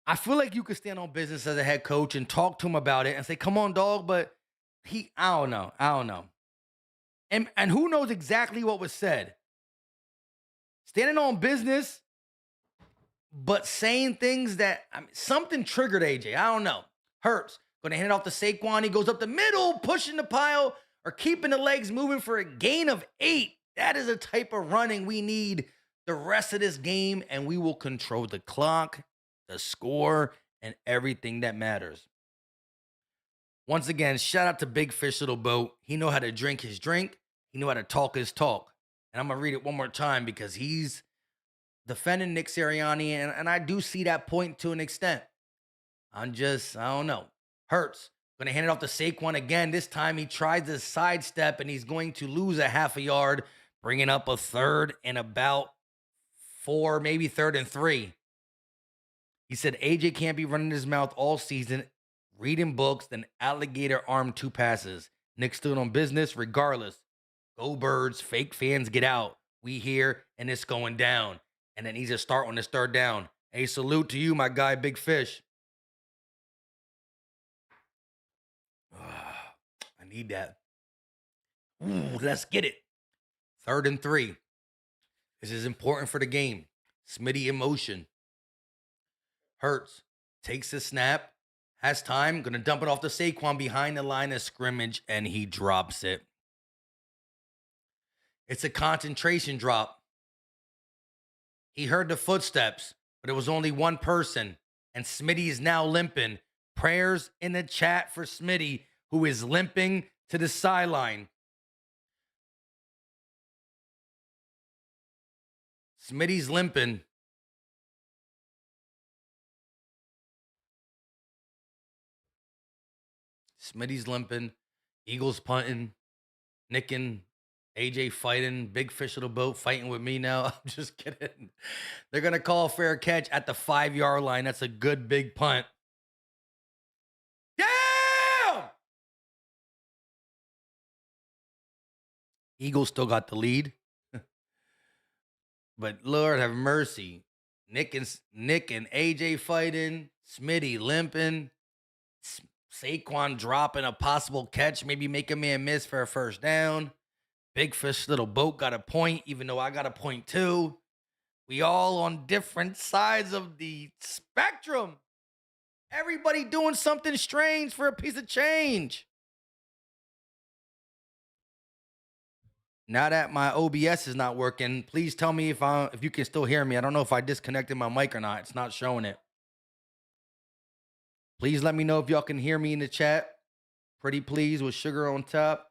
I feel like you could stand on business as a head coach and talk to him about it and say, come on, dog, but I don't know. And who knows exactly what was said. Standing on business, but saying things that, something triggered AJ. I don't know. Hurts. Going to hand it off to Saquon. He goes up the middle, pushing the pile, or keeping the legs moving for a gain of 8. That is a type of running we need the rest of this game, and we will control the clock, the score, and everything that matters. Once again, shout out to Big Fish Little Boat. He know how to drink his drink. He know how to talk his talk. And I'm going to read it one more time because he's defending Nick Sirianni, and I do see that point to an extent. I don't know. Hurts. Going to hand it off to Saquon again. This time he tries to sidestep, and he's going to lose a half a yard, bringing up a third and about 4, maybe 3rd and 3. He said AJ can't be running his mouth all season, reading books, then alligator arm 2 passes. Nick stood on business regardless. Go Birds, fake fans, get out. We here, and it's going down. And then he's a start on this 3rd down. Hey, salute to you, my guy, Big Fish. I need that. Ooh, let's get it. 3rd and 3. This is important for the game. Smitty in motion. Hurts. Takes the snap. Has time. Going to dump it off to Saquon behind the line of scrimmage, and he drops it. It's a concentration drop. He heard the footsteps, but it was only one person, and Smitty is now limping. Prayers in the chat for Smitty, who is limping to the sideline. Smitty's limping. Smitty's limping. Eagles punting. Nicking. AJ fighting. Big Fish Little Boat fighting with me now. I'm just kidding. They're going to call fair catch at the 5-yard line. That's a good big punt. Damn! Eagles still got the lead. But Lord have mercy. Nick and AJ fighting, Smitty limping, Saquon dropping a possible catch, maybe make a man miss for a first down. Big Fish Little Boat got a point, even though I got a point too. We all on different sides of the spectrum. Everybody doing something strange for a piece of change. Now that my OBS is not working, please tell me if you can still hear me. I don't know if I disconnected my mic or not. It's not showing it. Please let me know if y'all can hear me in the chat. Pretty please with sugar on top.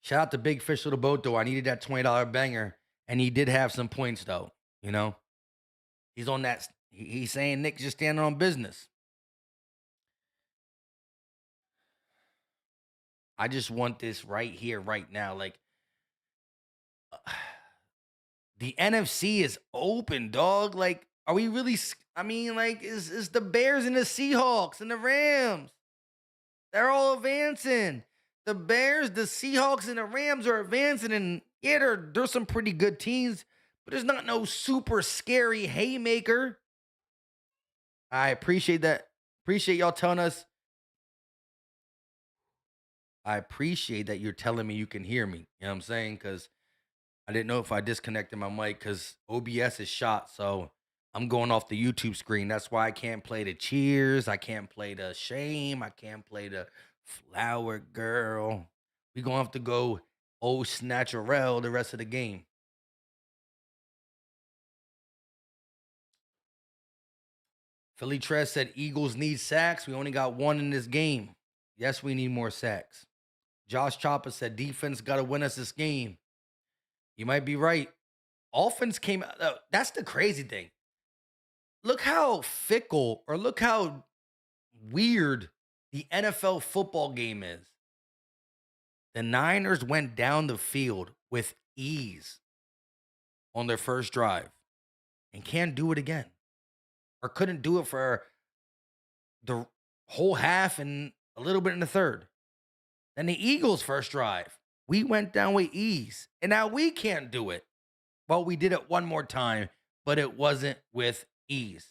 Shout out to Big Fish Little Boat, though. I needed that $20 banger, and he did have some points, though. You know, he's on that. He's saying Nick's just standing on business. I just want this right here, right now. Like, the NFC is open, dog. Like, are we really? I mean, like, is the Bears and the Seahawks and the Rams? They're all advancing. The Bears, the Seahawks, and the Rams are advancing, and yeah, there's some pretty good teams, but there's not no super scary haymaker. I appreciate that. Appreciate y'all telling us. I appreciate that you're telling me you can hear me. You know what I'm saying? Because I didn't know if I disconnected my mic because OBS is shot. So I'm going off the YouTube screen. That's why I can't play the cheers. I can't play the shame. I can't play the flower girl. We're going to have to go Snatcherell the rest of the game. Philly Trez said Eagles need sacks. We only got one in this game. Yes, we need more sacks. Josh Chopper said defense got to win us this game. You might be right. Offense came out. That's the crazy thing. Look how fickle or look how weird the NFL football game is. The Niners went down the field with ease on their first drive and can't do it again. Or couldn't do it for the whole half and a little bit in the third. Then the Eagles' first drive, we went down with ease. And now we can't do it. Well, we did it one more time, but it wasn't with ease.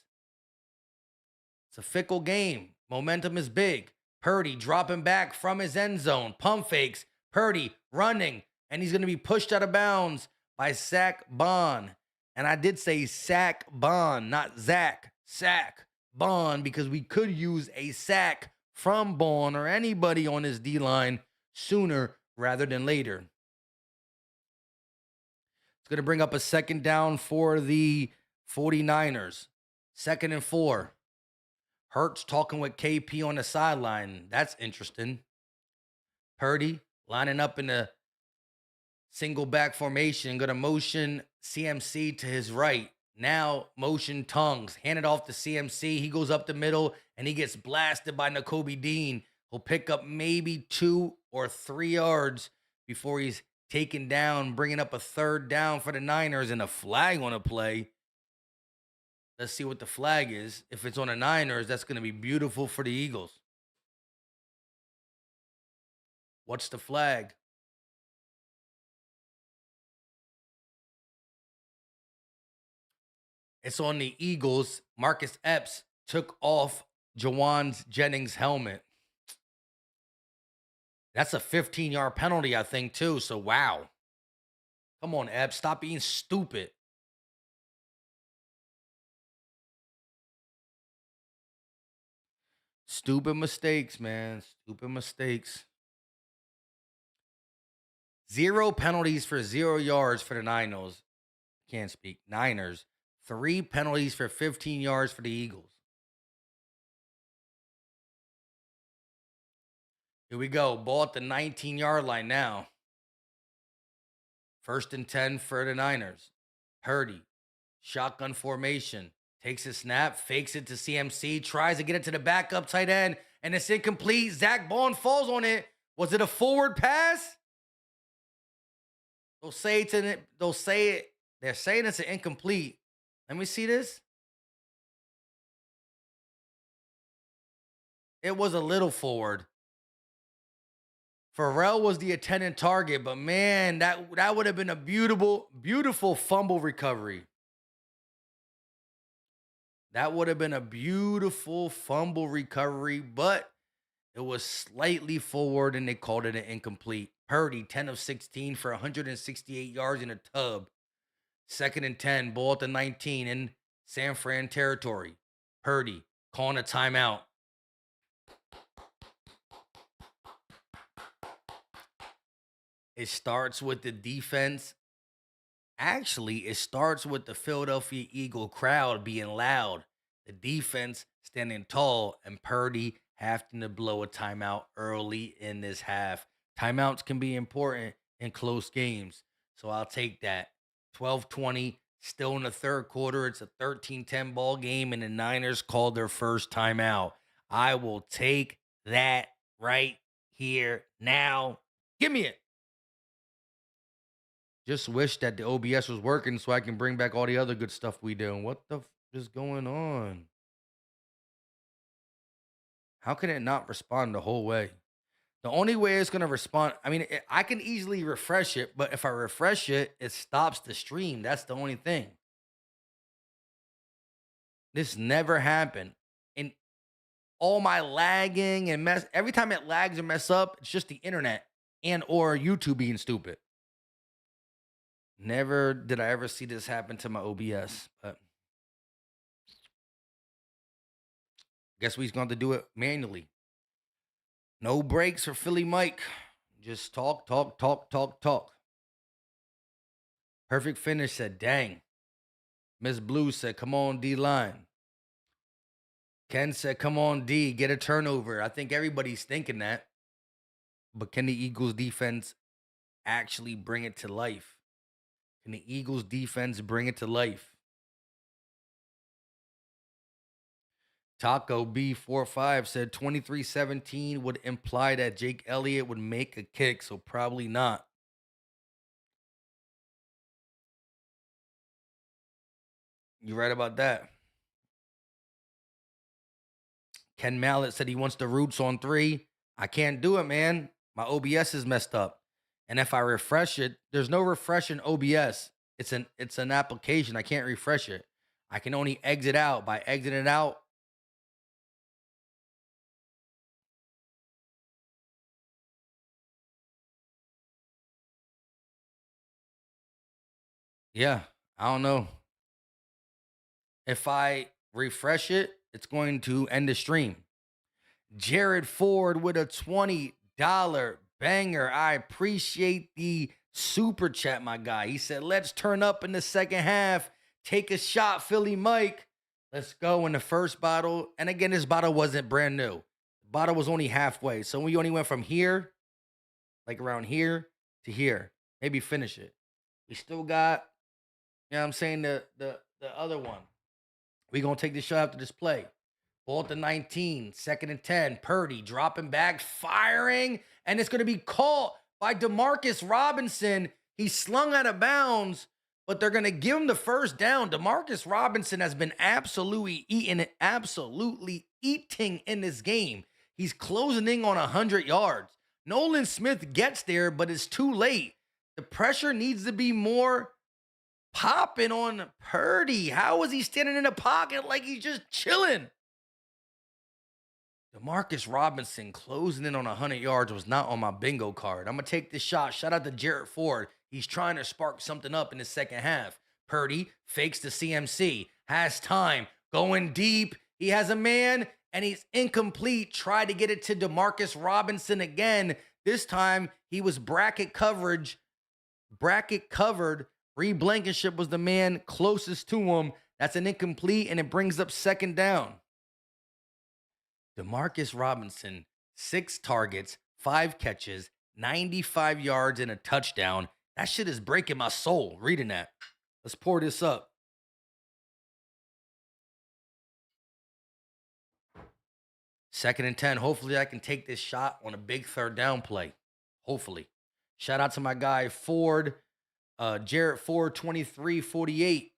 It's a fickle game. Momentum is big. Purdy dropping back from his end zone. Pump fakes. Purdy running. And he's going to be pushed out of bounds by Sack Bond. And I did say Sack Bond, not Zach. Sack Bond, because we could use a sack from Bond or anybody on his D-line sooner rather than later. It's going to bring up a second down for the 49ers. 2nd and 4. Hurts talking with KP on the sideline. That's interesting. Purdy lining up in a single back formation. Going to motion CMC to his right. Now motion Tongues. Hand it off to CMC. He goes up the middle and he gets blasted by Nakobe Dean. He'll pick up maybe 2 or 3 yards before he's taken down, bringing up a third down for the Niners and a flag on a play. Let's see what the flag is. If it's on the Niners, that's going to be beautiful for the Eagles. What's the flag? It's on the Eagles. Marcus Epps took off Jawan Jennings' helmet. That's a 15-yard penalty, I think, too. So, wow. Come on, Epps. Stop being stupid. Stupid mistakes, man. Stupid mistakes. 0 penalties for 0 yards for the Niners. Can't speak. Niners. 3 penalties for 15 yards for the Eagles. Here we go. Ball at the 19-yard line now. 1st and 10 for the Niners. Purdy. Shotgun formation. Takes a snap. Fakes it to CMC. Tries to get it to the backup tight end. And it's incomplete. Zach Bond falls on it. Was it a forward pass? They're saying it's an incomplete. Let me see this. It was a little forward. Pharrell was the attendant target, but man, that would have been a beautiful fumble recovery. That would have been a beautiful fumble recovery, but it was slightly forward and they called it an incomplete. Purdy, 10 of 16 for 168 yards in a tub. 2nd and 10, ball at the 19 in San Fran territory. Purdy calling a timeout. It starts with the defense. Actually, it starts with the Philadelphia Eagle crowd being loud, the defense standing tall, and Purdy having to blow a timeout early in this half. Timeouts can be important in close games, so I'll take that. 12-20, still in the third quarter. It's a 13-10 ball game, and the Niners called their first timeout. I will take that right here now. Give me it. Just wish that the OBS was working so I can bring back all the other good stuff we do. What the is going on? How can it not respond the whole way? The only way it's going to respond, I mean, I can easily refresh it, but if I refresh it, it stops the stream. That's the only thing. This never happened. And all my lagging and mess, every time it lags or mess up, it's just the internet and or YouTube being stupid. Never did I ever see this happen to my OBS, but guess we're going to do it manually. No breaks for Philly Mike. Just talk. Perfect finish said, dang. Miss Blue said, come on, D-line. Ken said, come on, D, get a turnover. I think everybody's thinking that. But can the Eagles defense actually bring it to life? Can the Eagles defense bring it to life? Taco B45 said 23-17 would imply that Jake Elliott would make a kick, so probably not. You're right about that. Ken Mallett said he wants the roots on 3. I can't do it, man. My OBS is messed up. And if I refresh it, there's no refresh in OBS. It's an application. I can't refresh it. I can only exit out. By exiting out, yeah, I don't know. If I refresh it, it's going to end the stream. Jared Ford with a $20 banger. I appreciate the super chat, my guy. He said, let's turn up in the second half. Take a shot, Philly Mike. Let's go in the first bottle. And again, this bottle wasn't brand new. The bottle was only halfway. So we only went from here, like around here to here. Maybe finish it. We still got, you know what I'm saying, the other one. We're going to take the shot after this play. Ball at the 19, 2nd and 10. Purdy dropping back, firing, and it's going to be caught by DeMarcus Robinson. He's slung out of bounds, but they're going to give him the first down. DeMarcus Robinson has been absolutely eating in this game. He's closing in on 100 yards. Nolan Smith gets there, but it's too late. The pressure needs to be more popping on Purdy. How is he standing in the pocket like he's just chilling? DeMarcus Robinson closing in on 100 yards was not on my bingo card. I'm going to take this shot. Shout out to Jared Ford. He's trying to spark something up in the second half. Purdy fakes the CMC. Has time. Going deep. He has a man, and he's incomplete. Tried to get it to DeMarcus Robinson again. This time, he was bracket covered. Reed Blankenship was the man closest to him. That's an incomplete, and it brings up second down. DeMarcus Robinson, 6 targets, 5 catches, 95 yards, and a touchdown. That shit is breaking my soul reading that. Let's pour this up. Second and 10. Hopefully I can take this shot on a big third down play. Hopefully. Shout out to my guy Ford. Jared Ford, 23-48.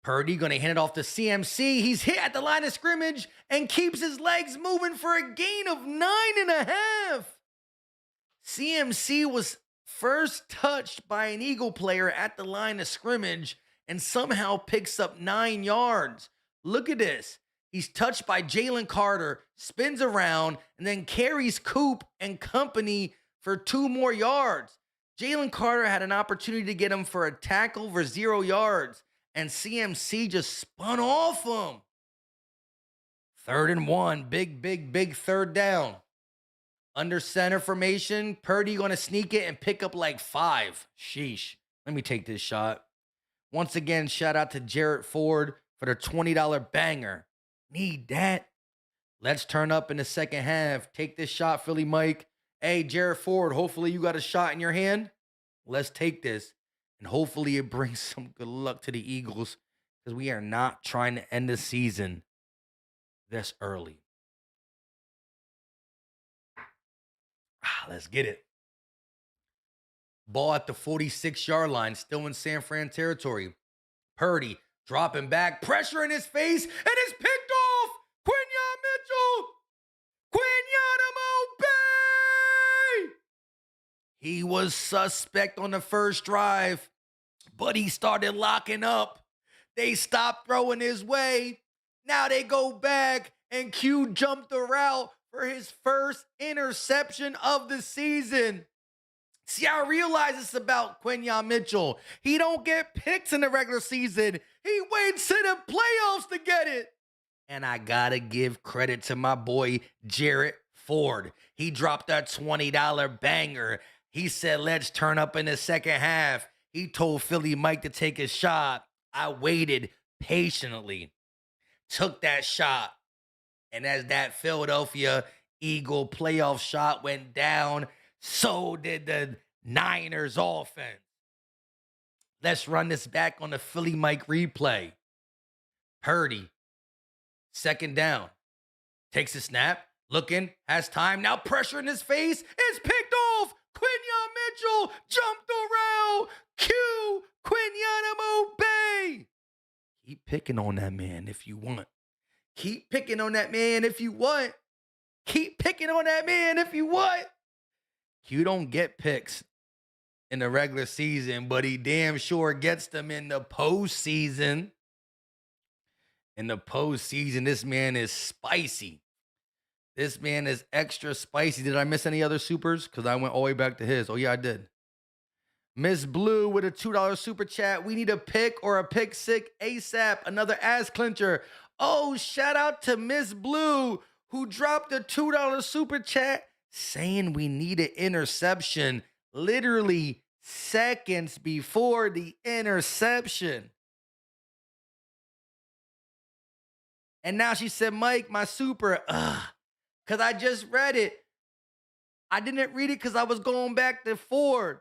Purdy going to hand it off to CMC. He's hit at the line of scrimmage and keeps his legs moving for a gain of 9.5. CMC was first touched by an Eagle player at the line of scrimmage and somehow picks up 9 yards. Look at this. He's touched by Jalen Carter, spins around, and then carries Coop and company for 2 more yards. Jalen Carter had an opportunity to get him for a tackle for 0 yards, and CMC just spun off him. 3rd and 1, big third down. Under center formation, Purdy going to sneak it and pick up like 5. Sheesh. Let me take this shot. Once again, shout out to Jarrett Ford for the $20 banger. Need that. Let's turn up in the second half. Take this shot, Philly Mike. Hey, Jarrett Ford, hopefully you got a shot in your hand. Let's take this. And hopefully it brings some good luck to the Eagles, because we are not trying to end the season this early. Let's get it. Ball at the 46-yard line, still in San Fran territory. Purdy dropping back, pressure in his face, and it's picked off. Quinyon Mitchell. Quinyon Bay. He was suspect on the first drive, but he started locking up. They stopped throwing his way. Now they go back, and Q jumped the route for his first interception of the season. See, I realize it's about Quinyon Mitchell. He don't get picks in the regular season. He waits to the playoffs to get it. And I gotta give credit to my boy, Jarrett Ford. He dropped that $20 banger. He said, let's turn up in the second half. He told Philly Mike to take a shot. I waited patiently, took that shot. And as that Philadelphia Eagle playoff shot went down, so did the Niners offense. Let's run this back on the Philly Mike replay. Purdy, 2nd down, takes a snap, looking, has time, now pressure in his face, it's picked off. Quinyon Mitchell jumped the route. Q, Quinyon Bay. Keep picking on that man if you want. Keep picking on that man if you want. Keep picking on that man if you want. Q don't get picks in the regular season, but he damn sure gets them in the postseason. In the postseason, this man is spicy. This man is extra spicy. Did I miss any other supers? Because I went all the way back to his. Oh, yeah, I did. Miss Blue with a $2 super chat. We need a pick or a pick sick ASAP. Another ass clincher. Oh, shout out to Miss Blue, who dropped a $2 super chat saying we need an interception literally seconds before the interception. And now she said, Mike, my super, because I just read it. I didn't read it because I was going back to Ford.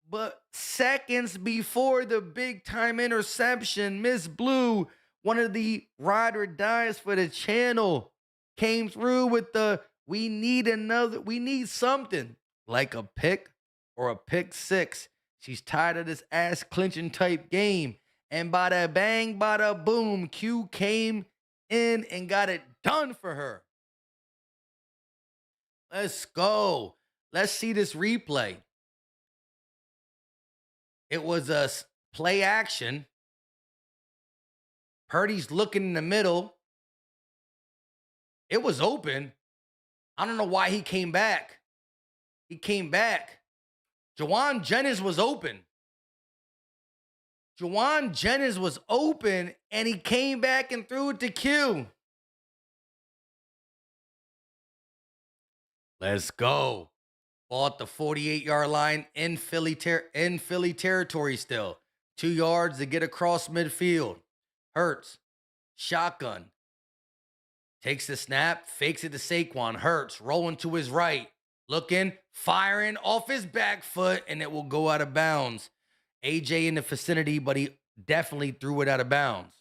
But seconds before the big-time interception, Miss Blue, one of the ride or dies for the channel, came through with the, we need something, like a pick or a pick six. She's tired of this ass-clinching type game. And bada bang, bada boom, Q came in and got it done for her. Let's go. Let's see this replay. It was a play action. Purdy's looking in the middle. It was open. I don't know why he came back. He came back. Jawan Jennings was open. Jawan Jennings was open, and he came back and threw it to Q. Let's go. Ball at the 48-yard line in Philly territory still. 2 yards to get across midfield. Hurts. Shotgun. Takes the snap. Fakes it to Saquon. Hurts. Rolling to his right. Looking. Firing off his back foot. And it will go out of bounds. AJ in the vicinity, but he definitely threw it out of bounds.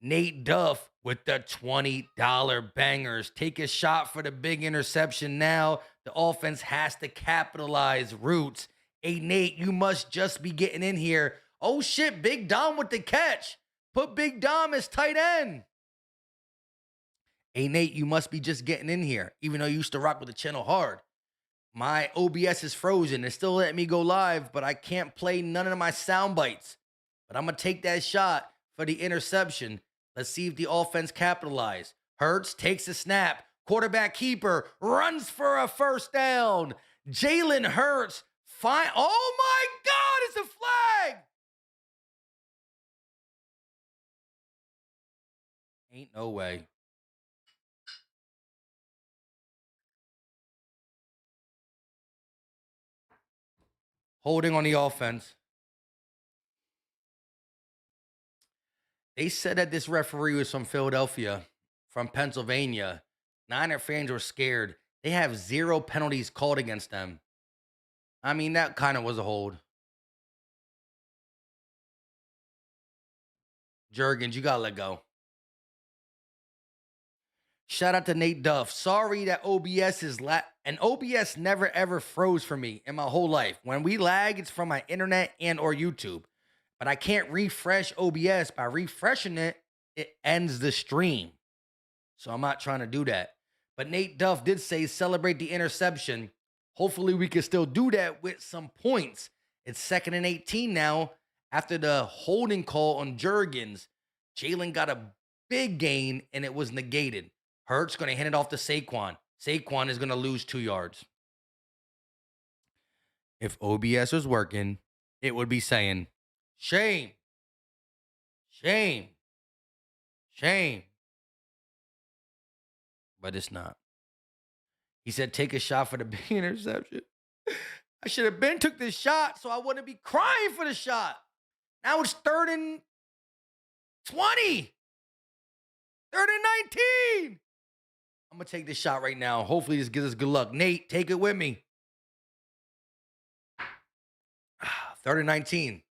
Nate Duff with the $20 bangers. Take a shot for the big interception now. The offense has to capitalize. Roots. Hey, Nate, you must just be getting in here. Oh, shit, Big Dom with the catch. Put Big Dom as tight end. Hey, Nate, you must be just getting in here, even though you used to rock with the channel hard. My OBS is frozen. It's still letting me go live, but I can't play none of my sound bites. But I'm going to take that shot for the interception. Let's see if the offense capitalize. Hurts takes a snap. Quarterback keeper runs for a first down. Jalen Hurts. Fine. Oh my God, it's a flag. Ain't no way. Holding on the offense. They said that this referee was from Philadelphia, from Pennsylvania. Niner fans were scared. They have 0 penalties called against them. I mean, that kind of was a hold. Juergens, you got to let go. Shout out to Nate Duff. Sorry that OBS is and OBS never ever froze for me in my whole life. When we lag, it's from my internet and or YouTube. But I can't refresh OBS. By refreshing it, it ends the stream. So I'm not trying to do that. But Nate Duff did say celebrate the interception. Hopefully we can still do that with some points. It's 2nd and 18 now. After the holding call on Juergens, Jalen got a big gain and it was negated. Hurts going to hand it off to Saquon. Saquon is going to lose 2 yards. If OBS was working, it would be saying, shame, shame, shame. But it's not. He said, take a shot for the big interception. I should have been took this shot so I wouldn't be crying for the shot. Now it's 3rd and 20. 3rd and 19. I'm going to take this shot right now. Hopefully this gives us good luck. Nate, take it with me. 3rd and 19.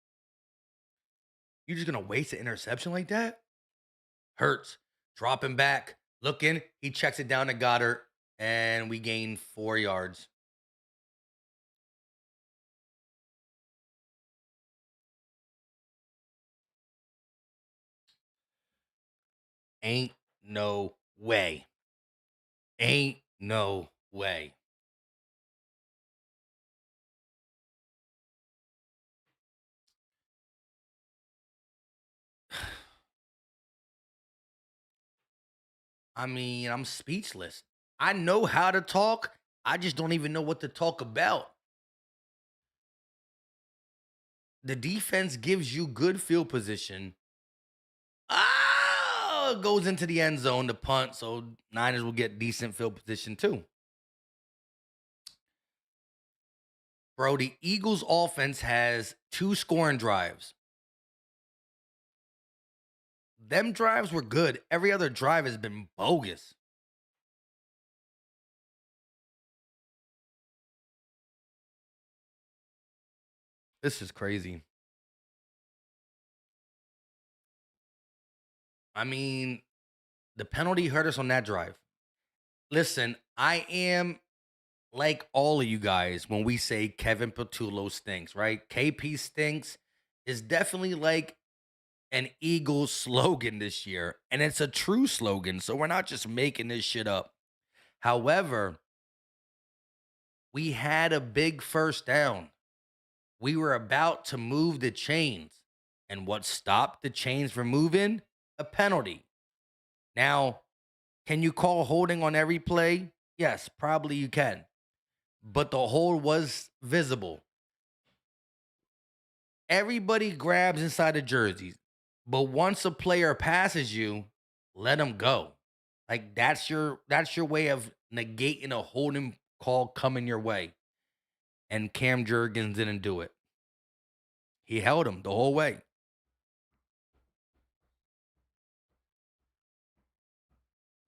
You just going to waste an interception like that? Hurts. Dropping back. Looking. He checks it down to Goddard. And we gain 4 yards. Ain't no way. Ain't no way. I mean, I'm speechless. I know how to talk. I just don't even know what to talk about. The defense gives you good field position. Goes into the end zone to punt, so Niners will get decent field position too. Bro, the Eagles offense has 2 scoring drives. Them drives were good. Every other drive has been bogus. This is crazy. I mean, the penalty hurt us on that drive. Listen, I am like all of you guys when we say Kevin Patullo stinks, right? KP stinks is definitely like an Eagles slogan this year, and it's a true slogan, so we're not just making this shit up. However, we had a big first down. We were about to move the chains, and what stopped the chains from moving? A penalty. Now, can you call holding on every play? Yes, probably you can. But the hold was visible. Everybody grabs inside the jerseys. But once a player passes you, let them go. Like that's your way of negating a holding call coming your way. And Cam Juergens didn't do it. He held him the whole way.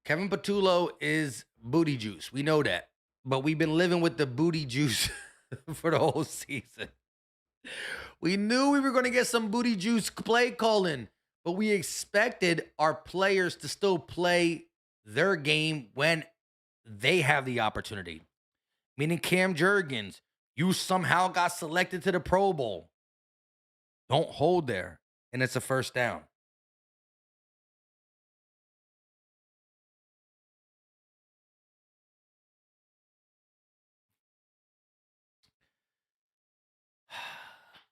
Kevin Patullo is booty juice. We know that. But we've been living with the booty juice for the whole season. We knew we were going to get some booty juice play calling, but we expected our players to still play their game when they have the opportunity. Meaning Cam Juergens, you somehow got selected to the Pro Bowl. Don't hold there, and it's a first down.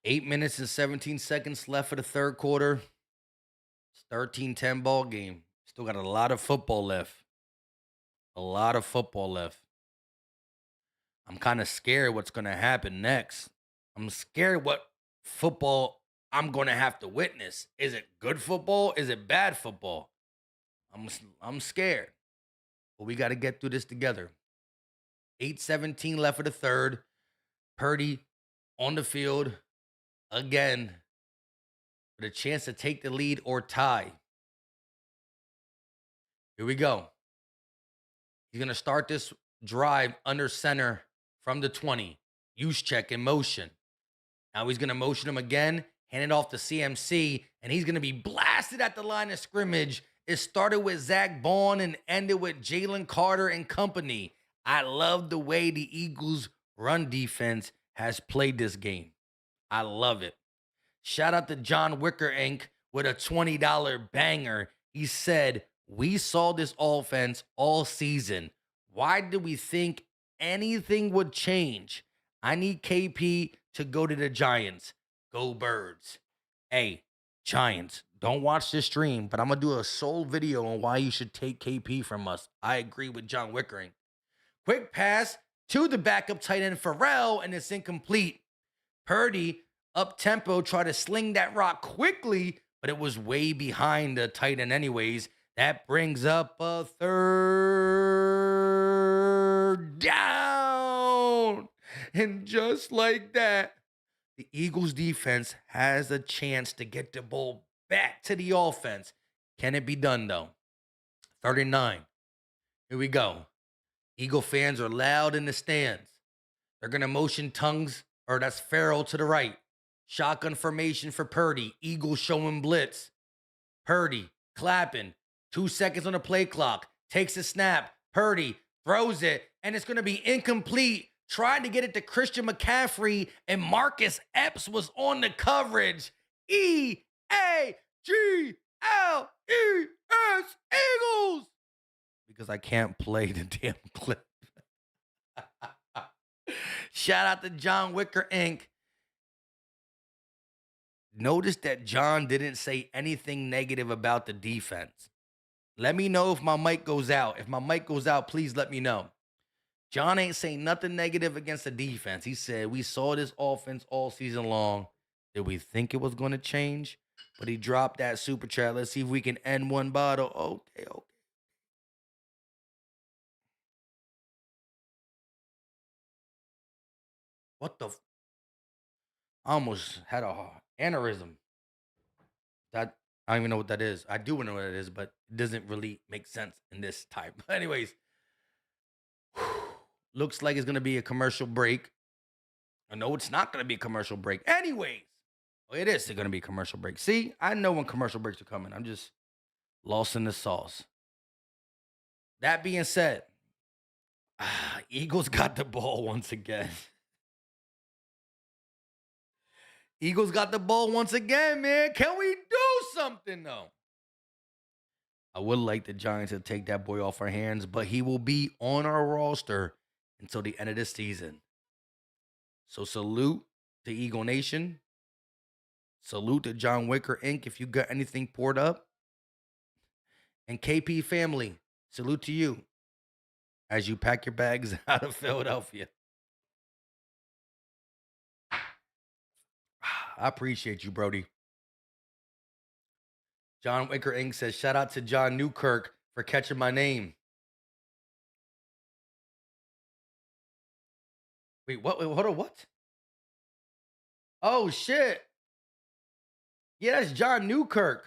8 minutes and 17 seconds left for the third quarter. It's 13-10 ball game. Still got a lot of football left. A lot of football left. I'm kind of scared what's going to happen next. I'm scared what football I'm going to have to witness. Is it good football? Is it bad football? I'm scared. But we got to get through this together. 8:17 left for the third. Purdy on the field again with a chance to take the lead or tie. Here we go. He's going to start this drive under center from the 20. Use check in motion. Now he's going to motion him again, hand it off to CMC, and he's going to be blasted at the line of scrimmage. It started with Zach Bond and ended with Jalen Carter and company. I love the way the Eagles' run defense has played this game. I love it. Shout out to John Wicker Inc. with a $20 banger. He said, "We saw this offense all season. Why did we think anything would change? I need KP to go to the Giants. Go Birds." Hey, Giants, don't watch this stream, but I'm going to do a sole video on why you should take KP from us. I agree with John Wickering. Quick pass to the backup tight end Farrell, and it's incomplete. Purdy, up-tempo, tried to sling that rock quickly, but it was way behind the tight end anyways. That brings up a third down. And just like that, the Eagles defense has a chance to get the ball back to the offense. Can it be done, though? 39. Here we go. Eagle fans are loud in the stands. They're going to motion tongues, or that's Farrell to the right. Shotgun formation for Purdy. Eagles showing blitz. Purdy clapping. 2 seconds on the play clock. Takes a snap. Purdy throws it, and it's going to be incomplete. Tried to get it to Christian McCaffrey, and Marcus Epps was on the coverage. EAGLES, Eagles! Because I can't play the damn clip. Shout out to John Wicker Inc. Notice that John didn't say anything negative about the defense. Let me know if my mic goes out. If my mic goes out, please let me know. John ain't saying nothing negative against the defense. He said, we saw this offense all season long. Did we think it was going to change? But he dropped that super chat. Let's see if we can end one bottle. Okay. What the? I almost had a aneurysm. That I don't even know what that is. I do know what it is, but it doesn't really make sense in this type. But anyways, looks like it's going to be a commercial break. I know it's not going to be a commercial break. Anyways, it is going to be a commercial break. See, I know when commercial breaks are coming. I'm just lost in the sauce. That being said, Eagles got the ball once again. Eagles got the ball once again, man. Can we do something, though? I would like the Giants to take that boy off our hands, but he will be on our roster until the end of the season. So salute to Eagle Nation. Salute to John Wicker Inc. if you got anything poured up. And KP family, salute to you as you pack your bags out of Philadelphia. I appreciate you, Brody. John Wicker Inc. says, shout out to John Newkirk for catching my name. Wait, what? Hold on, what? Oh, shit. Yeah, that's John Newkirk.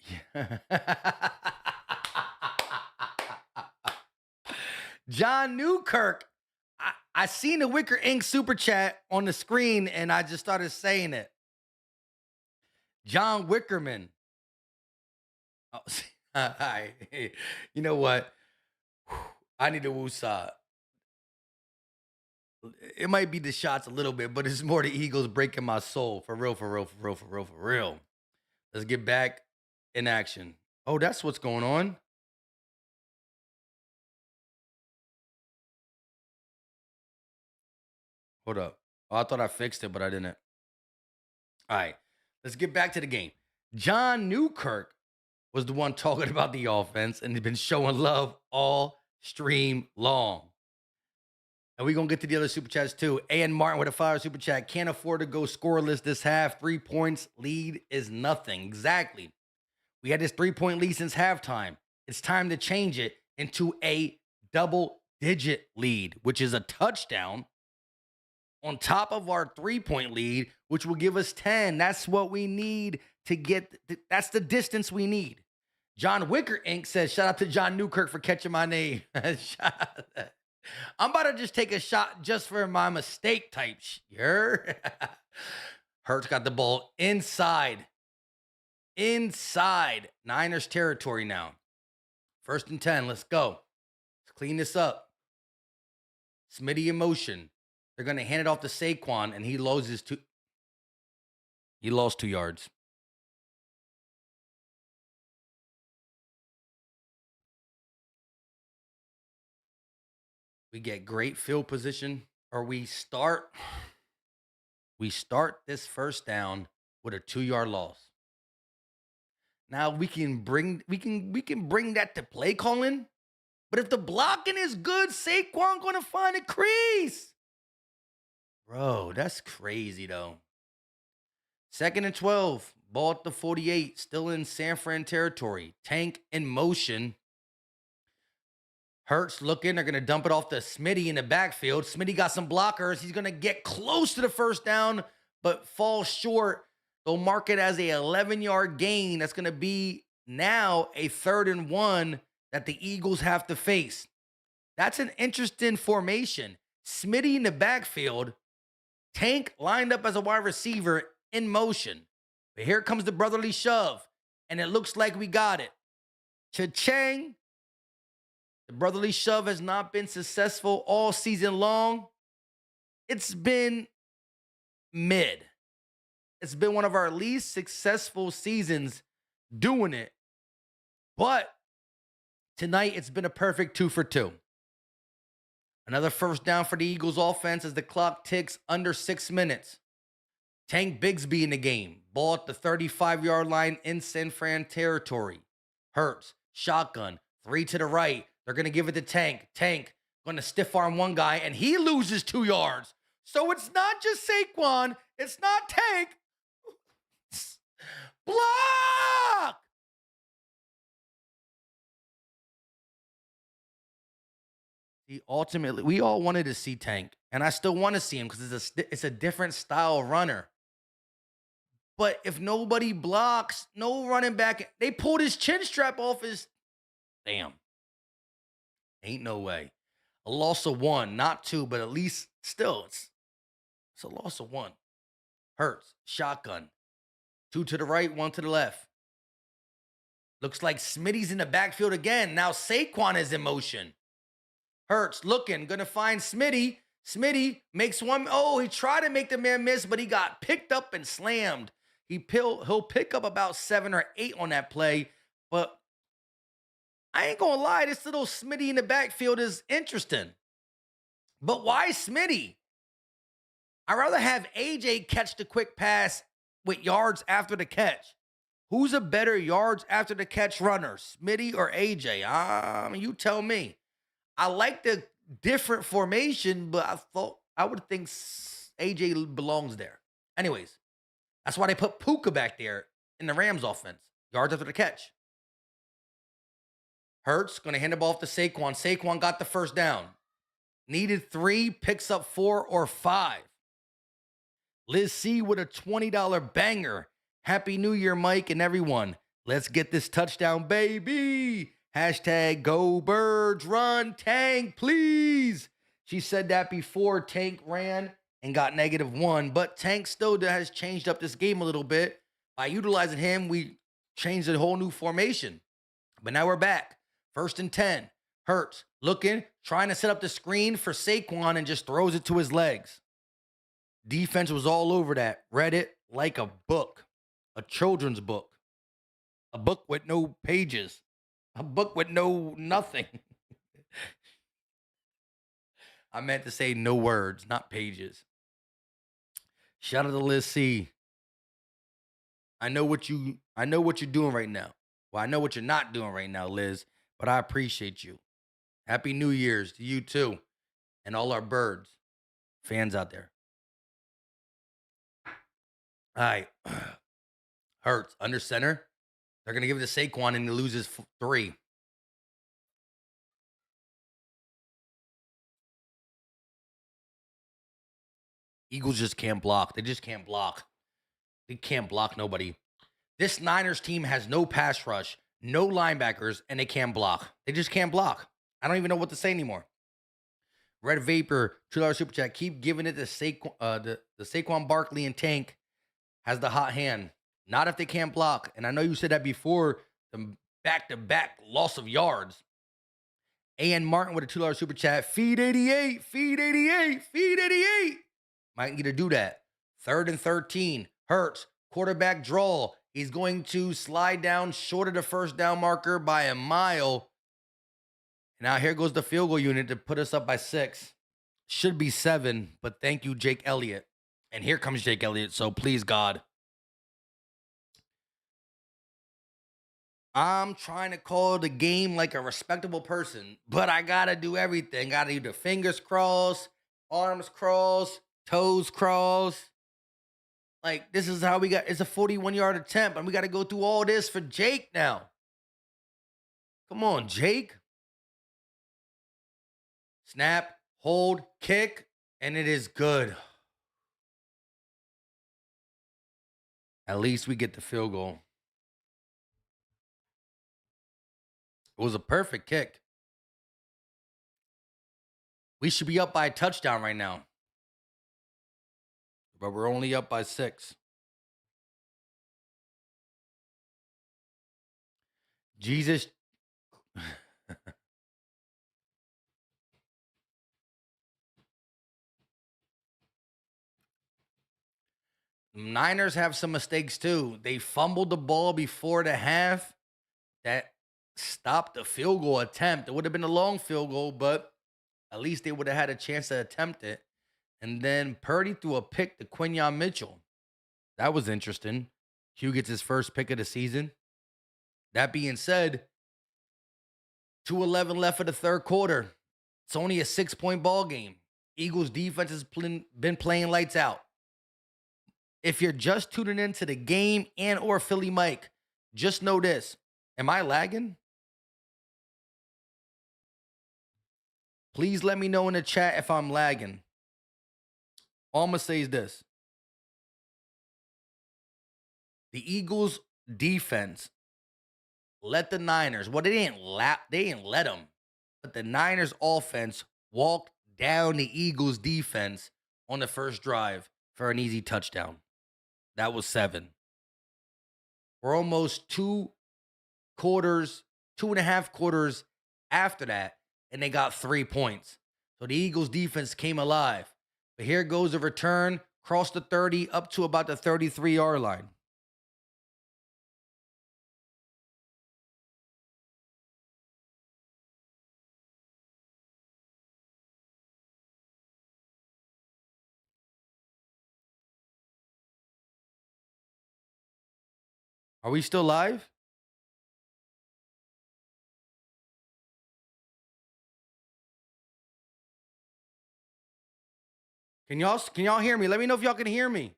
Yeah. John Newkirk. I seen the Wicker Inc. super chat on the screen, and I just started saying it. John Wickerman. Oh, hi. You know what? I need a woosah. It might be the shots a little bit, but it's more the Eagles breaking my soul. For real. Let's get back in action. Oh, that's what's going on. Hold up. Oh, I thought I fixed it, but I didn't. All right, let's get back to the game. John Newkirk was the one talking about the offense, and he's been showing love all stream long. And we're going to get to the other super chats too. A.N. Martin with a $5 super chat. Can't afford to go scoreless this half. 3 points lead is nothing. Exactly. We had this 3-point lead since halftime. It's time to change it into a double-digit lead, which is a touchdown on top of our 3-point lead, which will give us 10. That's what we need to get. That's the distance we need. John Wicker Inc. says, shout out to John Newkirk for catching my name. I'm about to just take a shot just for my mistake type. You heard? Hurts got the ball inside Niners territory now. 1st and 10. Let's go. Let's clean this up. Smitty in motion. They're going to hand it off to Saquon, and he lost 2 yards. We get great field position, or we start this first down with a 2-yard loss. Now we can bring that to play calling, but if the blocking is good, Saquon going to find a crease. Bro, that's crazy though. 2nd and 12, ball at the 48, still in San Fran territory. Tank in motion. Hurts looking. They're going to dump it off to Smitty in the backfield. Smitty got some blockers. He's going to get close to the first down, but fall short. They'll mark it as a 11-yard gain. That's going to be now a 3rd and 1 that the Eagles have to face. That's an interesting formation. Smitty in the backfield. Tank lined up as a wide receiver in motion. But here comes the brotherly shove, and it looks like we got it. Cha-chang. The brotherly shove has not been successful all season long. It's been mid. It's been one of our least successful seasons doing it. But tonight, it's been a perfect 2 for 2. Another first down for the Eagles offense as the clock ticks under 6 minutes. Tank Bigsby in the game. Ball at the 35-yard line in San Fran territory. Hurts, shotgun, 3 to the right. They're going to give it to Tank. Tank going to stiff arm one guy, and he loses 2 yards. So it's not just Saquon. It's not Tank. Block! Ultimately, we all wanted to see Tank, and I still want to see him because it's a different style runner. But if nobody blocks, no running back, they pulled his chin strap off his. Damn. Ain't no way. A loss of 1, not 2, but at least still, it's a loss of 1. Hurts, shotgun. 2 to the right, 1 to the left. Looks like Smitty's in the backfield again. Now Saquon is in motion. Hurts looking, gonna find Smitty. Smitty makes one. Oh, he tried to make the man miss, but he got picked up and slammed. He'll pick up about 7 or 8 on that play. But I ain't gonna lie, this little Smitty in the backfield is interesting. But why Smitty? I'd rather have AJ catch the quick pass with yards after the catch. Who's a better yards after the catch runner, Smitty or AJ? You tell me. I like the different formation, but I would think AJ belongs there. Anyways, that's why they put Puka back there in the Rams offense. Yards after the catch. Hurts going to hand the ball off to Saquon. Saquon got the first down. Needed 3, picks up 4 or 5. Liz C with a $20 banger. Happy New Year, Mike and everyone. Let's get this touchdown, baby. Hashtag go birds, run, Tank, please. She said that before Tank ran and got -1, but Tank still has changed up this game a little bit. By utilizing him, we changed a whole new formation. But now we're back. 1st and 10. Hurts looking, trying to set up the screen for Saquon and just throws it to his legs. Defense was all over that. Read it like a book, a children's book. A book with no pages. A book with no nothing. I meant to say no words, not pages. Shout out to Liz C. I know what you're doing right now. Well, I know what you're not doing right now, Liz, but I appreciate you. Happy New Year's to you too. And all our birds, fans out there. All right. Hurts under center. They're going to give it to Saquon and he loses 3. Eagles just can't block. They just can't block. They can't block nobody. This Niners team has no pass rush, no linebackers, and they can't block. They just can't block. I don't even know what to say anymore. Red Vapor, $2 super chat. Keep giving it to Saquon, the Saquon Barkley and Tank has the hot hand. Not if they can't block. And I know you said that before, the back-to-back loss of yards. A.N. Martin with a $2 super chat. Feed 88, feed 88, feed 88. Might need to do that. 3rd and 13. Hurts, quarterback draw. He's going to slide down short of the first down marker by a mile. Now here goes the field goal unit to put us up by 6. Should be 7, but thank you, Jake Elliott. And here comes Jake Elliott, so please, God. I'm trying to call the game like a respectable person, but I got to do everything. Got to do the fingers cross, arms cross, toes cross. Like, this is how we got, it's a 41-yard attempt, and we got to go through all this for Jake now. Come on, Jake. Snap, hold, kick, and it is good. At least we get the field goal. It was a perfect kick. We should be up by a touchdown right now. But we're only up by 6. Jesus. Niners have some mistakes too. They fumbled the ball before the half. That stopped the field goal attempt. It would have been a long field goal, but at least they would have had a chance to attempt it. And then Purdy threw a pick to Quinyon Mitchell. That was interesting. Hugh gets his first pick of the season. That being said, 2:11 left of the third quarter. It's only a 6-point ball game. Eagles defense has been playing lights out. If you're just tuning into the game and or Philly Mike, just know this. Am I lagging? Please let me know in the chat if I'm lagging. All I'm going to say is this. The Eagles defense let the Niners, well, they didn't let them, but the Niners offense walked down the Eagles defense on the first drive for an easy touchdown. That was 7. We're almost 2.5 quarters after that, and they got 3 points. So the Eagles defense came alive. But here goes a return, cross the 30, up to about the 33-yard line. Are we still live? Can y'all hear me? Let me know if y'all can hear me.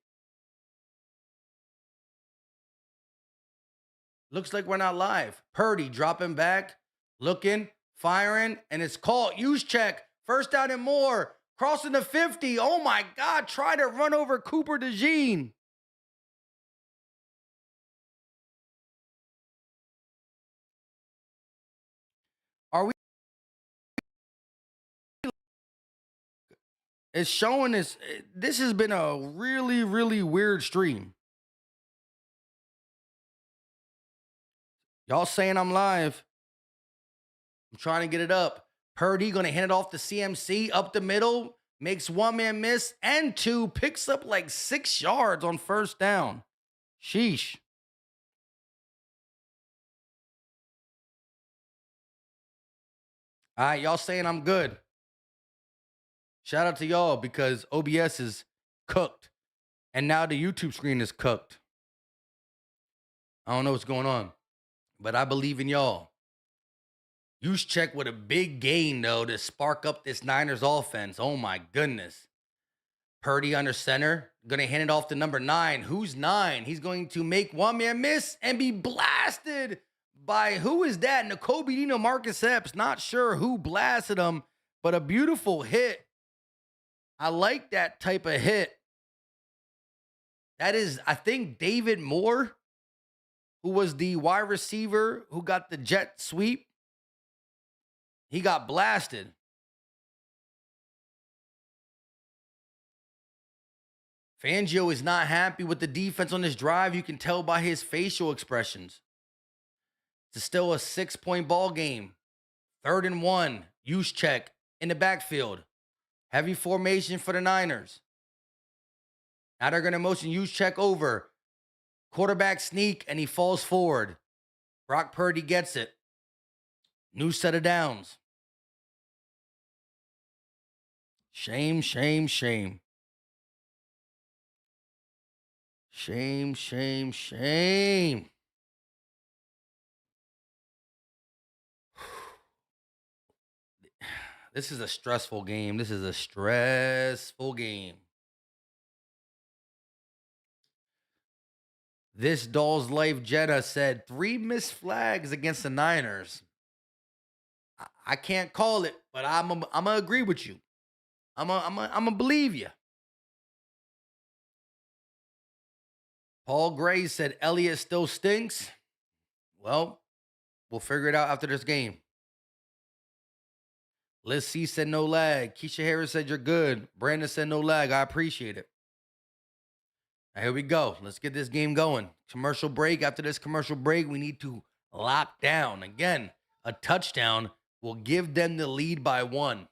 Looks like we're not live. Purdy dropping back, looking, firing, and it's called. Use check. First down and more. Crossing the 50. Oh my God. Try to run over Cooper DeJean. Are we? It's showing this. This has been a really, really weird stream. Y'all saying I'm live. I'm trying to get it up. Purdy going to hand it off to CMC up the middle. Makes one man miss and 2. Picks up like 6 yards on first down. Sheesh. All right, y'all saying I'm good. Shout out to y'all because OBS is cooked. And now the YouTube screen is cooked. I don't know what's going on, but I believe in y'all. Juszczyk with a big gain, though, to spark up this Niners offense. Oh, my goodness. Purdy under center. Going to hand it off to number 9. Who's 9? He's going to make one man miss and be blasted by, who is that? N'Kobe Dino Marcus Epps. Not sure who blasted him, but a beautiful hit. I like that type of hit. That is, I think, David Moore, who was the wide receiver who got the jet sweep. He got blasted. Fangio is not happy with the defense on this drive. You can tell by his facial expressions. It's still a 6-point ball game. 3rd and 1. Juszczyk in the backfield. Heavy formation for the Niners. Now they're going to motion Juszczyk over. Quarterback sneak, and he falls forward. Brock Purdy gets it. New set of downs. Shame, shame, shame. Shame, shame, shame. This is a stressful game. This is a stressful game. This Doll's Life Jenna said 3 missed flags against the Niners. I can't call it, but I'm gonna agree with you. I'm gonna believe you. Paul Gray said Elliott still stinks. Well, we'll figure it out after this game. Liz C said no lag. Keisha Harris said you're good. Brandon said no lag. I appreciate it. Now, here we go. Let's get this game going. Commercial break. After this commercial break, we need to lock down. Again, a touchdown will give them the lead by 1.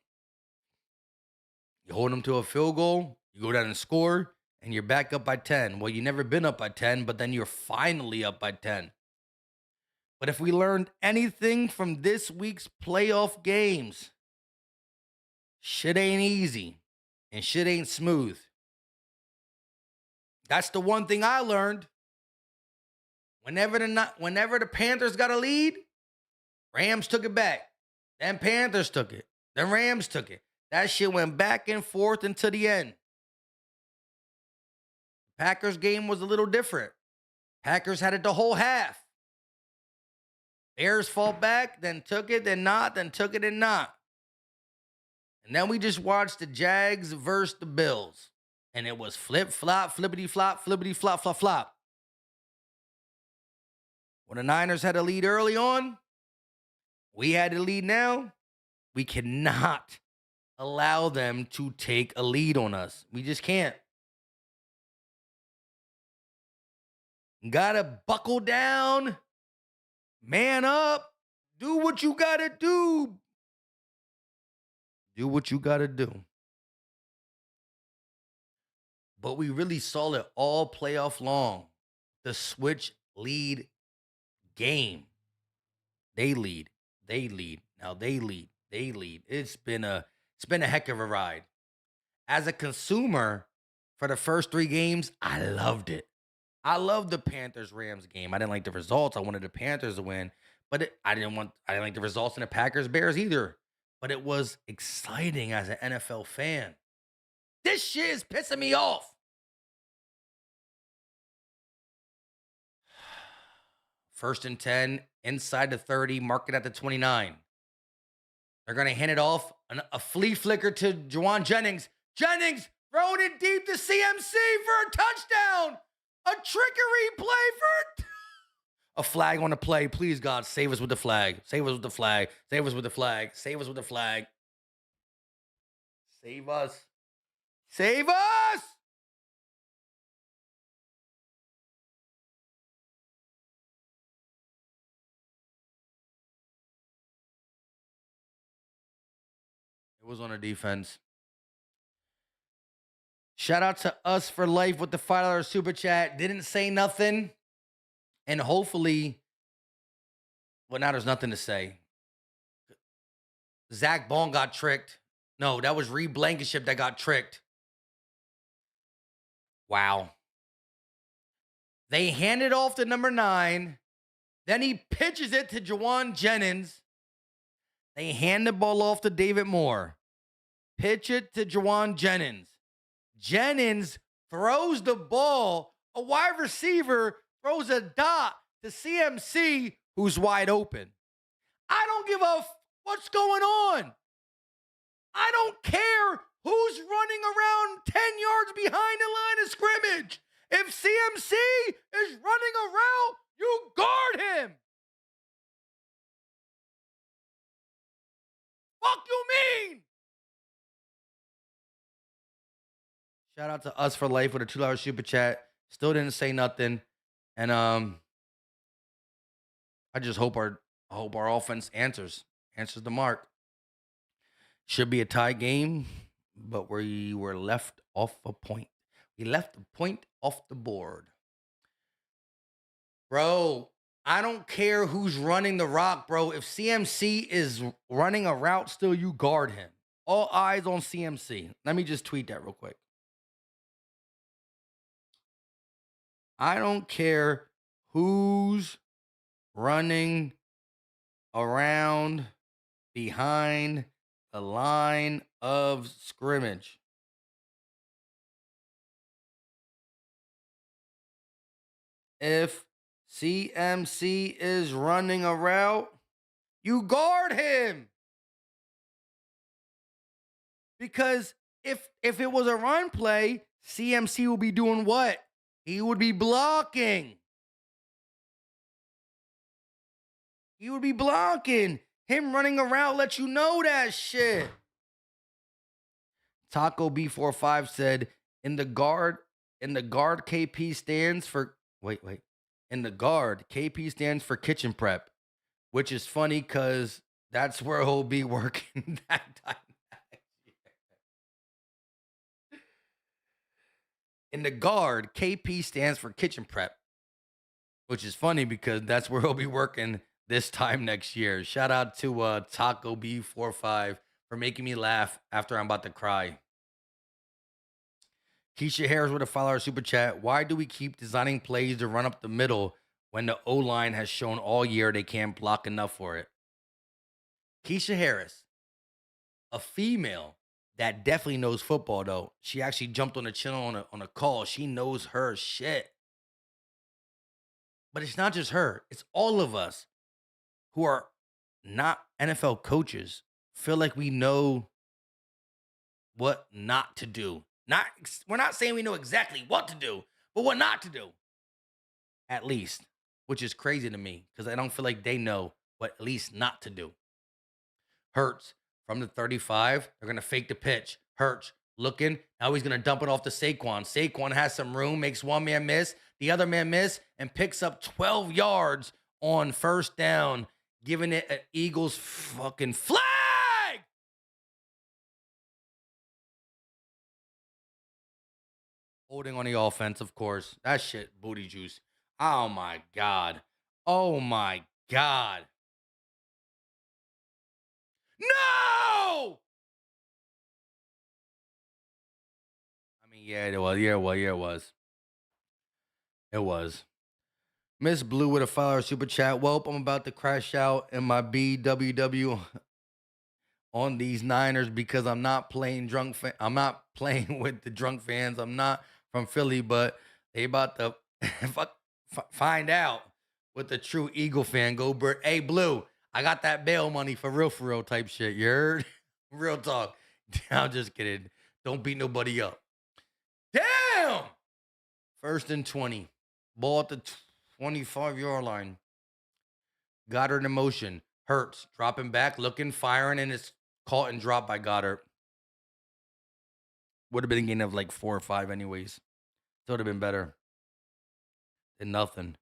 You hold them to a field goal, you go down and score, and you're back up by 10. Well, you've never been up by 10, but then you're finally up by 10. But if we learned anything from this week's playoff games, shit ain't easy and shit ain't smooth. That's the one thing I learned. Whenever the Panthers got a lead, Rams took it back. Then Panthers took it. Then Rams took it. That shit went back and forth until the end. Packers game was a little different. Packers had it the whole half. Bears fought back, then took it, then not, then took it and not. And then we just watched the Jags versus the Bills. And it was flip-flop, flippity-flop, flippity-flop, flop-flop. When the Niners had a lead early on, we had the lead now. We cannot allow them to take a lead on us. We just can't. Gotta buckle down, man up, do what you gotta do. Do what you gotta do. But we really saw it all playoff long. The switch lead game. They lead. Now they lead. It's been a heck of a ride. As a consumer, for the first 3 games, I loved it. I loved the Panthers-Rams game. I didn't like the results. I wanted the Panthers to win, but I didn't like the results in the Packers-Bears either. But it was exciting as an NFL fan. This shit is pissing me off. First and 10, inside the 30, mark it at the 29. They're going to hand it off, a flea flicker to Juwan Jennings. Jennings throwing it deep to CMC for a touchdown. A trickery play for a flag on the play. Please, God, save us with the flag. Save us with the flag. Save us with the flag. Save us with the flag. Save us. Save us! It was on a defense. Shout out to Us for Life with the $5 super chat. Didn't say nothing. And hopefully, well, now there's nothing to say. Zach Bond got tricked. No, that was Reed Blankenship that got tricked. Wow. They hand it off to number 9. Then he pitches it to Jawan Jennings. They hand the ball off to David Moore. Pitch it to Jawan Jennings. Jennings throws the ball. A wide receiver throws a dot to CMC, who's wide open. I don't give a what's going on. I don't care who's running around 10 yards behind the line of scrimmage. If CMC is running a route, you guard him. Fuck you mean? Shout out to Us for Life with a $2 super chat. Still didn't say nothing. And I just hope our offense answers the mark. Should be a tie game, but we were left off a point. We left a point off the board. Bro, I don't care who's running the rock, bro. If CMC is running a route still, you guard him. All eyes on CMC. Let me just tweet that real quick. I don't care who's running around behind the line of scrimmage. If CMC is running a route, you guard him. Because if it was a run play, CMC will be doing what? He would be blocking. He would be blocking. Him running a route lets you know that shit. Taco B45 said, in the guard, KP stands for In the guard, KP stands for kitchen prep, which is funny because that's where he'll be working that time. In the guard, KP stands for kitchen prep, which is funny because that's where he'll be working this time next year. Shout out to Taco B45 for making me laugh after I'm about to cry. Keisha Harris with a $5 super chat. Why do we keep designing plays to run up the middle when the O-line has shown all year they can't block enough for it? Keisha Harris, a female that definitely knows football, though. She actually jumped on the channel on a call. She knows her shit. But it's not just her. It's all of us who are not NFL coaches feel like we know what not to do. We're not saying we know exactly what to do, but what not to do. At least, which is crazy to me because I don't feel like they know what at least not to do. Hurts from the 35. They're going to fake the pitch. Hurts looking. Now he's going to dump it off to Saquon. Saquon has some room, makes one man miss, the other man miss, and picks up 12 yards on first down, giving it an Eagles fucking flag. Holding on the offense, of course. That shit, booty juice. Oh, my God. Oh, my God. No! I mean, yeah, it was. It was. Miss Blue with a $5 super chat. Well, I'm about to crash out in my BWW on these Niners because I'm not playing I'm not playing with the drunk fans. I'm not from Philly, but they about to find out what the true Eagle fan go. Hey, Blue, I got that bail money for real type shit. You heard? Real talk. I'm just kidding. Don't beat nobody up. Damn! 1st and 20. Ball at the 25-yard line. Goddard in motion. Hurts. Dropping back, looking, firing, and it's caught and dropped by Goddard. Would have been a gain of like 4 or 5 anyways. So it would have been better than nothing.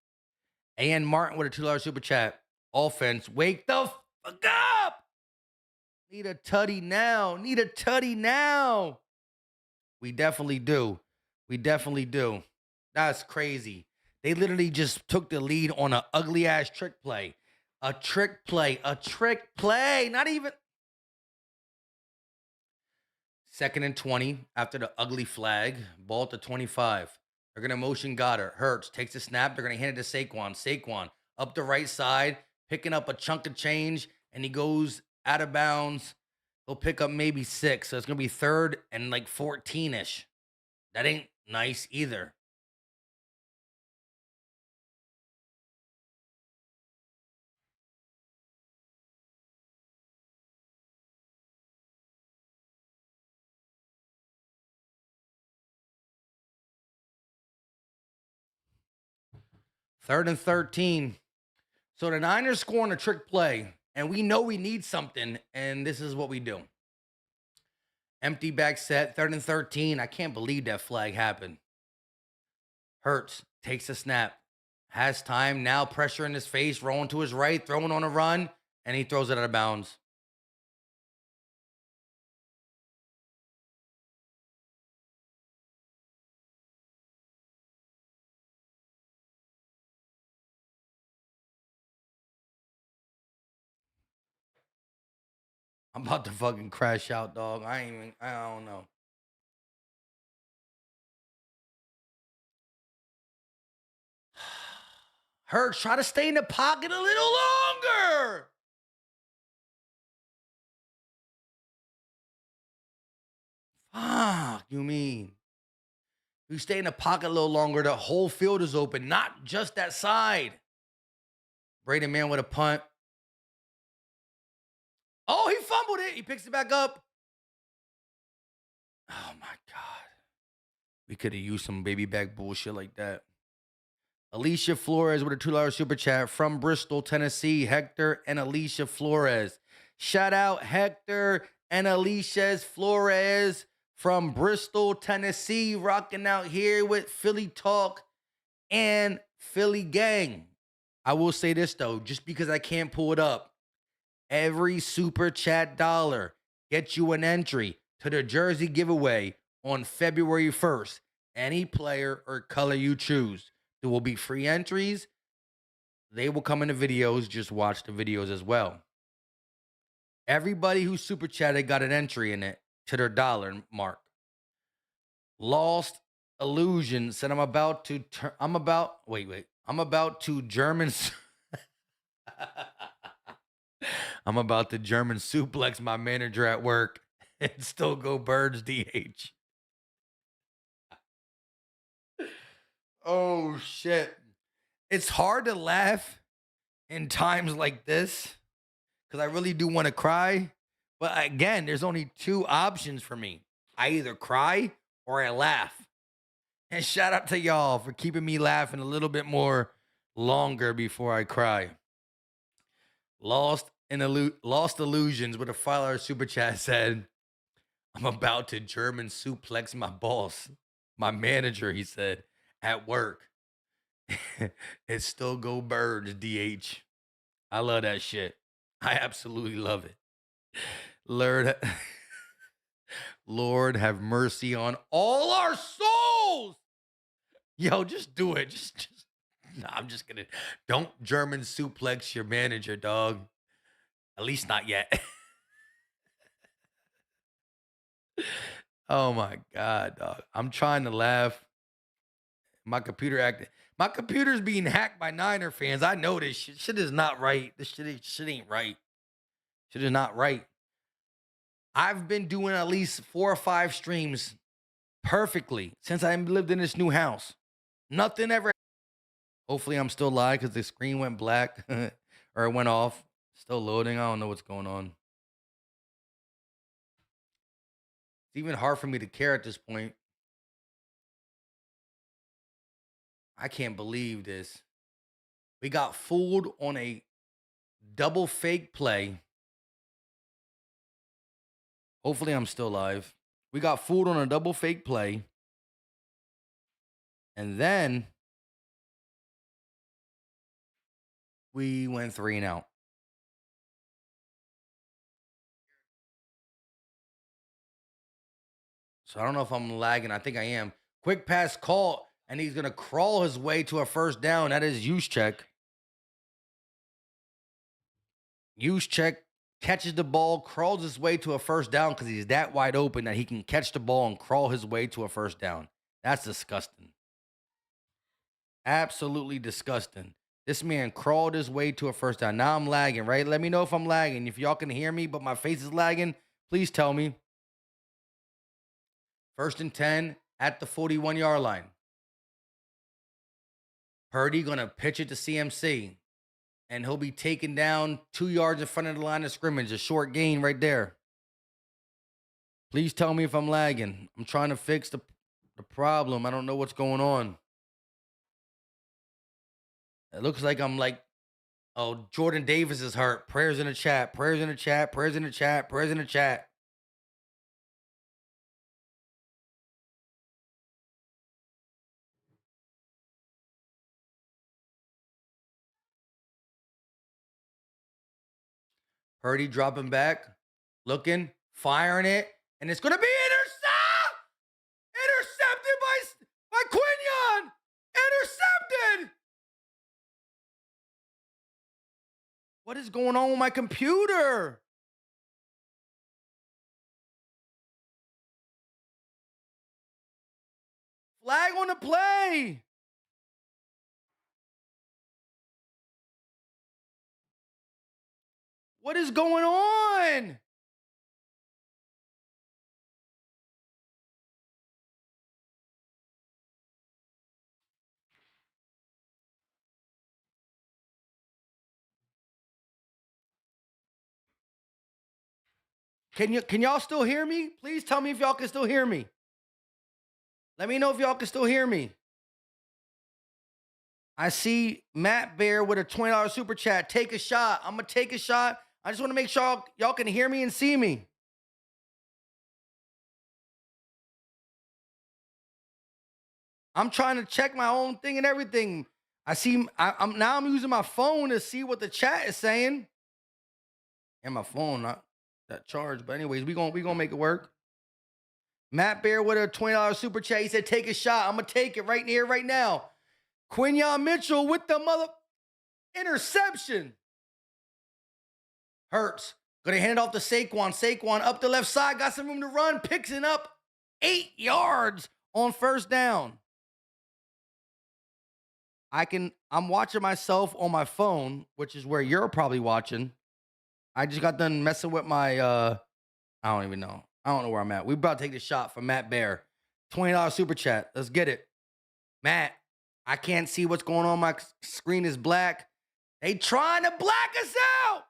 A.N. Martin with a $2 super chat. Offense, wake the fuck up! Need a tutty now. We definitely do. That's crazy. They literally just took the lead on an ugly-ass trick play. A trick play. Not even... 2nd and 20 after the ugly flag. Ball at the 25. They're going to motion Goddard. Hurts takes a snap. They're going to hand it to Saquon. Saquon up the right side, picking up a chunk of change, and he goes out of bounds. He'll pick up maybe 6. So it's going to be 3rd and like 14-ish. That ain't nice either. Third and 13. So the Niners scoring a trick play, and we know we need something, and this is what we do. Empty back set, 3rd and 13. I can't believe that flag happened. Hurts takes a snap, has time, now pressure in his face, rolling to his right, throwing on a run, and he throws it out of bounds. I'm about to fucking crash out, dog. I don't know. Hurts, try to stay in the pocket a little longer. Fuck, you mean? You stay in the pocket a little longer, the whole field is open, not just that side. Brady Man with a punt. Oh, he fumbled it. He picks it back up. Oh, my God. We could have used some baby back bullshit like that. Alicia Flores with a $2 super chat from Bristol, Tennessee. Hector and Alicia Flores. Shout out Hector and Alicia Flores from Bristol, Tennessee. Rocking out here with Philly Talk and Philly Gang. I will say this, though, just because I can't pull it up. Every super chat dollar gets you an entry to the jersey giveaway on February 1st. Any player or color you choose. There will be free entries. They will come in the videos. Just watch the videos as well. Everybody who super chatted got an entry in it to their dollar mark. Lost Illusion said, I'm about to German. I'm about to German suplex my manager at work and still go Birds DH. Oh, shit. It's hard to laugh in times like this because I really do want to cry. But again, there's only 2 options for me. I either cry or I laugh. And shout out to y'all for keeping me laughing a little bit more longer before I cry. Lost Illusions with a $5 super chat said, I'm about to German suplex my boss, my manager, he said, at work. It's still go Birds, DH. I love that shit. I absolutely love it. Lord have mercy on all our souls. Yo, just do it. No, I'm just gonna. Don't German suplex your manager, dog. At least not yet. Oh my God, dog. I'm trying to laugh. My computer's being hacked by Niner fans. I know this shit. Shit is not right. This shit ain't right. Shit is not right. I've been doing at least 4 or 5 streams perfectly since I lived in this new house. Nothing ever. Hopefully I'm still live because the screen went black or it went off. Still loading. I don't know what's going on. It's even hard for me to care at this point. I can't believe this. We got fooled on a double fake play. Hopefully I'm still live. We got fooled on a double fake play. And then we went 3 and out. So I don't know if I'm lagging. I think I am. Quick pass call, and he's going to crawl his way to a first down. That is Juszczyk. Juszczyk catches the ball, crawls his way to a first down because he's that wide open that he can catch the ball and crawl his way to a first down. That's disgusting. Absolutely disgusting. This man crawled his way to a first down. Now I'm lagging, right? Let me know if I'm lagging. If y'all can hear me, but my face is lagging, please tell me. 1st and 10 at the 41-yard line. Purdy going to pitch it to CMC. And he'll be taken down 2 yards in front of the line of scrimmage. A short gain right there. Please tell me if I'm lagging. I'm trying to fix the problem. I don't know what's going on. It looks like I'm like, oh, Jordan Davis is hurt. Prayers in the chat. Prayers in the chat. Prayers in the chat. Prayers in the chat. Purdy dropping back, looking, firing it, and it's going to be intercepted by Quinion. Intercepted. What is going on with my computer? Flag on the play. What is going on? Can y'all still hear me? Please tell me if y'all can still hear me. Let me know if y'all can still hear me. I see Matt Bear with a $20 super chat. Take a shot. I'm going to take a shot. I just want to make sure y'all can hear me and see me. I'm trying to check my own thing and everything. I'm using my phone to see what the chat is saying. And my phone not that charged, but anyways, we gonna make it work. Matt Bear with a $20 super chat. He said, "Take a shot. I'm gonna take it right here, right now." Quinion Mitchell with the mother interception. Hurts. Gonna hand it off to Saquon. Saquon up the left side. Got some room to run. Picks it up 8 yards on first down. I'm watching myself on my phone, which is where you're probably watching. I just got done messing with my, I don't even know. I don't know where I'm at. We about to take the shot from Matt Bear. $20 super chat. Let's get it. Matt, I can't see what's going on. My screen is black. They trying to black us out.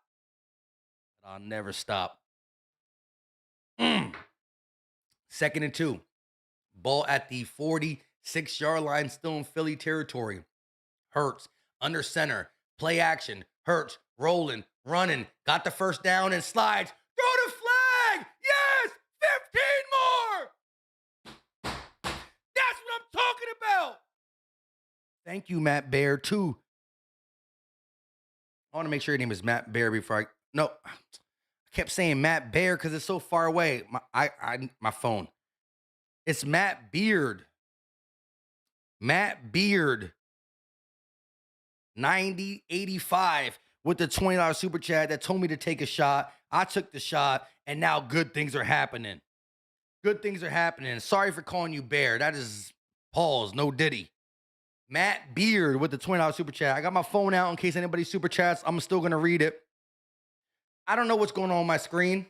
But I'll never stop. 2nd and 2. Ball at the 46-yard line, still in Philly territory. Hurts under center. Play action. Hurts rolling, running. Got the first down and slides. Throw the flag. Yes. 15 more. That's what I'm talking about. Thank you, Matt Bear, too. I want to make sure your name is Matt Bear before I kept saying Matt Bear because it's so far away. My phone. It's Matt Beard. Matt Beard. 9085 with the $20 super chat that told me to take a shot. I took the shot, and now good things are happening. Good things are happening. Sorry for calling you Bear. That is pause, no Diddy. Matt Beard with the $20 super chat. I got my phone out in case anybody super chats. I'm still going to read it. I don't know what's going on my screen.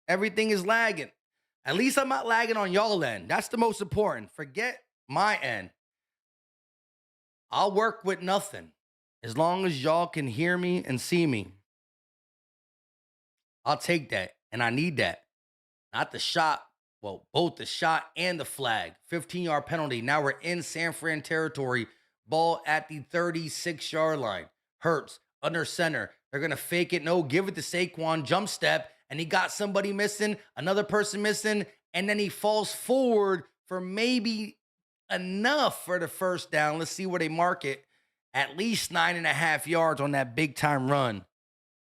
Everything is lagging. At least I'm not lagging on y'all end. That's the most important. Forget my end. I'll work with nothing as long as y'all can hear me and see me. I'll take that, and I need that. Not the shot. Well, both the shot and the flag. 15-yard penalty. Now we're in San Fran territory. Ball at the 36-yard line. Hurts under center. They're going to fake it. No, give it to Saquon. Jump step, and he got somebody missing, another person missing, and then he falls forward for maybe enough for the first down. Let's see where they mark it. At least 9.5 yards on that big-time run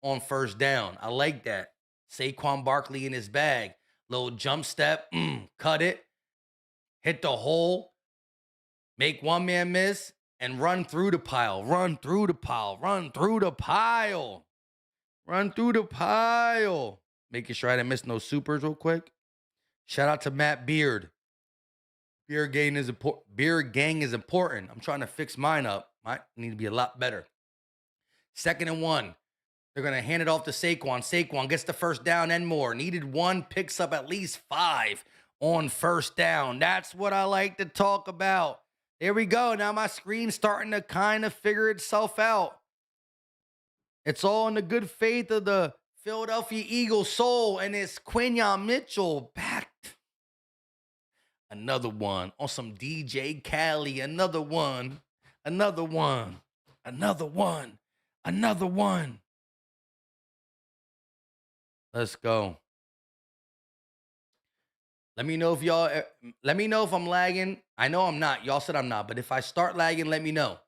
on first down. I like that. Saquon Barkley in his bag. Little jump step. Cut it. Hit the hole. Make one man miss. And run through the pile. Run through the pile. Run through the pile. Run through the pile. Making sure I didn't miss no supers real quick. Shout out to Matt Beard. Beer gang is important. I'm trying to fix mine up. Might need to be a lot better. 2nd and 1. They're going to hand it off to Saquon. Saquon gets the first down and more. Needed 1, picks up at least 5 on first down. That's what I like to talk about. There we go. Now my screen's starting to kind of figure itself out. It's all in the good faith of the Philadelphia Eagles soul, and it's Quinyon Mitchell back. Another one on some DJ Khaled. Another one. Another one. Another one. Another one. Let's go. Let me know if I'm lagging. I know I'm not. Y'all said I'm not. But if I start lagging, let me know.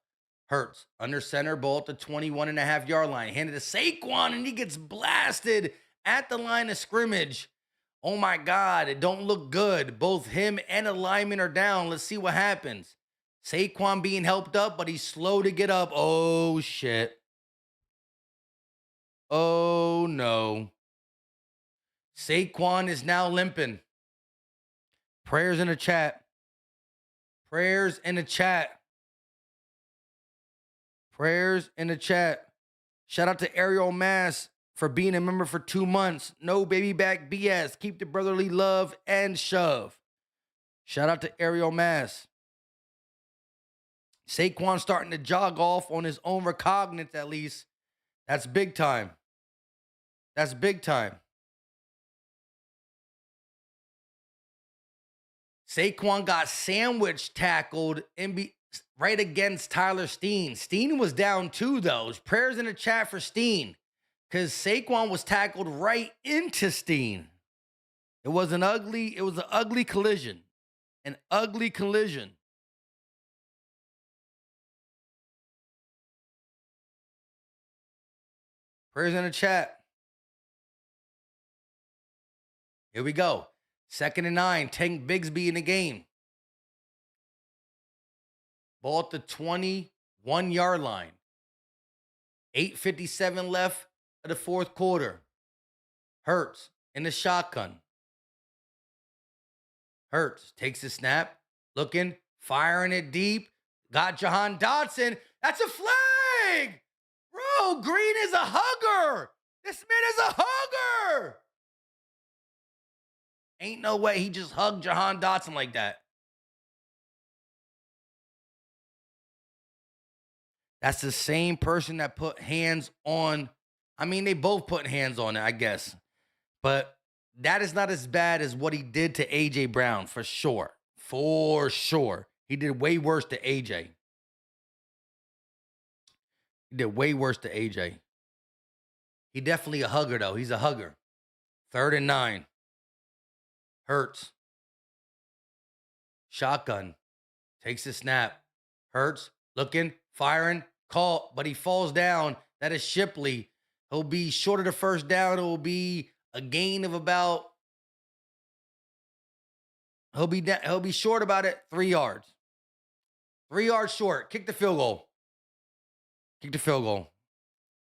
Hurts. Under center, ball at the 21.5-yard line. Handed to Saquon, and he gets blasted at the line of scrimmage. Oh, my God. It don't look good. Both him and a lineman are down. Let's see what happens. Saquon being helped up, but he's slow to get up. Oh, shit. Oh, no. Saquon is now limping. Prayers in the chat. Prayers in the chat. Prayers in the chat. Shout out to Ariel Mass for being a member for 2 months. No baby back BS. Keep the brotherly love and shove. Shout out to Ariel Mass. Saquon starting to jog off on his own recognizance at least. That's big time. That's big time. Saquon got sandwich tackled right against Tyler Steen. Steen was down too, though. Prayers in the chat for Steen, because Saquon was tackled right into Steen. It was an ugly collision. An ugly collision. Prayers in the chat. Here we go. 2nd and 9. Tank Bigsby in the game. Ball at the 21-yard line. 8:57 left of the 4th quarter. Hurts in the shotgun. Hurts takes the snap. Looking. Firing it deep. Got Jahan Dotson. That's a flag! Bro, Green is a hugger. This man is a hugger. Ain't no way he just hugged Jahan Dotson like that. That's the same person that put hands on. I mean, they both put hands on it, I guess. But that is not as bad as what he did to A.J. Brown, for sure. For sure. He did way worse to A.J. He did way worse to A.J. He definitely a hugger, though. He's a hugger. 3rd and 9. Hurts. Shotgun. Takes the snap. Hurts. Looking. Firing. Caught. But he falls down. That is Shipley. He'll be short of the first down. It will be a gain of about. He'll be short about it 3 yards. 3 yards short. Kick the field goal. Kick the field goal.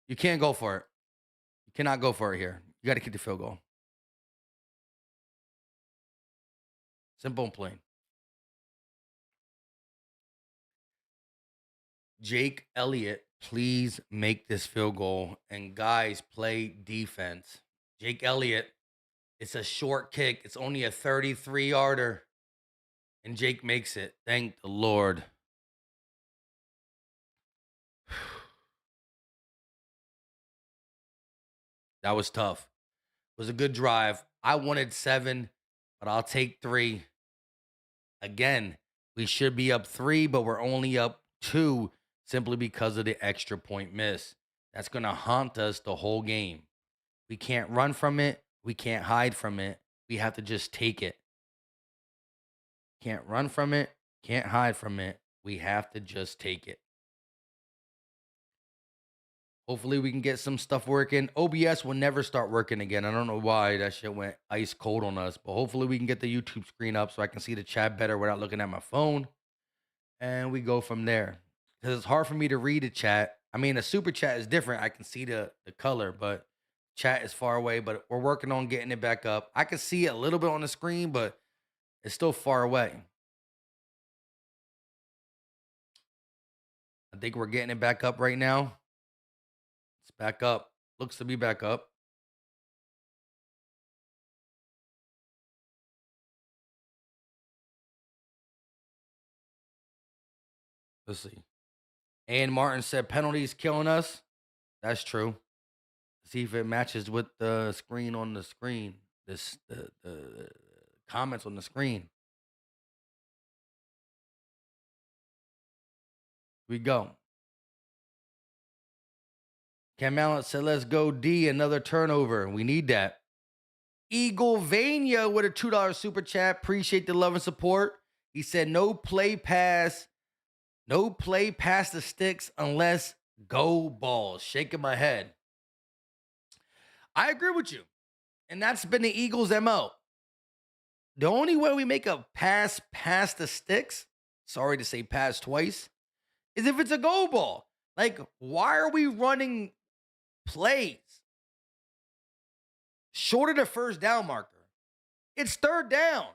You can't go for it. You cannot go for it here. You got to kick the field goal. Simple and plain. Jake Elliott, please make this field goal. And guys, play defense. Jake Elliott, it's a short kick. It's only a 33-yarder. And Jake makes it. Thank the Lord. That was tough. It was a good drive. I wanted 7, but I'll take 3. Again, we should be up 3, but we're only up 2 simply because of the extra point miss. That's going to haunt us the whole game. We can't run from it. We can't hide from it. We have to just take it. Can't run from it. Can't hide from it. We have to just take it. Hopefully we can get some stuff working. OBS will never start working again. I don't know why that shit went ice cold on us. But hopefully we can get the YouTube screen up so I can see the chat better without looking at my phone. And we go from there. Because it's hard for me to read the chat I mean, the super chat is different. I can see the color, but chat is far away. But we're working on getting it back up. I can see it a little bit on the screen, but it's still far away. I think we're getting it back up right now. It's back up. Looks to be back up. Let's see. And Martin said penalties killing us. That's true. See if it matches with the screen on the screen. The comments on the screen. We go. Cam Allen said, let's go D, another turnover. We need that. Eaglevania with a $2 super chat. Appreciate the love and support. He said, no play past the sticks unless go balls. Shaking my head. I agree with you. And that's been the Eagles' MO. The only way we make a pass past the sticks, sorry to say pass twice, is if it's a go ball. Like, why are we running plays short of the first down marker? It's third down.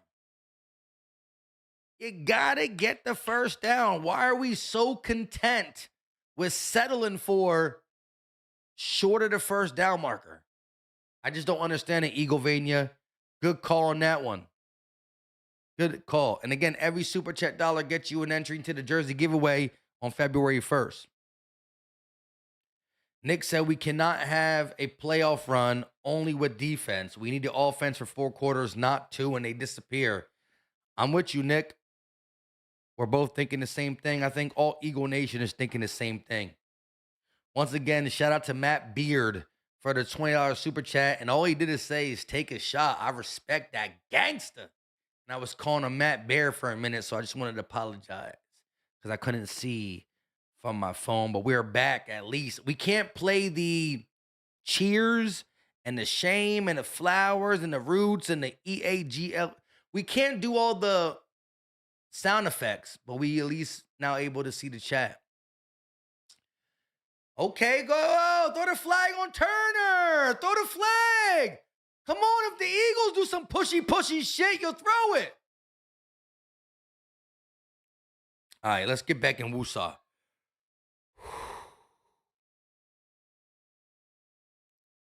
You gotta get the first down. Why are we so content with settling for short of the first down marker? I just don't understand it, Eaglevania. Good call on that one. Good call. And again, every super chat dollar gets you an entry into the jersey giveaway on February 1st. Nick said we cannot have a playoff run only with defense. We need the offense for 4 quarters, not 2, and they disappear. I'm with you, Nick. We're both thinking the same thing. I think all Eagle Nation is thinking the same thing. Once again, shout out to Matt Beard for the $20 super chat. And all he did is say is take a shot. I respect that gangster. And I was calling him Matt Bear for a minute, so I just wanted to apologize because I couldn't see from my phone. But we're back at least. We can't play the cheers and the shame and the flowers and the roots and the EAGL. We can't do all the sound effects, but we at least now able to see the chat. Okay, go. Throw the flag on Turner. Throw the flag. Come on, if the Eagles do some pushy shit, you'll throw it. All right, let's get back in Woosah.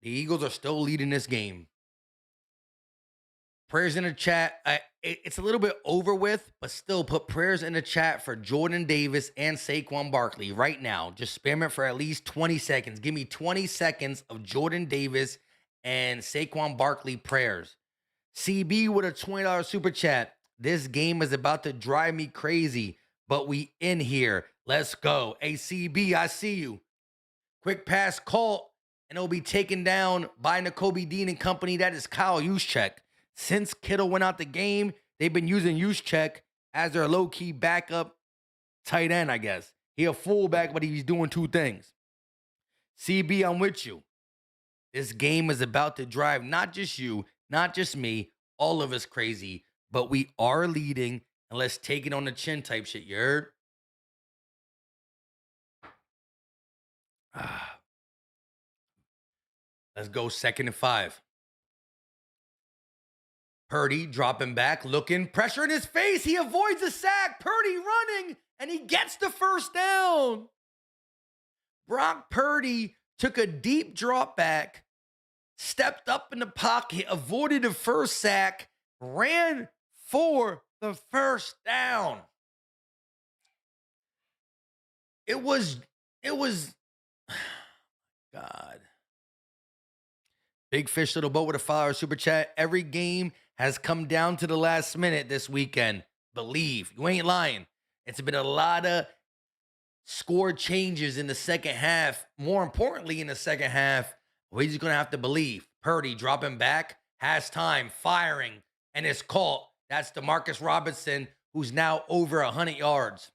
The Eagles are still leading this game. Prayers in the chat. It's a little bit over with, but still put prayers in the chat for Jordan Davis and Saquon Barkley right now. Just spam it for at least 20 seconds. Give me 20 seconds of Jordan Davis and Saquon Barkley prayers. CB with a $20 super chat. This game is about to drive me crazy, but we in here. Let's go. Hey, CB, I see you. Quick pass Colt, and it'll be taken down by Nakobe Dean and company. That is Kyle Juszczyk. Since Kittle went out the game, they've been using Juszczyk as their low-key backup tight end, I guess. He a fullback, but he's doing 2 things. CB, I'm with you. This game is about to drive not just you, not just me, all of us crazy, but we are leading, and let's take it on the chin type shit, you heard? Let's go 2nd and 5. Purdy dropping back, looking, pressure in his face. He avoids a sack. Purdy running, and he gets the first down. Brock Purdy took a deep drop back, stepped up in the pocket, avoided the first sack, ran for the first down. It was, God. Big Fish Little Boat with a $5 super chat. Every game has come down to the last minute this weekend. Believe. You ain't lying. It's been a lot of score changes in the second half. More importantly, in the second half, we're just going to have to believe. Purdy dropping back, has time, firing, and it's caught. That's DeMarcus Robinson, who's now over 100 yards.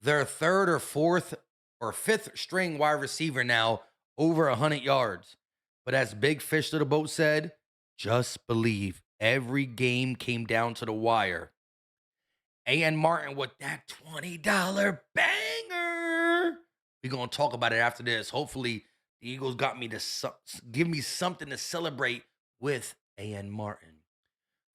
Their 3rd or 4th or 5th string wide receiver now over 100 yards. But as Big Fish Little Boat said, just believe. Every game came down to the wire. A.N. Martin with that $20 banger. We're going to talk about it after this. Hopefully, the Eagles got me to give me something to celebrate with A.N. Martin.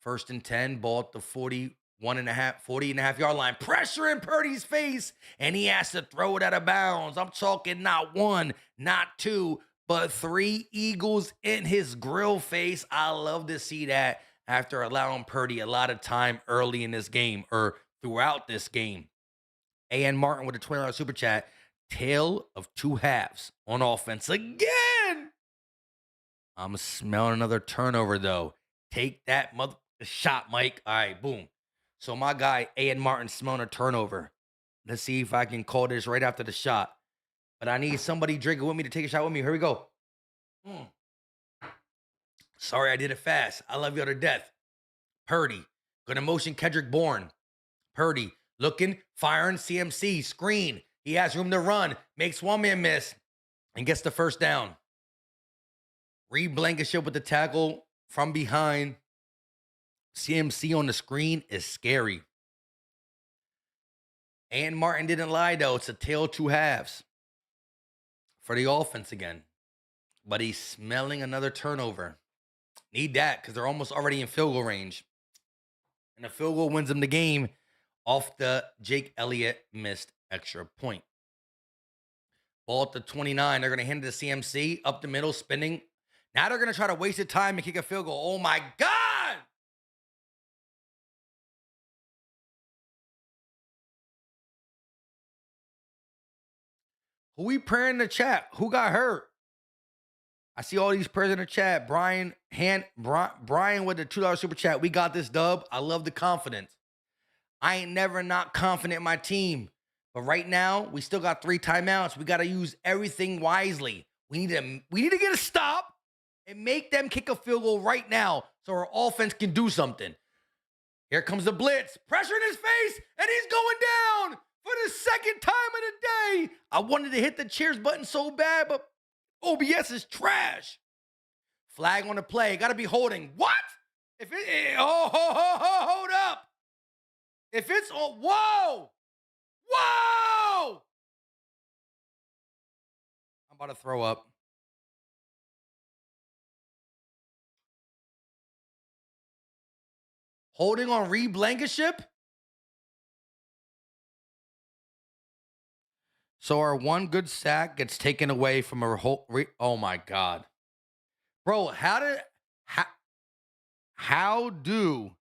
1st and 10, ball at the 40 and a half yard line. Pressure in Purdy's face, and he has to throw it out of bounds. I'm talking not one, not two, but 3 Eagles in his grill face. I love to see that after allowing Purdy a lot of time early in this game or throughout this game. A.N. Martin with a $20 super chat. Tale of 2 halves on offense again. I'm smelling another turnover, though. Take that shot, Mike. All right, boom. So my guy, A.N. Martin, smelling a turnover. Let's see if I can call this right after the shot. But I need somebody drinking with me to take a shot with me. Here we go. Sorry, I did it fast. I love you to death. Purdy. Gonna motion Kendrick Bourne. Purdy. Looking, firing, CMC, screen. He has room to run. Makes one man miss. And gets the first down. Reed Blankenship with the tackle from behind. CMC on the screen is scary. And Martin didn't lie, though. It's a tale of 2 halves for the offense again. But he's smelling another turnover. Need that because they're almost already in field goal range. And the field goal wins them the game off the Jake Elliott missed extra point. Ball at the 29. They're going to hand it to CMC. Up the middle, spinning. Now they're going to try to waste the time and kick a field goal. Oh, my God. Who we praying in the chat? Who got hurt? I see all these prayers in the chat. Brian with the $2 super chat. We got this, dub. I love the confidence. I ain't never not confident in my team. But right now, we still got 3 timeouts. We got to use everything wisely. We need to get a stop and make them kick a field goal right now so our offense can do something. Here comes the blitz. Pressure in his face, and he's going down for the 2nd time of the day. I wanted to hit the cheers button so bad, but OBS is trash. Flag on the play. Got to be holding. What? If it, hold up. If it's, whoa. I'm about to throw up. Holding on Reed Blankenship. So our one good sack gets taken away from our whole. Oh my God, bro! How do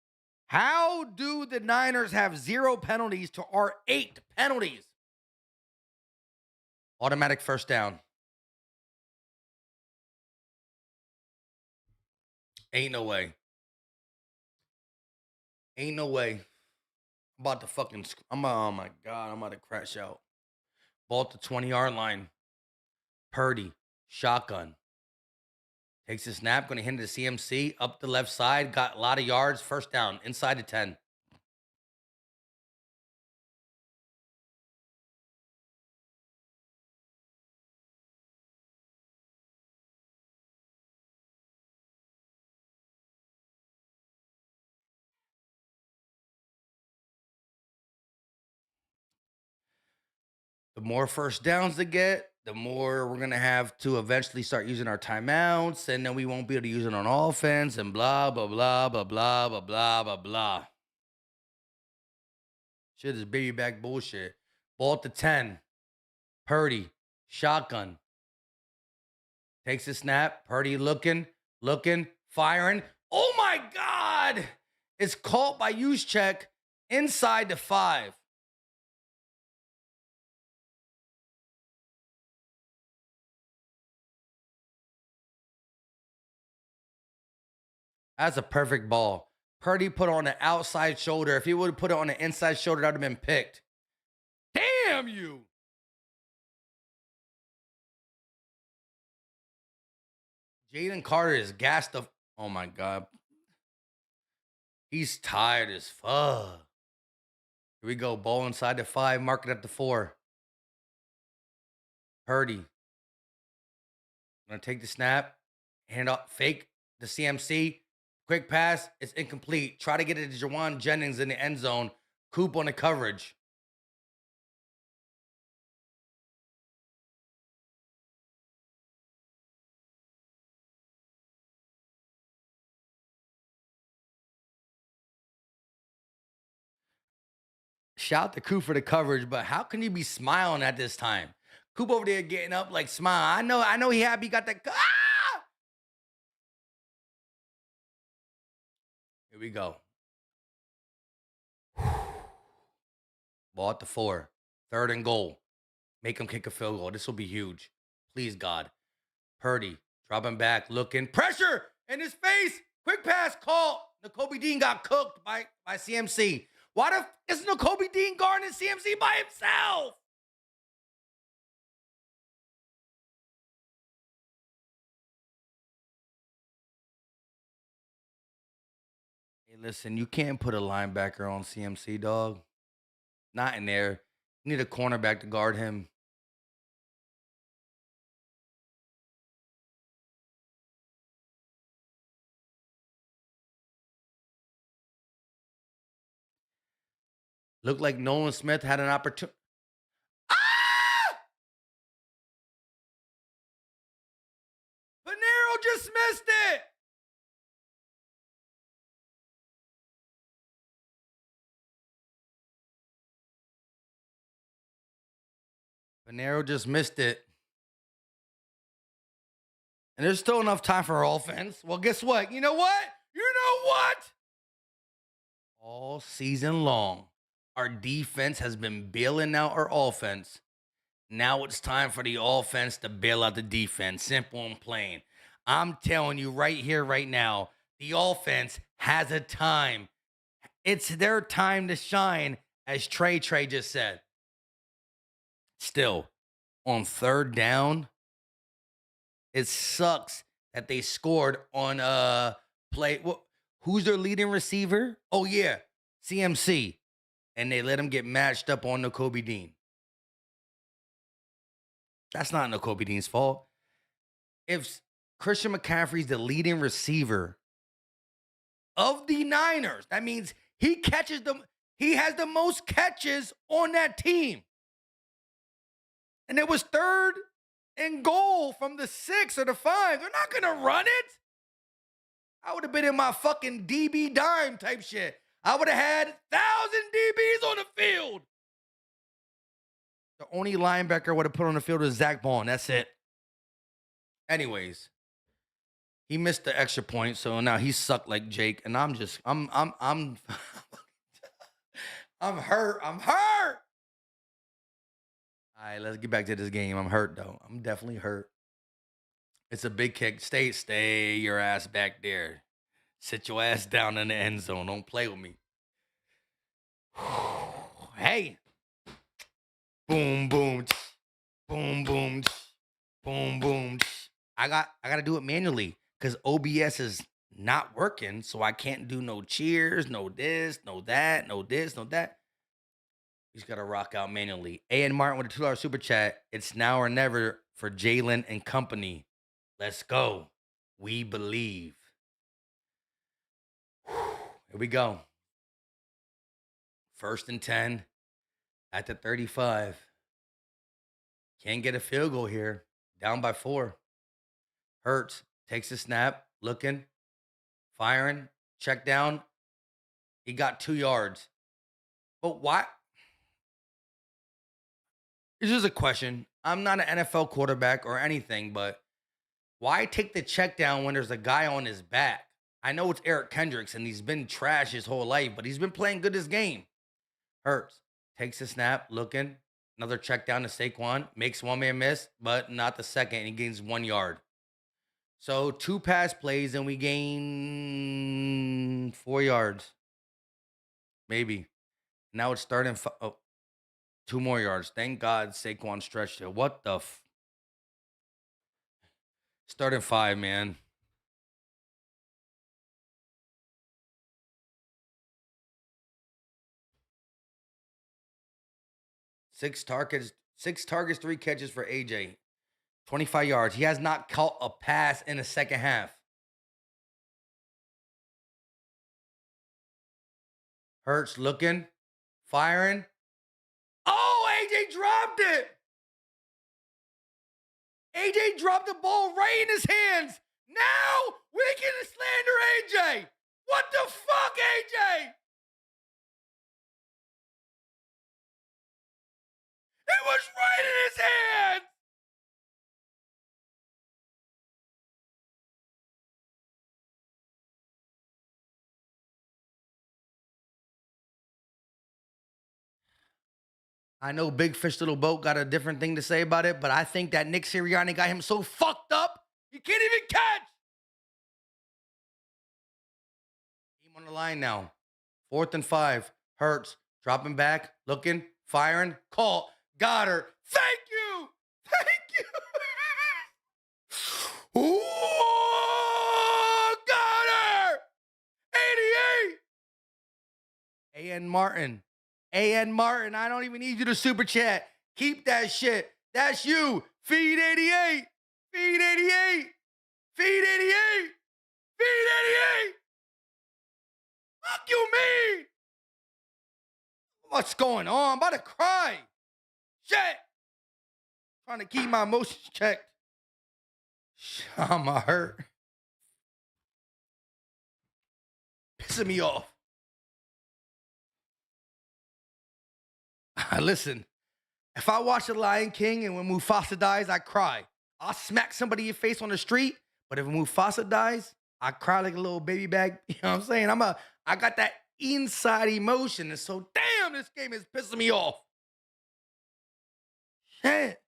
the Niners have 0 penalties to our 8 penalties? Automatic first down. Ain't no way. Ain't no way. I'm about to fucking. Oh my God! I'm about to crash out. Ball at the 20-yard line. Purdy, shotgun. Takes the snap, going to hand it to CMC. Up the left side, got a lot of yards. First down, inside the 10. The more first downs they get, the more we're going to have to eventually start using our timeouts, and then we won't be able to use it on offense, and blah, blah, blah, blah, blah, blah, blah, blah, blah. Shit is baby back bullshit. Ball at the 10. Purdy, shotgun. Takes a snap. Purdy looking, firing. Oh, my God! It's caught by Juszczyk inside the 5. That's a perfect ball. Purdy put on the outside shoulder. If he would have put it on the inside shoulder, that would have been picked. Damn you! Jalen Carter is gassed up. Oh, my God. He's tired as fuck. Here we go. Ball inside the 5. Mark it at the 4. Purdy. Gonna take the snap. Hand off. Fake the CMC. Quick pass. It's incomplete. Try to get it to Jawan Jennings in the end zone. Coop on the coverage. Shout to Coop for the coverage, but how can you be smiling at this time? Coop over there getting up like smile. I know he happy. He got that. Ah! Here we go. Ball at the 4. 3rd and goal. Make him kick a field goal. This will be huge. Please, God. Purdy dropping back, looking. Pressure in his face. Quick pass call. Nakobe Dean got cooked by CMC. Why the f is Nakobe Dean guarding CMC by himself? Hey, listen, you can't put a linebacker on CMC, dog. Not in there. You need a cornerback to guard him. Looked like Nolan Smith had an opportunity. Ah! Panero just missed it. Panero just missed it. And there's still enough time for offense. Well, guess what? You know what? All season long, our defense has been bailing out our offense. Now it's time for the offense to bail out the defense. Simple and plain. I'm telling you right here, right now, the offense has a time. It's their time to shine, as Trey just said. Still, on 3rd down, it sucks that they scored on play. Who's their leading receiver? Oh, yeah, CMC. And they let him get matched up on Nakobe Dean. That's not Nakobe Dean's fault. If Christian McCaffrey's the leading receiver of the Niners, that means he has the most catches on that team. And it was 3rd and goal from the 6 or the 5. They're not going to run it. I would have been in my fucking DB dime type shit. I would have had 1,000 DBs on the field. The only linebacker I would have put on the field was Zach Bond. That's it. Anyways, he missed the extra point, so now he sucked like Jake. And I'm I'm hurt. I'm hurt. All right, let's get back to this game. I'm hurt, though. I'm definitely hurt. It's a big kick. Stay your ass back there. Sit your ass down in the end zone. Don't play with me. Hey. Boom, boom. Boom, boom. Boom, boom. I got to do it manually because OBS is not working, so I can't do no cheers, no this, no that, no this, no that. He's got to rock out manually. A.N. Martin with a $2 super chat. It's now or never for Jalen and company. Let's go. We believe. Here we go. 1st and 10 at the 35. Can't get a field goal here. Down by 4. Hurts. Takes a snap. Looking. Firing. Check down. He got 2 yards. But why? This is a question. I'm not an NFL quarterback or anything, but why take the check down when there's a guy on his back? I know it's Eric Kendricks, and he's been trash his whole life, but he's been playing good this game. Hurts. Takes a snap. Looking. Another check down to Saquon. Makes one man miss, but not the second. He gains 1 yard. So 2 pass plays, and we gain 4 yards. Maybe. Now it's starting. 2 more yards. Thank God Saquon stretched it. What the Starting 5, man. Six targets, 3 catches for AJ. 25 yards. He has not caught a pass in the second half. Hurts looking, firing. Oh, AJ dropped it. AJ dropped the ball right in his hands. Now we can slander AJ. What the fuck, AJ? It was right in his hand. I know Big Fish Little Boat got a different thing to say about it, but I think that Nick Sirianni got him so fucked up, he can't even catch. Team on the line now. 4th and 5. Hurts. Dropping back. Looking. Firing. Call. Goddard. Thank you. Thank you. Ooh, Goddard. 88. A.N. Martin. A.N. Martin, I don't even need you to super chat. Keep that shit. That's you. Feed 88. Feed 88. Feed 88. Feed 88. Fuck you mean? What's going on? I'm about to cry. Shit. Trying to keep my emotions checked. I'm hurt. Pissing me off. Listen, if I watch The Lion King and when Mufasa dies, I cry. I'll smack somebody in your face on the street, but if Mufasa dies, I cry like a little baby bag. You know what I'm saying? I got that inside emotion, and so damn, this game is pissing me off. Shit.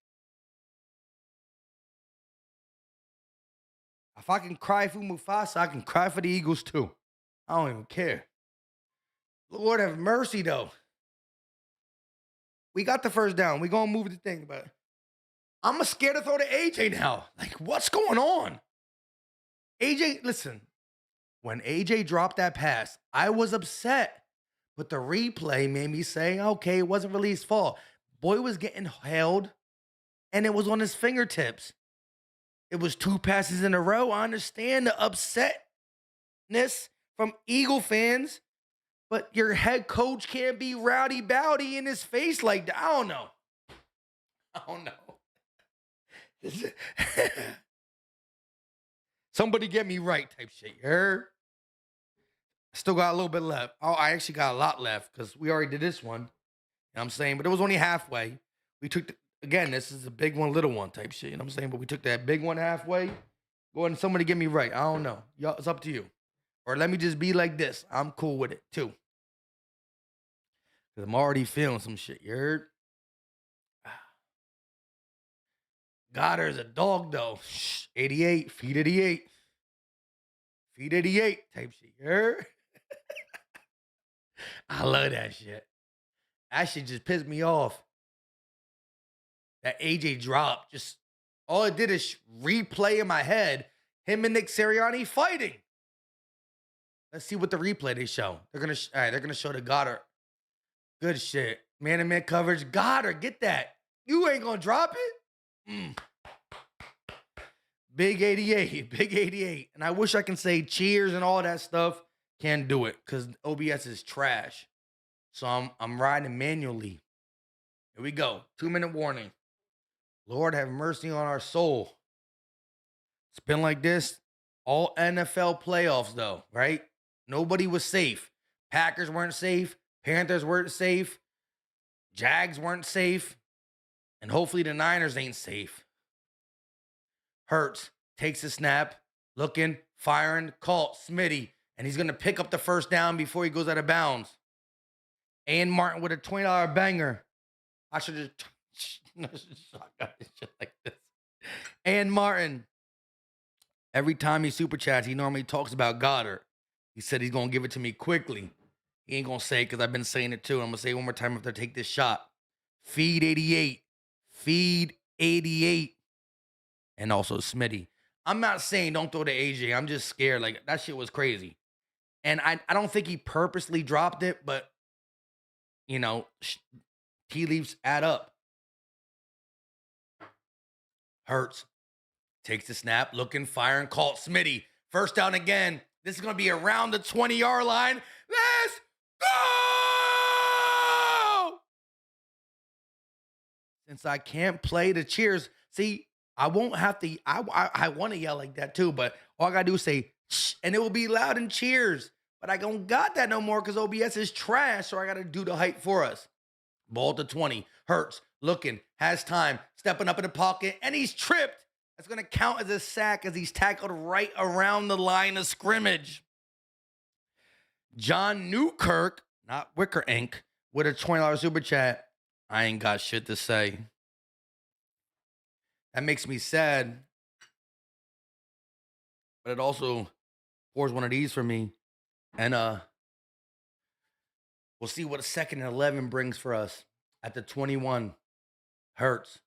If I can cry for Mufasa, I can cry for the Eagles too. I don't even care. Lord have mercy, though. We got the first down. We gonna move the thing, but I'm scared to throw to AJ now. Like, what's going on? AJ, listen, when AJ dropped that pass, I was upset. But the replay made me say, okay, it wasn't really his fault. Boy was getting held, and it was on his fingertips. It was 2 passes in a row. I understand the upsetness from Eagle fans. But your head coach can't be rowdy bowdy in his face like that. I don't know. I don't know. Somebody get me right type shit. You heard? Still got a little bit left. Oh, I actually got a lot left because we already did this one. You know what I'm saying? But it was only halfway. We took, again, this is a big one, little one type shit. You know what I'm saying? But we took that big one halfway. Go ahead and somebody get me right. I don't know. Y'all, it's up to you. Or let me just be like this. I'm cool with it, too. Because I'm already feeling some shit, you heard? Goddard's a dog, though. 88, feed 88. Feed 88 type shit, you heard? I love that shit. That shit just pissed me off. That AJ drop, just all it did is replay in my head him and Nick Sirianni fighting. Let's see what the replay they show. They're gonna show the Goddard. Good shit. Man-to-man coverage. Goddard, get that. You ain't gonna drop it? Big 88. Big 88. And I wish I can say cheers and all that stuff. Can't do it because OBS is trash. So I'm riding manually. Here we go. 2-minute warning. Lord have mercy on our soul. It's been like this all NFL playoffs, though, right? Nobody was safe. Packers weren't safe. Panthers weren't safe. Jags weren't safe. And hopefully the Niners ain't safe. Hurts takes a snap, looking, firing, caught, Smitty, and he's going to pick up the first down before he goes out of bounds. And Martin with a $20 banger. I should have shit like this. And Martin, every time he super chats, he normally talks about Goddard. He said he's going to give it to me quickly. He ain't going to say it because I've been saying it too. I'm going to say it one more time if they take this shot. Feed 88. Feed 88. And also Smitty. I'm not saying don't throw to AJ. I'm just scared. Like, that shit was crazy. And I don't think he purposely dropped it, but, you know, tea leaves add up. Hurts. Takes the snap, looking, firing, caught, Smitty. First down again. This is going to be around the 20-yard line. Let's go! Since I can't play the cheers, see, I won't have to, I want to yell like that too, but all I got to do is say, shh, and it will be loud and cheers. But I don't got that no more because OBS is trash, so I got to do the hype for us. Ball to 20. Hurts looking, has time, stepping up in the pocket, and he's tripped. That's going to count as a sack as he's tackled right around the line of scrimmage. John Newkirk, not Wicker Inc., with a $20 super chat. I ain't got shit to say. That makes me sad. But it also pours one of these for me. And we'll see what a 2nd and 11 brings for us. At the 21, Hurts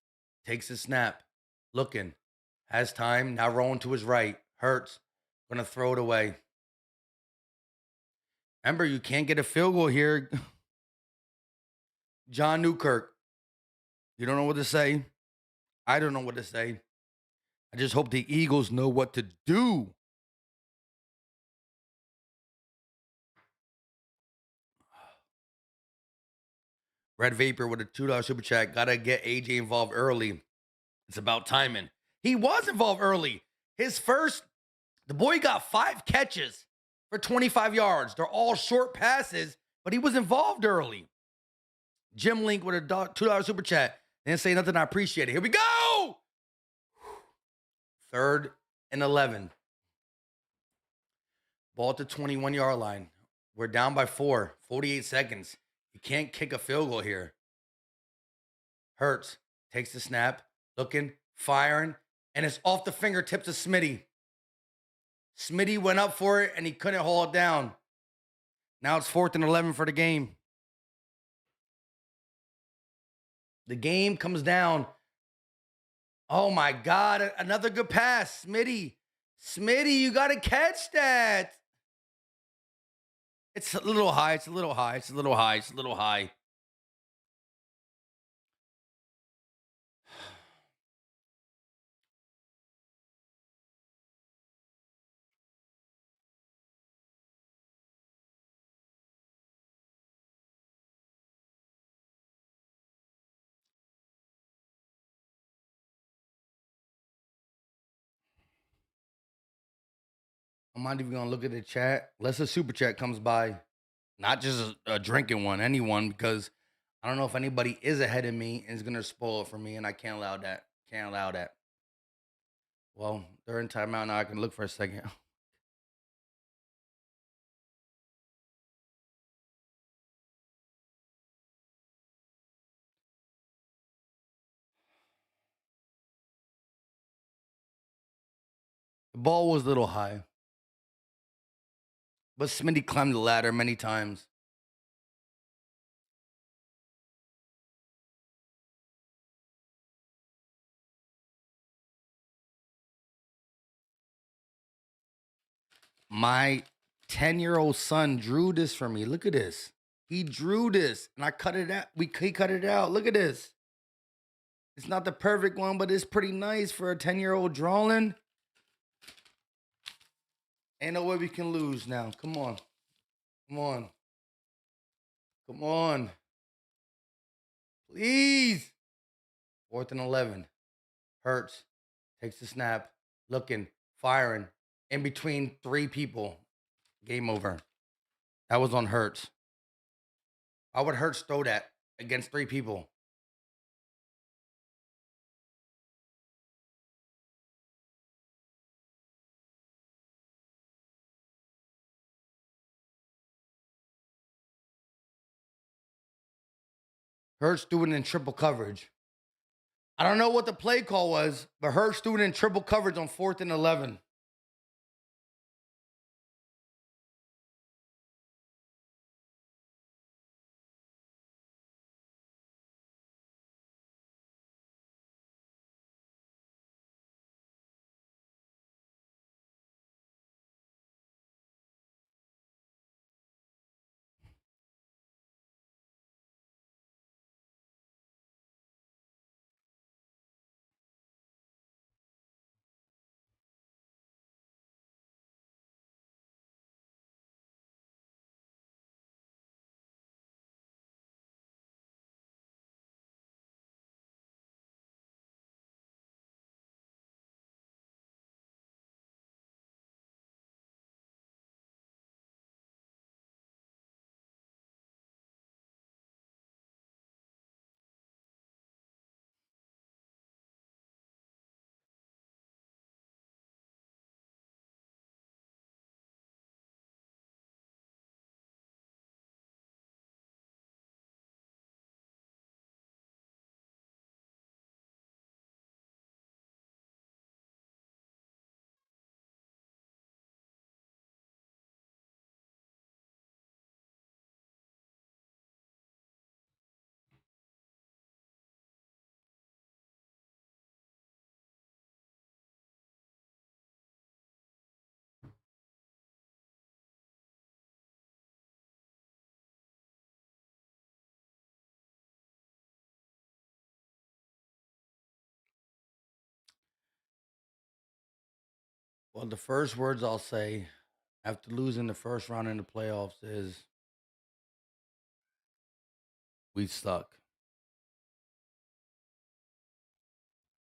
takes a snap, looking, has time, now rolling to his right. Hurts, gonna throw it away. Remember, you can't get a field goal here. John Newkirk, you don't know what to say. I don't know what to say. I just hope the Eagles know what to do. Red Vapor with a $2 super chat. Gotta get AJ involved early. It's about timing. He was involved early. The boy got 5 catches for 25 yards. They're all short passes, but he was involved early. Jim Link with a $2 super chat. Didn't say nothing. I appreciate it. Here we go. 3rd and 11. Ball at the 21-yard line. We're down by 4. 48 seconds. You can't kick a field goal here. Hurts takes the snap, looking, firing, and it's off the fingertips of Smitty. Smitty went up for it, and he couldn't hold it down. Now it's 4th and 11 for the game. The game comes down. Oh, my God. Another good pass. Smitty, you got to catch that. It's a little high. It's a little high. It's a little high. It's a little high. I'm not even going to look at the chat unless a super chat comes by. Not just a drinking one, anyone, because I don't know if anybody is ahead of me and is going to spoil it for me, and I can't allow that. Can't allow that. Well, they're in timeout now. I can look for a second. The ball was a little high. But Smitty climbed the ladder many times. My 10-year-old son drew this for me. Look at this. He drew this, and I cut it out. He cut it out. Look at this. It's not the perfect one, but it's pretty nice for a 10-year-old drawing. Ain't no way we can lose now. Come on. Come on. Come on. Please. 4th and 11. Hurts. Takes the snap. Looking. Firing. In between 3 people. Game over. That was on Hurts. Why would Hurts throw that against 3 people? Hurts threw it in triple coverage. I don't know what the play call was, but Hurts threw it in triple coverage on 4th and 11. Well, the first words I'll say after losing the first round in the playoffs is we suck.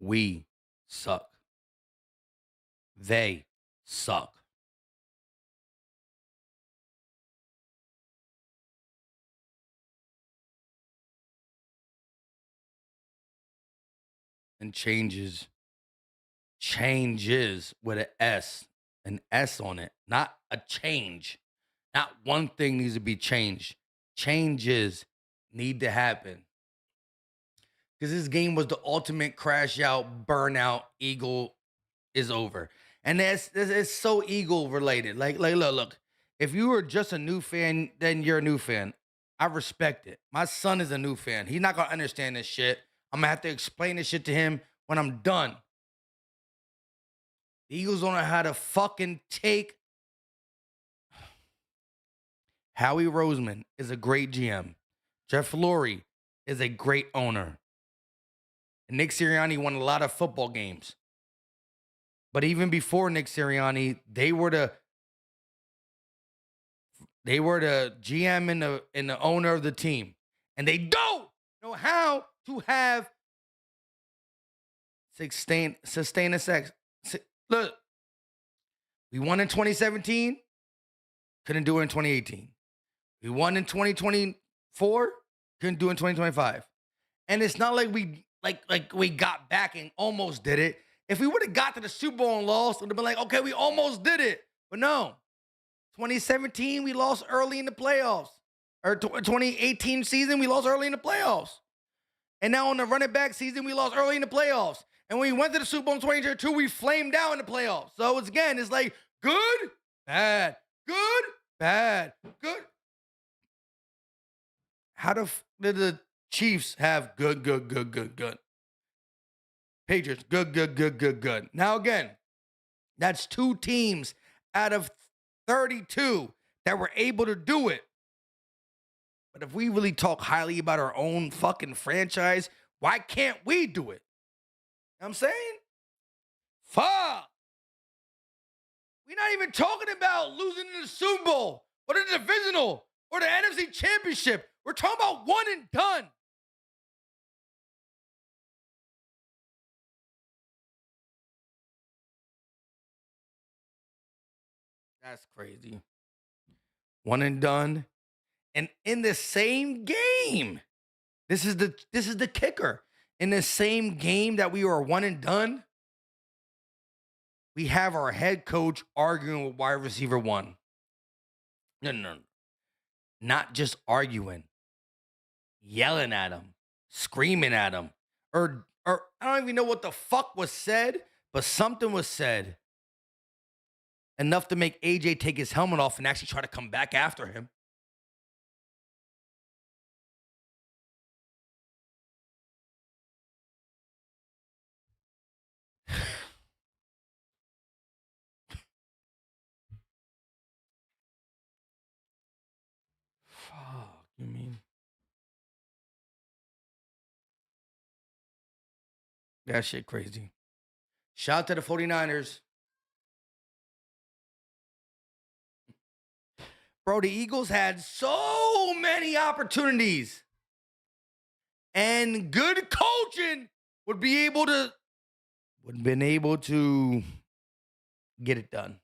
We suck. They suck. And changes with an S on it, not a change. Not one thing needs to be changed. Changes need to happen. Because this game was the ultimate crash out, burnout, Eagle is over. And it's so Eagle related. Like look. If you were just a new fan, then you're a new fan. I respect it. My son is a new fan. He's not gonna understand this shit. I'm gonna have to explain this shit to him when I'm done. The Eagles don't know how to fucking take. Howie Roseman is a great GM. Jeff Lurie is a great owner. And Nick Sirianni won a lot of football games. But even before Nick Sirianni, they were the GM and the owner of the team. And they don't know how to have sustain a sex. Look, we won in 2017, couldn't do it in 2018. We won in 2024, couldn't do it in 2025. And it's not like we got back and almost did it. If we would have got to the Super Bowl and lost, it would have been like, okay, we almost did it. But no. 2017, we lost early in the playoffs. Or 2018 season, we lost early in the playoffs. And now on the running back season, we lost early in the playoffs. And when we went to the Super Bowl in 2022, we flamed out in the playoffs. So it's like good, bad, good, bad, good. How did the Chiefs have good? Patriots, good. Now again, that's 2 teams out of 32 that were able to do it. But if we really talk highly about our own fucking franchise, why can't we do it? You know what I'm saying? Fuck. We're not even talking about losing in the Super Bowl or the divisional or the NFC Championship. We're talking about one and done. That's crazy. One and done. And in the same game, this is the kicker. In the same game that we were one and done, we have our head coach arguing with wide receiver 1. No. Not just arguing. Yelling at him. Screaming at him. Or I don't even know what the fuck was said, but something was said. Enough to make AJ take his helmet off and actually try to come back after him. Fuck, you mean? That shit crazy. Shout out to the 49ers. Bro, the Eagles had so many opportunities. And good coaching would have been able to get it done.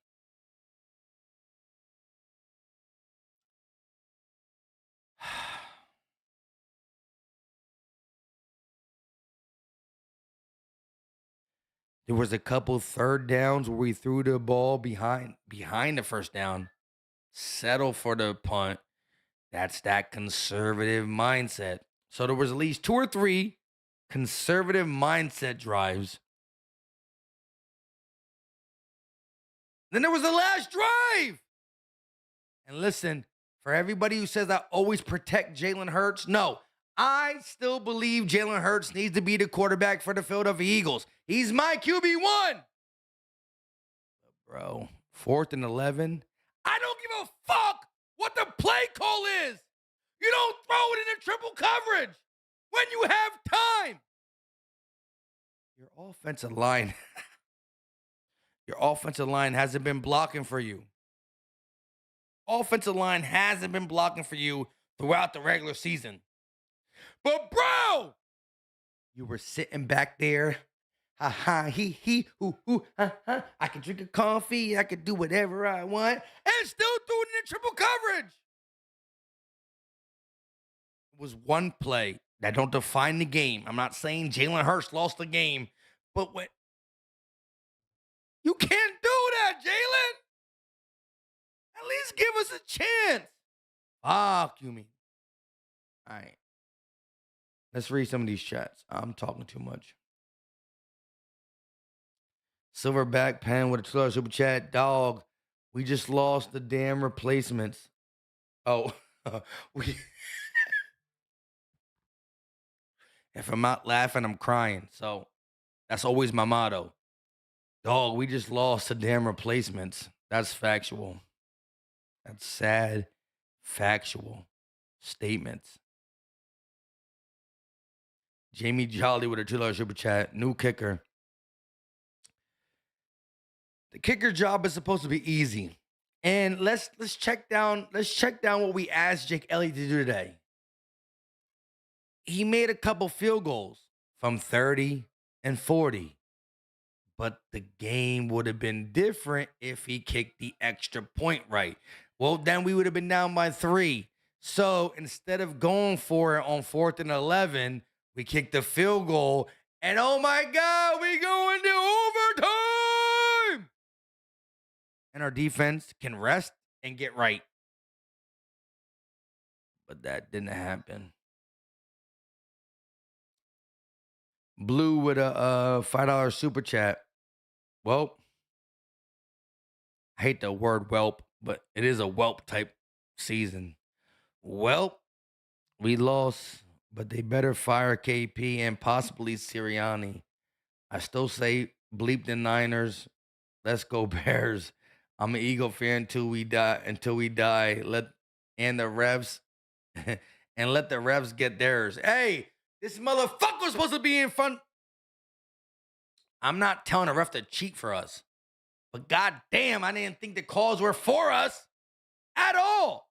There was a couple third downs where we threw the ball behind the first down. Settle for the punt. That's that conservative mindset. So there was at least 2 or 3 conservative mindset drives. Then there was the last drive. And listen, for everybody who says I always protect Jalen Hurts, no, I still believe Jalen Hurts needs to be the quarterback for the Philadelphia Eagles. He's my QB1. Bro, 4th and 11. I don't give a fuck what the play call is. You don't throw it in a triple coverage when you have time. Your offensive line Your offensive line hasn't been blocking for you. Offensive line hasn't been blocking for you throughout the regular season. But, bro, you were sitting back there. Ha ha, he, hoo, hoo, ha ha. I can drink a coffee. I can do whatever I want. And still doing it in triple coverage. It was one play that don't define the game. I'm not saying Jalen Hurts lost the game, but what? You can't do that, Jalen. At least give us a chance. Fuck you mean. All right. Let's read some of these chats. I'm talking too much. Silverback Pen with a $2 super chat. Dog, we just lost the damn replacements. Oh, if I'm not laughing, I'm crying. So that's always my motto. Dog, we just lost the damn replacements. That's factual. That's sad, factual statements. Jamie Jolly with a $2 super chat. New kicker. The kicker job is supposed to be easy. And let's check down what we asked Jake Elliott to do today. He made a couple field goals from 30 and 40. But the game would have been different if he kicked the extra point right. Well, then we would have been down by 3. So instead of going for it on 4th and 11, we kicked the field goal. And oh my God, we go into overtime. And our defense can rest and get right. But that didn't happen. Blue with a $5 super chat. Well, I hate the word whelp, but it is a whelp type season. Well, we lost, but they better fire KP and possibly Sirianni. I still say bleep the Niners. Let's go Bears. I'm an Eagle fan until we die. Let the refs and let the refs get theirs. Hey, this motherfucker was supposed to be in front. I'm not telling a ref to cheat for us. But goddamn, I didn't think the calls were for us at all.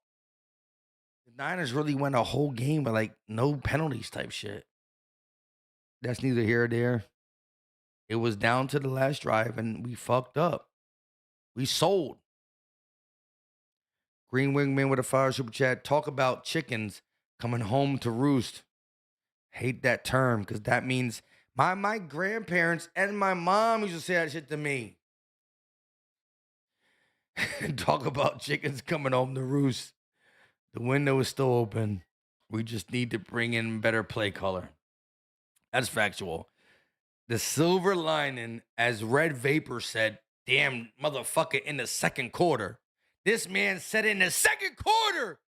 The Niners really went a whole game with like no penalties type shit. That's neither here or there. It was down to the last drive and we fucked up. We sold. Green Wingman with a $5 super chat. Talk about chickens coming home to roost. Hate that term because that means my grandparents and my mom used to say that shit to me. Talk about chickens coming home to roost. The window is still open. We just need to bring in better play color. That's factual. The silver lining, as Red Vapor said, damn motherfucker, in the second quarter. This man said it in the second quarter.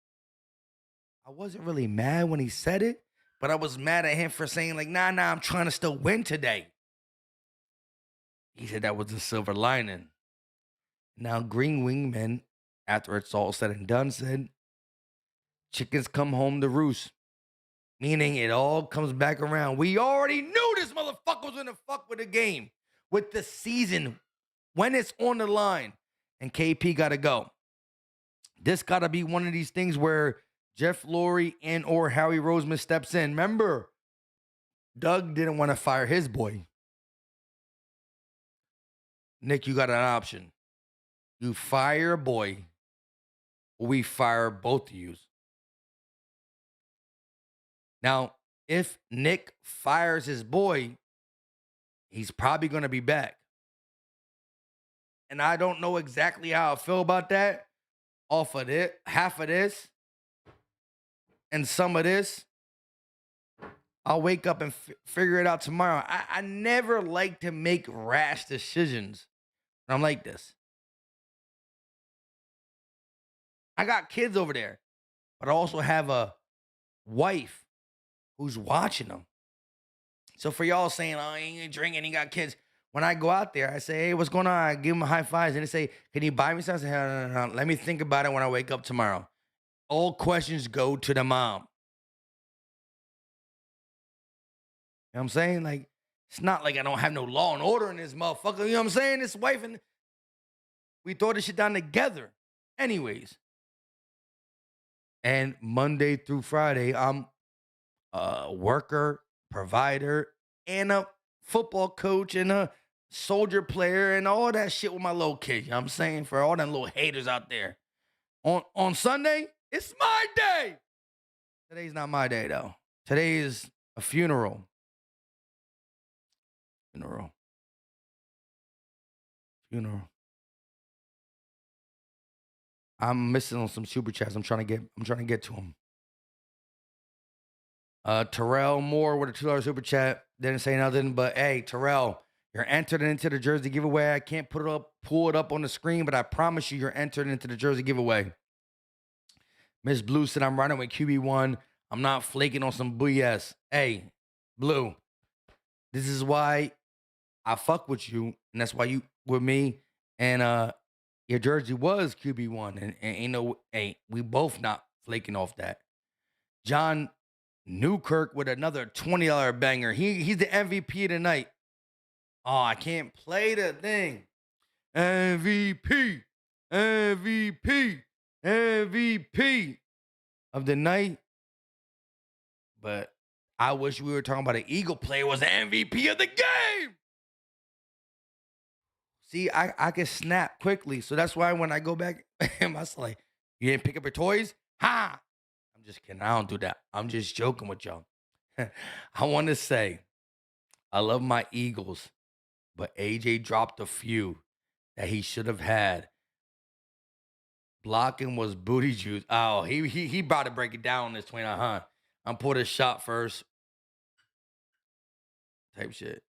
I wasn't really mad when he said it, but I was mad at him for saying like, nah, I'm trying to still win today. He said that was the silver lining. Now, Green Wingman, after it's all said and done, said, chickens come home to roost. Meaning it all comes back around. We already knew this motherfucker was going to fuck with the game, with the season, when it's on the line. And KP got to go. This got to be one of these things where Jeff Lurie and or Howie Roseman steps in. Remember, Doug didn't want to fire his boy. Nick, you got an option. You fire a boy, or we fire both of you. Now, if Nick fires his boy, he's probably going to be back. And I don't know exactly how I feel about that. Off of it, half of this and some of this, I'll wake up and figure it out tomorrow. I never like to make rash decisions. I'm like this. I got kids over there, but I also have a wife who's watching them. So for y'all saying, oh, he ain't drinking, he got kids. When I go out there, I say, hey, what's going on? I give them high fives. And they say, can you buy me something? I say, no. Let me think about it when I wake up tomorrow. All questions go to the mom. You know what I'm saying? Like, it's not like I don't have no law and order in this motherfucker. You know what I'm saying? This wife and We throw this shit down together. Anyways. And Monday through Friday, I'm a worker, provider, and a football coach and a soldier player and all that shit with my little kids. You know what I'm saying? For all them little haters out there. On Sunday, it's my day. Today's not my day, though. Today is a funeral. Funeral. I'm missing on some super chats. I'm trying to get to them. Terrell Moore with a $2 super chat. Didn't say nothing, but hey, Terrell, you're entered into the jersey giveaway. I can't pull it up on the screen, but I promise you, you're entered into the jersey giveaway. Miss Blue said, I'm running with QB1. I'm not flaking on some BS. Hey, Blue, this is why I fuck with you, and that's why you with me. And your jersey was QB1, and you know, hey, we both not flaking off that. John Newkirk with another $20 banger. He's the MVP of the night. Oh, I can't play the thing. MVP of the night. But I wish we were talking about an Eagle player was the MVP of the game. See, I can snap quickly. So that's why when I go back, I'm like, you didn't pick up your toys? Ha! I'm just kidding. I don't do that. I'm just joking with y'all. I want to say, I love my Eagles, but AJ dropped a few that he should have had. Blocking was booty juice. Oh, he about to break it down on this 29, huh? I'm put a shot first. Type shit.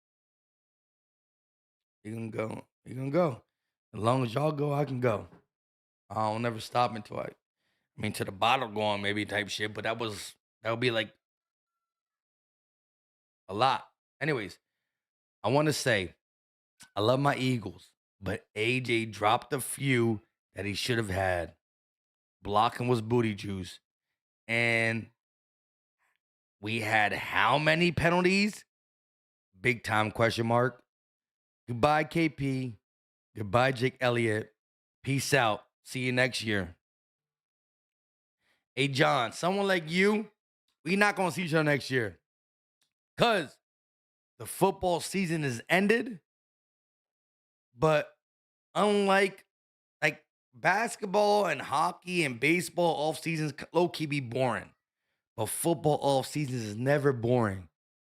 You can go. You can go. As long as y'all go, I can go. I'll never stop until to the bottle going maybe type shit, but that would be like a lot. Anyways, I want to say I love my Eagles, but AJ dropped a few that he should have had. Blocking was booty juice. And we had how many penalties? Big time question mark. Goodbye, KP. Goodbye, Jake Elliott. Peace out. See you next year. Hey, John, someone like you, we not going to see each other next year. Because the football season is ended. But unlike basketball and hockey and baseball off seasons low-key be boring. But football off seasons is never boring.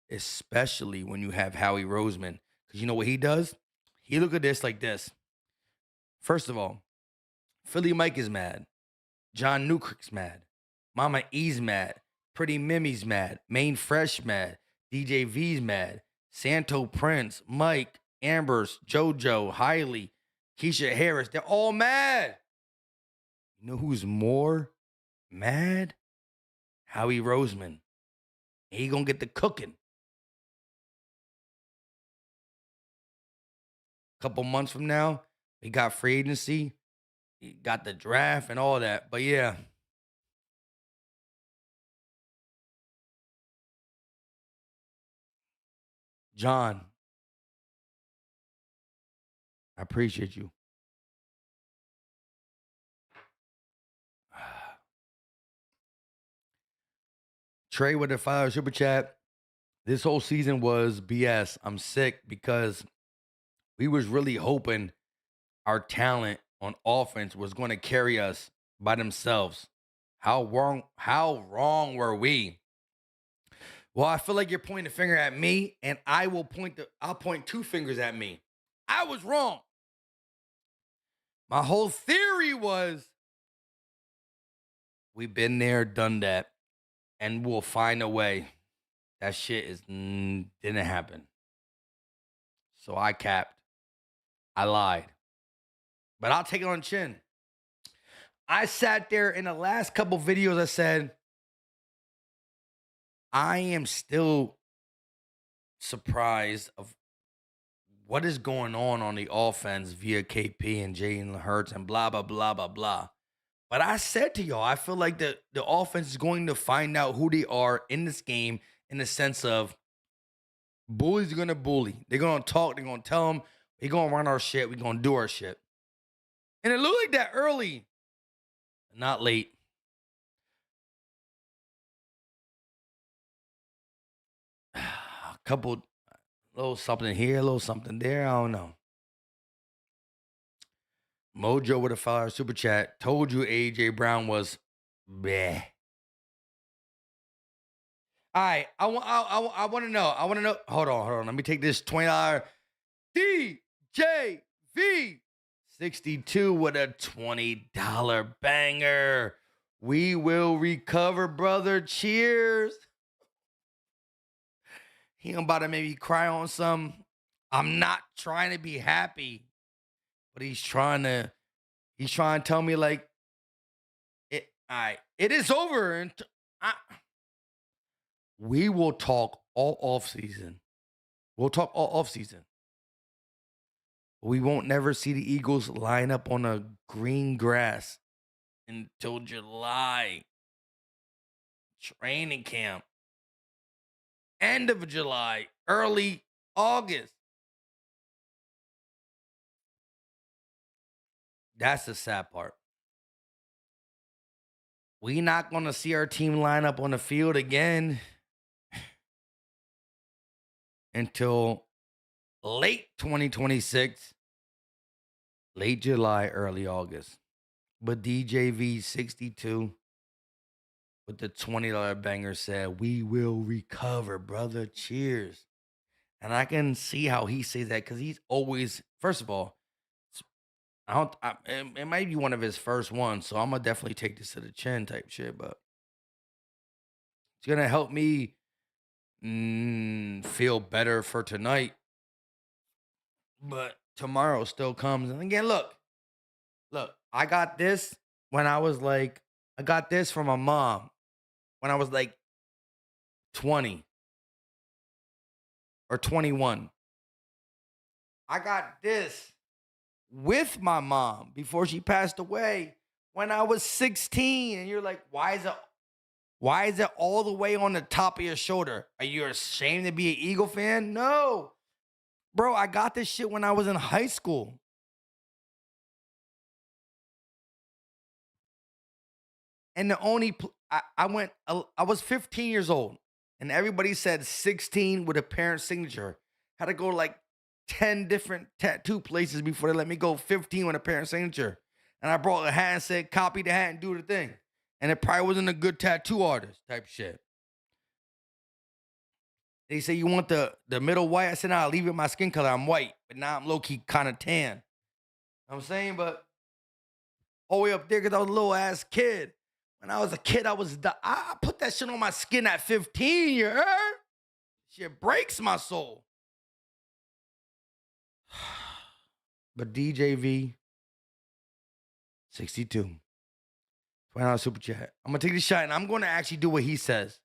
Especially when you have Howie Roseman. Because you know what he does? He look at this like this. First of all, Philly Mike is mad. John Newkirk's mad. Mama E's mad. Pretty Mimi's mad. Main Fresh mad. DJ V's mad. Santo Prince, Mike, Ambers, JoJo, Hiley, Keisha Harris. They're all mad. You know who's more mad? Howie Roseman. He gonna get the cooking. Couple months from now, we got free agency. We got the draft and all that. But yeah. John, I appreciate you. Trey with a $5 super chat. This whole season was BS. I'm sick because we was really hoping our talent on offense was going to carry us by themselves. How wrong were we? Well, I feel like you're pointing a finger at me, and I'll point two fingers at me. I was wrong. My whole theory was we've been there, done that, and we'll find a way. That shit didn't happen. So I capped. I lied. But I'll take it on chin. I sat there in the last couple videos, I said, I am still surprised of what is going on the offense via KP and Jalen Hurts and blah, blah, blah, blah, blah. But I said to y'all, I feel like the offense is going to find out who they are in this game in the sense of bullies are going to bully. They're going to talk. They're going to tell them, we're going to run our shit. We're going to do our shit. And it looked like that early, but not late. A couple, little something here, a little something there. I don't know. Mojo with a $5 super chat. Told you AJ Brown was bleh. All right, I want to know. I want to know. Hold on. Let me take this $20 DJV 62 with a $20 banger. We will recover, brother. Cheers. He about to maybe cry on some. I'm not trying to be happy, but he's trying to tell me like it. All right, it is over, and we will talk all off season. We'll talk all off season. We won't never see the Eagles line up on a green grass until July. Training camp. End of July, early August. That's the sad part. We not going to see our team line up on the field again until late 2026, late July, early August. But DJV 62 with the $20 banger said, we will recover, brother. Cheers. And I can see how he says that because he's always, first of all, it might be one of his first ones, so I'm going to definitely take this to the chin type shit, but it's going to help me feel better for tonight. But tomorrow still comes. And again, look, I got this when I was like, I got this from my mom when I was like 20 or 21. I got this with my mom before she passed away when I was 16. And you're like, why is it all the way on the top of your shoulder? Are you ashamed to be an Eagle fan? No. Bro, I got this shit when I was in high school. And the only, I was 15 years old. And everybody said 16 with a parent signature. Had to go to like 10 different tattoo places before they let me go 15 with a parent signature. And I brought a hat and said, copy the hat and do the thing. And it probably wasn't a good tattoo artist type shit. They say, you want the middle white? I said, nah, leave it my skin color. I'm white. But now I'm low-key kind of tan. You know what I'm saying? But all the way up there because I was a little ass kid. When I was a kid, I put that shit on my skin at 15, you heard? Shit breaks my soul. But DJV 62. $20 super chat. I'm going to take the shot, and I'm going to actually do what he says.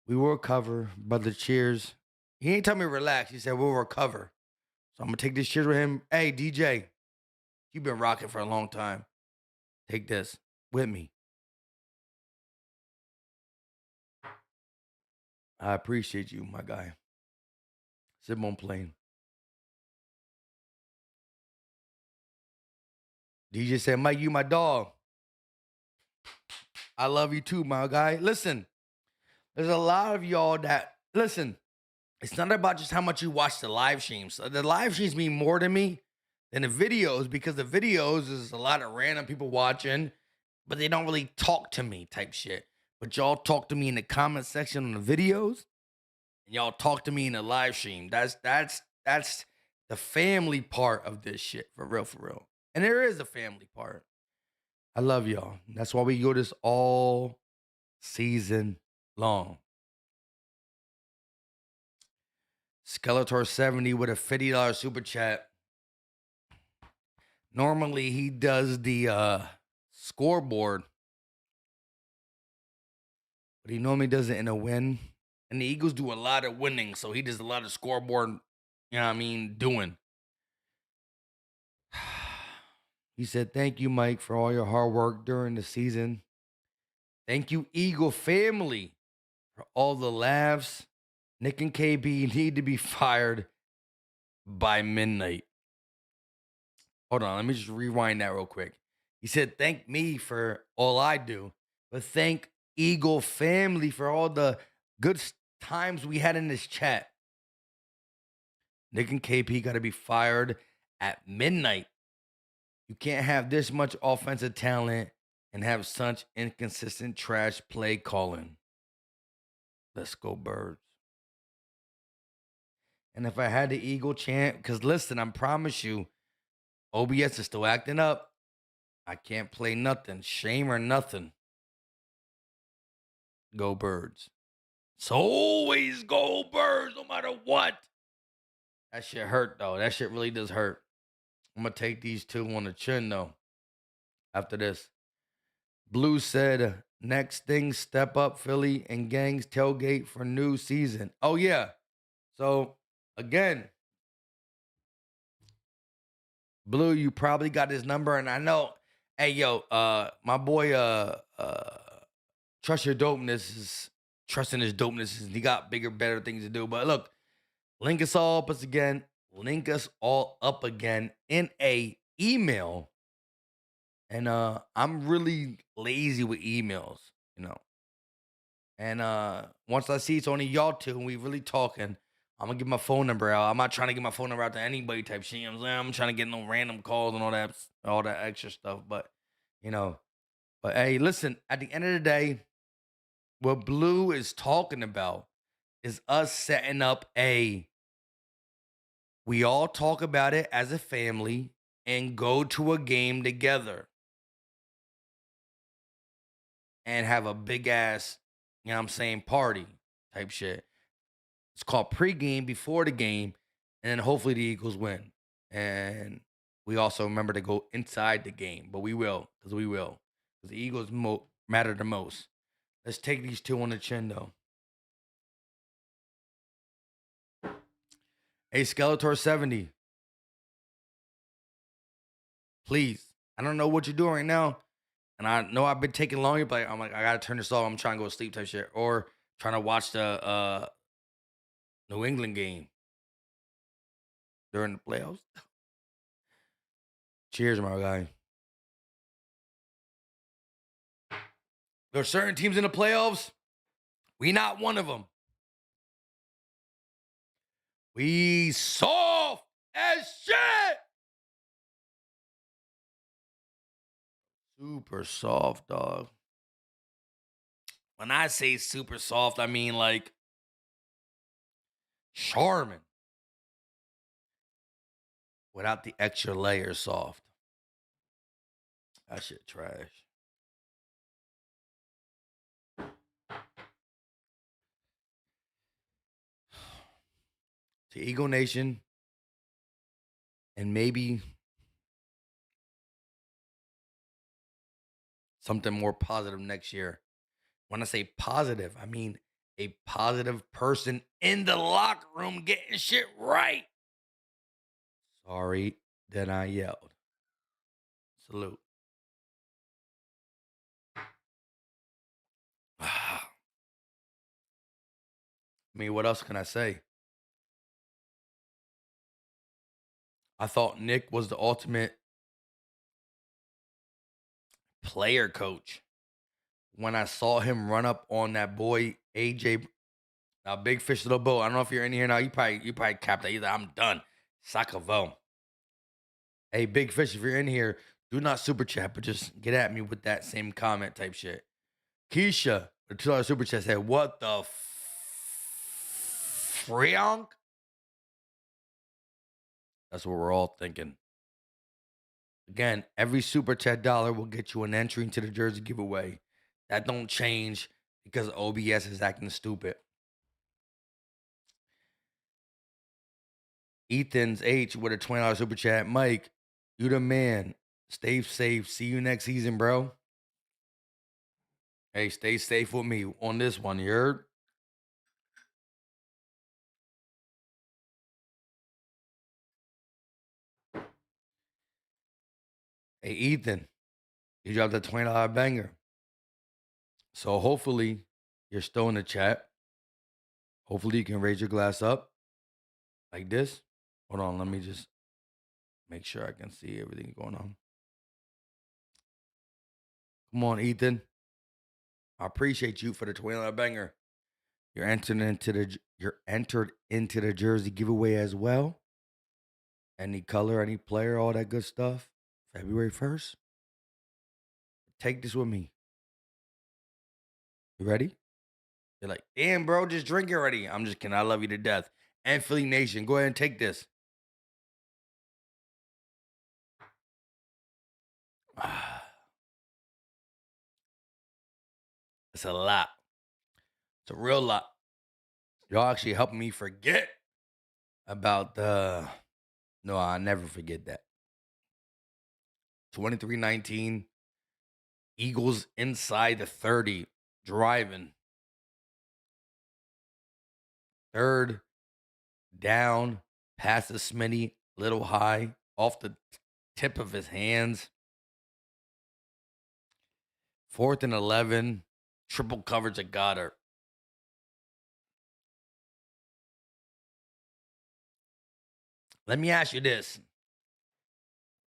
We will recover, brother. Cheers. He ain't tell me to relax. He said, we'll recover. So I'm going to take this cheers with him. Hey, DJ, you've been rocking for a long time. Take this with me. I appreciate you, my guy. Sip on plane. DJ said, Mike, you my dog. I love you too, my guy. Listen, there's a lot of y'all that, listen, it's not about just how much you watch the live streams. The live streams mean more to me than the videos because the videos is a lot of random people watching, but they don't really talk to me type shit. But y'all talk to me in the comment section on the videos, and y'all talk to me in the live stream. That's the family part of this shit, for real. And there is a family part. I love y'all. That's why we go this all season long. Skeletor 70 with a $50 super chat. Normally he does the scoreboard, but he normally does it in a win. And the Eagles do a lot of winning, so he does a lot of scoreboard, you know what I mean, doing. He said, thank you, Mike, for all your hard work during the season. Thank you, Eagle family, for all the laughs. Nick and KB need to be fired by midnight. Hold on, let me just rewind that real quick. He said, thank me for all I do, but thank Eagle family for all the good times we had in this chat. Nick and KP got to be fired at midnight. You can't have this much offensive talent and have such inconsistent trash play calling. Let's go, Birds. And if I had the Eagle chant, because listen, I promise you, OBS is still acting up. I can't play nothing. Shame or nothing. Go Birds. It's always go Birds, no matter what. That shit hurt, though. That shit really does hurt. I'm going to take these two on the chin, though, after this. Blue said, next thing, step up Philly and gangs tailgate for new season. Oh, yeah. So, again, Blue, you probably got his number, and I know, hey, yo, my boy, trust your dopeness is trusting his dopeness. He got bigger, better things to do. But look, link us all up again. Link us all up again in a email. And I'm really lazy with emails, you know. And once I see it's only y'all two and we really talking, I'm gonna give my phone number out. I'm not trying to get my phone number out to anybody type shit. You know what I'm saying? I'm trying to get no random calls and all that extra stuff. But you know, but hey, listen, at the end of the day, what Blue is talking about is us setting up we all talk about it as a family and go to a game together and have a big ass, you know what I'm saying, party type shit. It's called pregame before the game, and then hopefully the Eagles win. And we also remember to go inside the game, but we will, because the Eagles matter the most. Let's take these two on the chin, though. Hey, Skeletor 70. Please. I don't know what you're doing right now. And I know I've been taking longer, but I'm like, I gotta turn this off. I'm trying to go to sleep type shit. Or trying to watch the New England game during the playoffs. Cheers, my guy. There are certain teams in the playoffs. We not one of them. We soft as shit. Super soft, dog. When I say super soft, I mean like Charmin. Without the extra layer soft. That shit trash. To Eagle Nation and maybe something more positive next year. When I say positive, I mean a positive person in the locker room getting shit right. Sorry that I yelled. Salute. I mean, what else can I say? I thought Nick was the ultimate player coach. When I saw him run up on that boy AJ, now Big Fish Little Boat. I don't know if you're in here now. You probably capped that. Either I'm done. Sacavo. Hey, Big Fish, if you're in here, do not super chat, but just get at me with that same comment type shit. Keisha, the $2 super chat said, "What the freonk?" That's what we're all thinking. Again, every super chat dollar will get you an entry into the jersey giveaway. That don't change because OBS is acting stupid. Ethan's H with a $20 super chat. Mike, you the man. Stay safe. See you next season, bro. Hey, stay safe with me on this one, you heard? Hey, Ethan, you dropped a $20 banger. So hopefully you're still in the chat. Hopefully you can raise your glass up like this. Hold on, let me just Make sure I can see everything going on. Come on, Ethan. I appreciate you for the $20 banger. You're entered into the jersey giveaway as well. Any color, any player, all that good stuff. February 1st. Take this with me. You ready? You're like, damn, bro, just drink it already. I'm just kidding. I love you to death. And Philly Nation, go ahead and take this. It's a lot. It's a real lot. Y'all actually helping me forget about the... No, I'll never forget that. 23-19. Eagles inside the 30. Driving. Third down. Pass to Smitty. Little high. Off the tip of his hands. 4th and 11. Triple coverage of Goddard. Let me ask you this.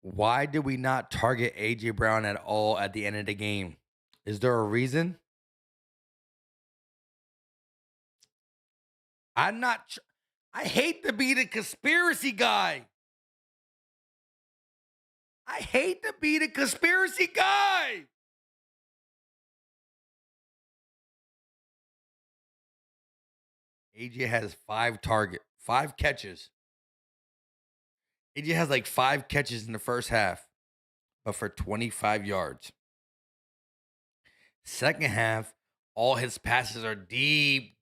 Why did we not target A.J. Brown at all at the end of the game? Is there a reason? I hate to be the conspiracy guy. I hate to be the conspiracy guy. AJ has 5 catches. AJ has like 5 catches in the first half, but for 25 yards. Second half, all his passes are deep.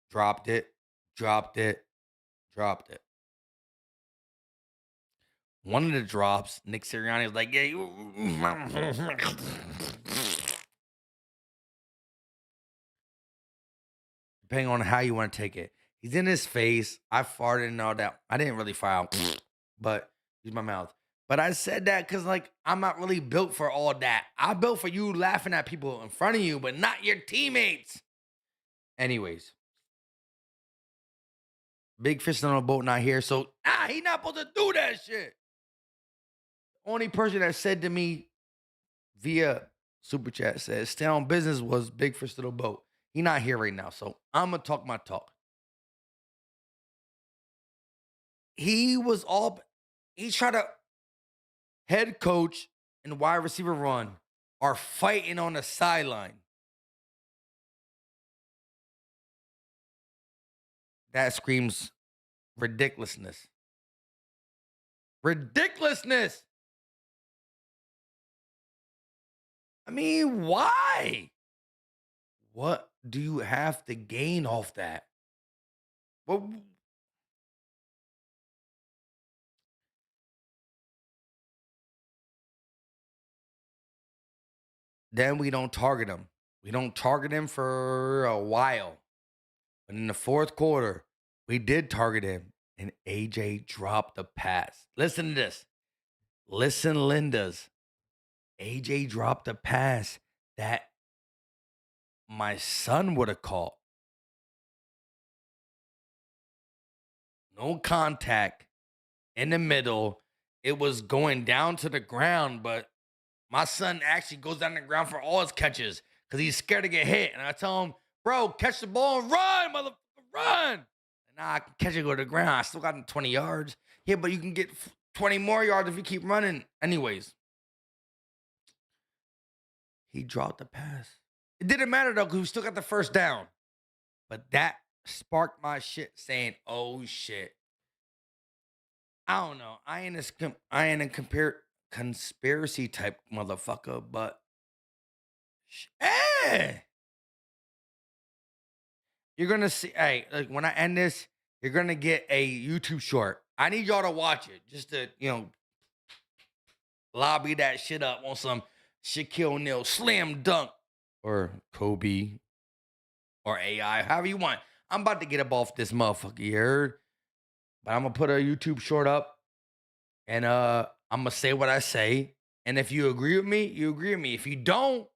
Dropped it. One of the drops, Nick Sirianni was like, yeah, depending on how you want to take it. He's in his face. I farted and all that. I didn't really fire out, but use my mouth. But I said that because, like, I'm not really built for all that. I'm built for you laughing at people in front of you, but not your teammates. Anyways. Big fish on a boat not here, so he not supposed to do that shit. Only person that said to me via Super Chat says, stay on business was Big Fish Little Boat. He not here right now, so I'm going to talk my talk. He tried to head coach and wide receiver run are fighting on the sideline. That screams ridiculousness. Ridiculousness. I mean, why? What do you have to gain off that? Well, then we don't target him. We don't target him for a while. But in the fourth quarter, we did target him, and AJ dropped the pass. Listen to this. Listen, Lindas. AJ dropped a pass that my son would have caught. No contact in the middle. It was going down to the ground, but my son actually goes down to the ground for all his catches because he's scared to get hit. And I tell him, bro, catch the ball and run, motherfucker, run. And now I can catch it, go to the ground. I still got 20 yards. Yeah, but you can get 20 more yards if you keep running. Anyways. He dropped the pass. It didn't matter, though, because we still got the first down. But that sparked my shit saying, oh, shit. I don't know. I ain't a conspiracy type motherfucker, but you're going to see, like when I end this, you're going to get a YouTube short. I need y'all to watch it just to, lobby that shit up on some Shaquille O'Neal slam dunk or Kobe or AI, however you want. I'm about to get up off this motherfucker, you heard? But I'm going to put a YouTube short up and I'm going to say what I say. And if you agree with me, you agree with me. If you don't,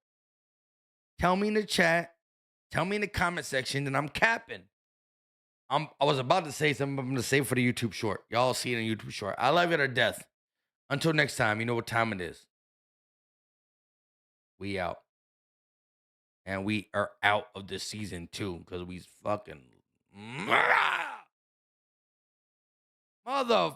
tell me in the chat, tell me in the comment section that I'm capping. I was about to say something, but I'm going to save for the YouTube short. Y'all see it on YouTube short. I love you to death. Until next time, you know what time it is. We out. And we are out of this season too, because we fucking mother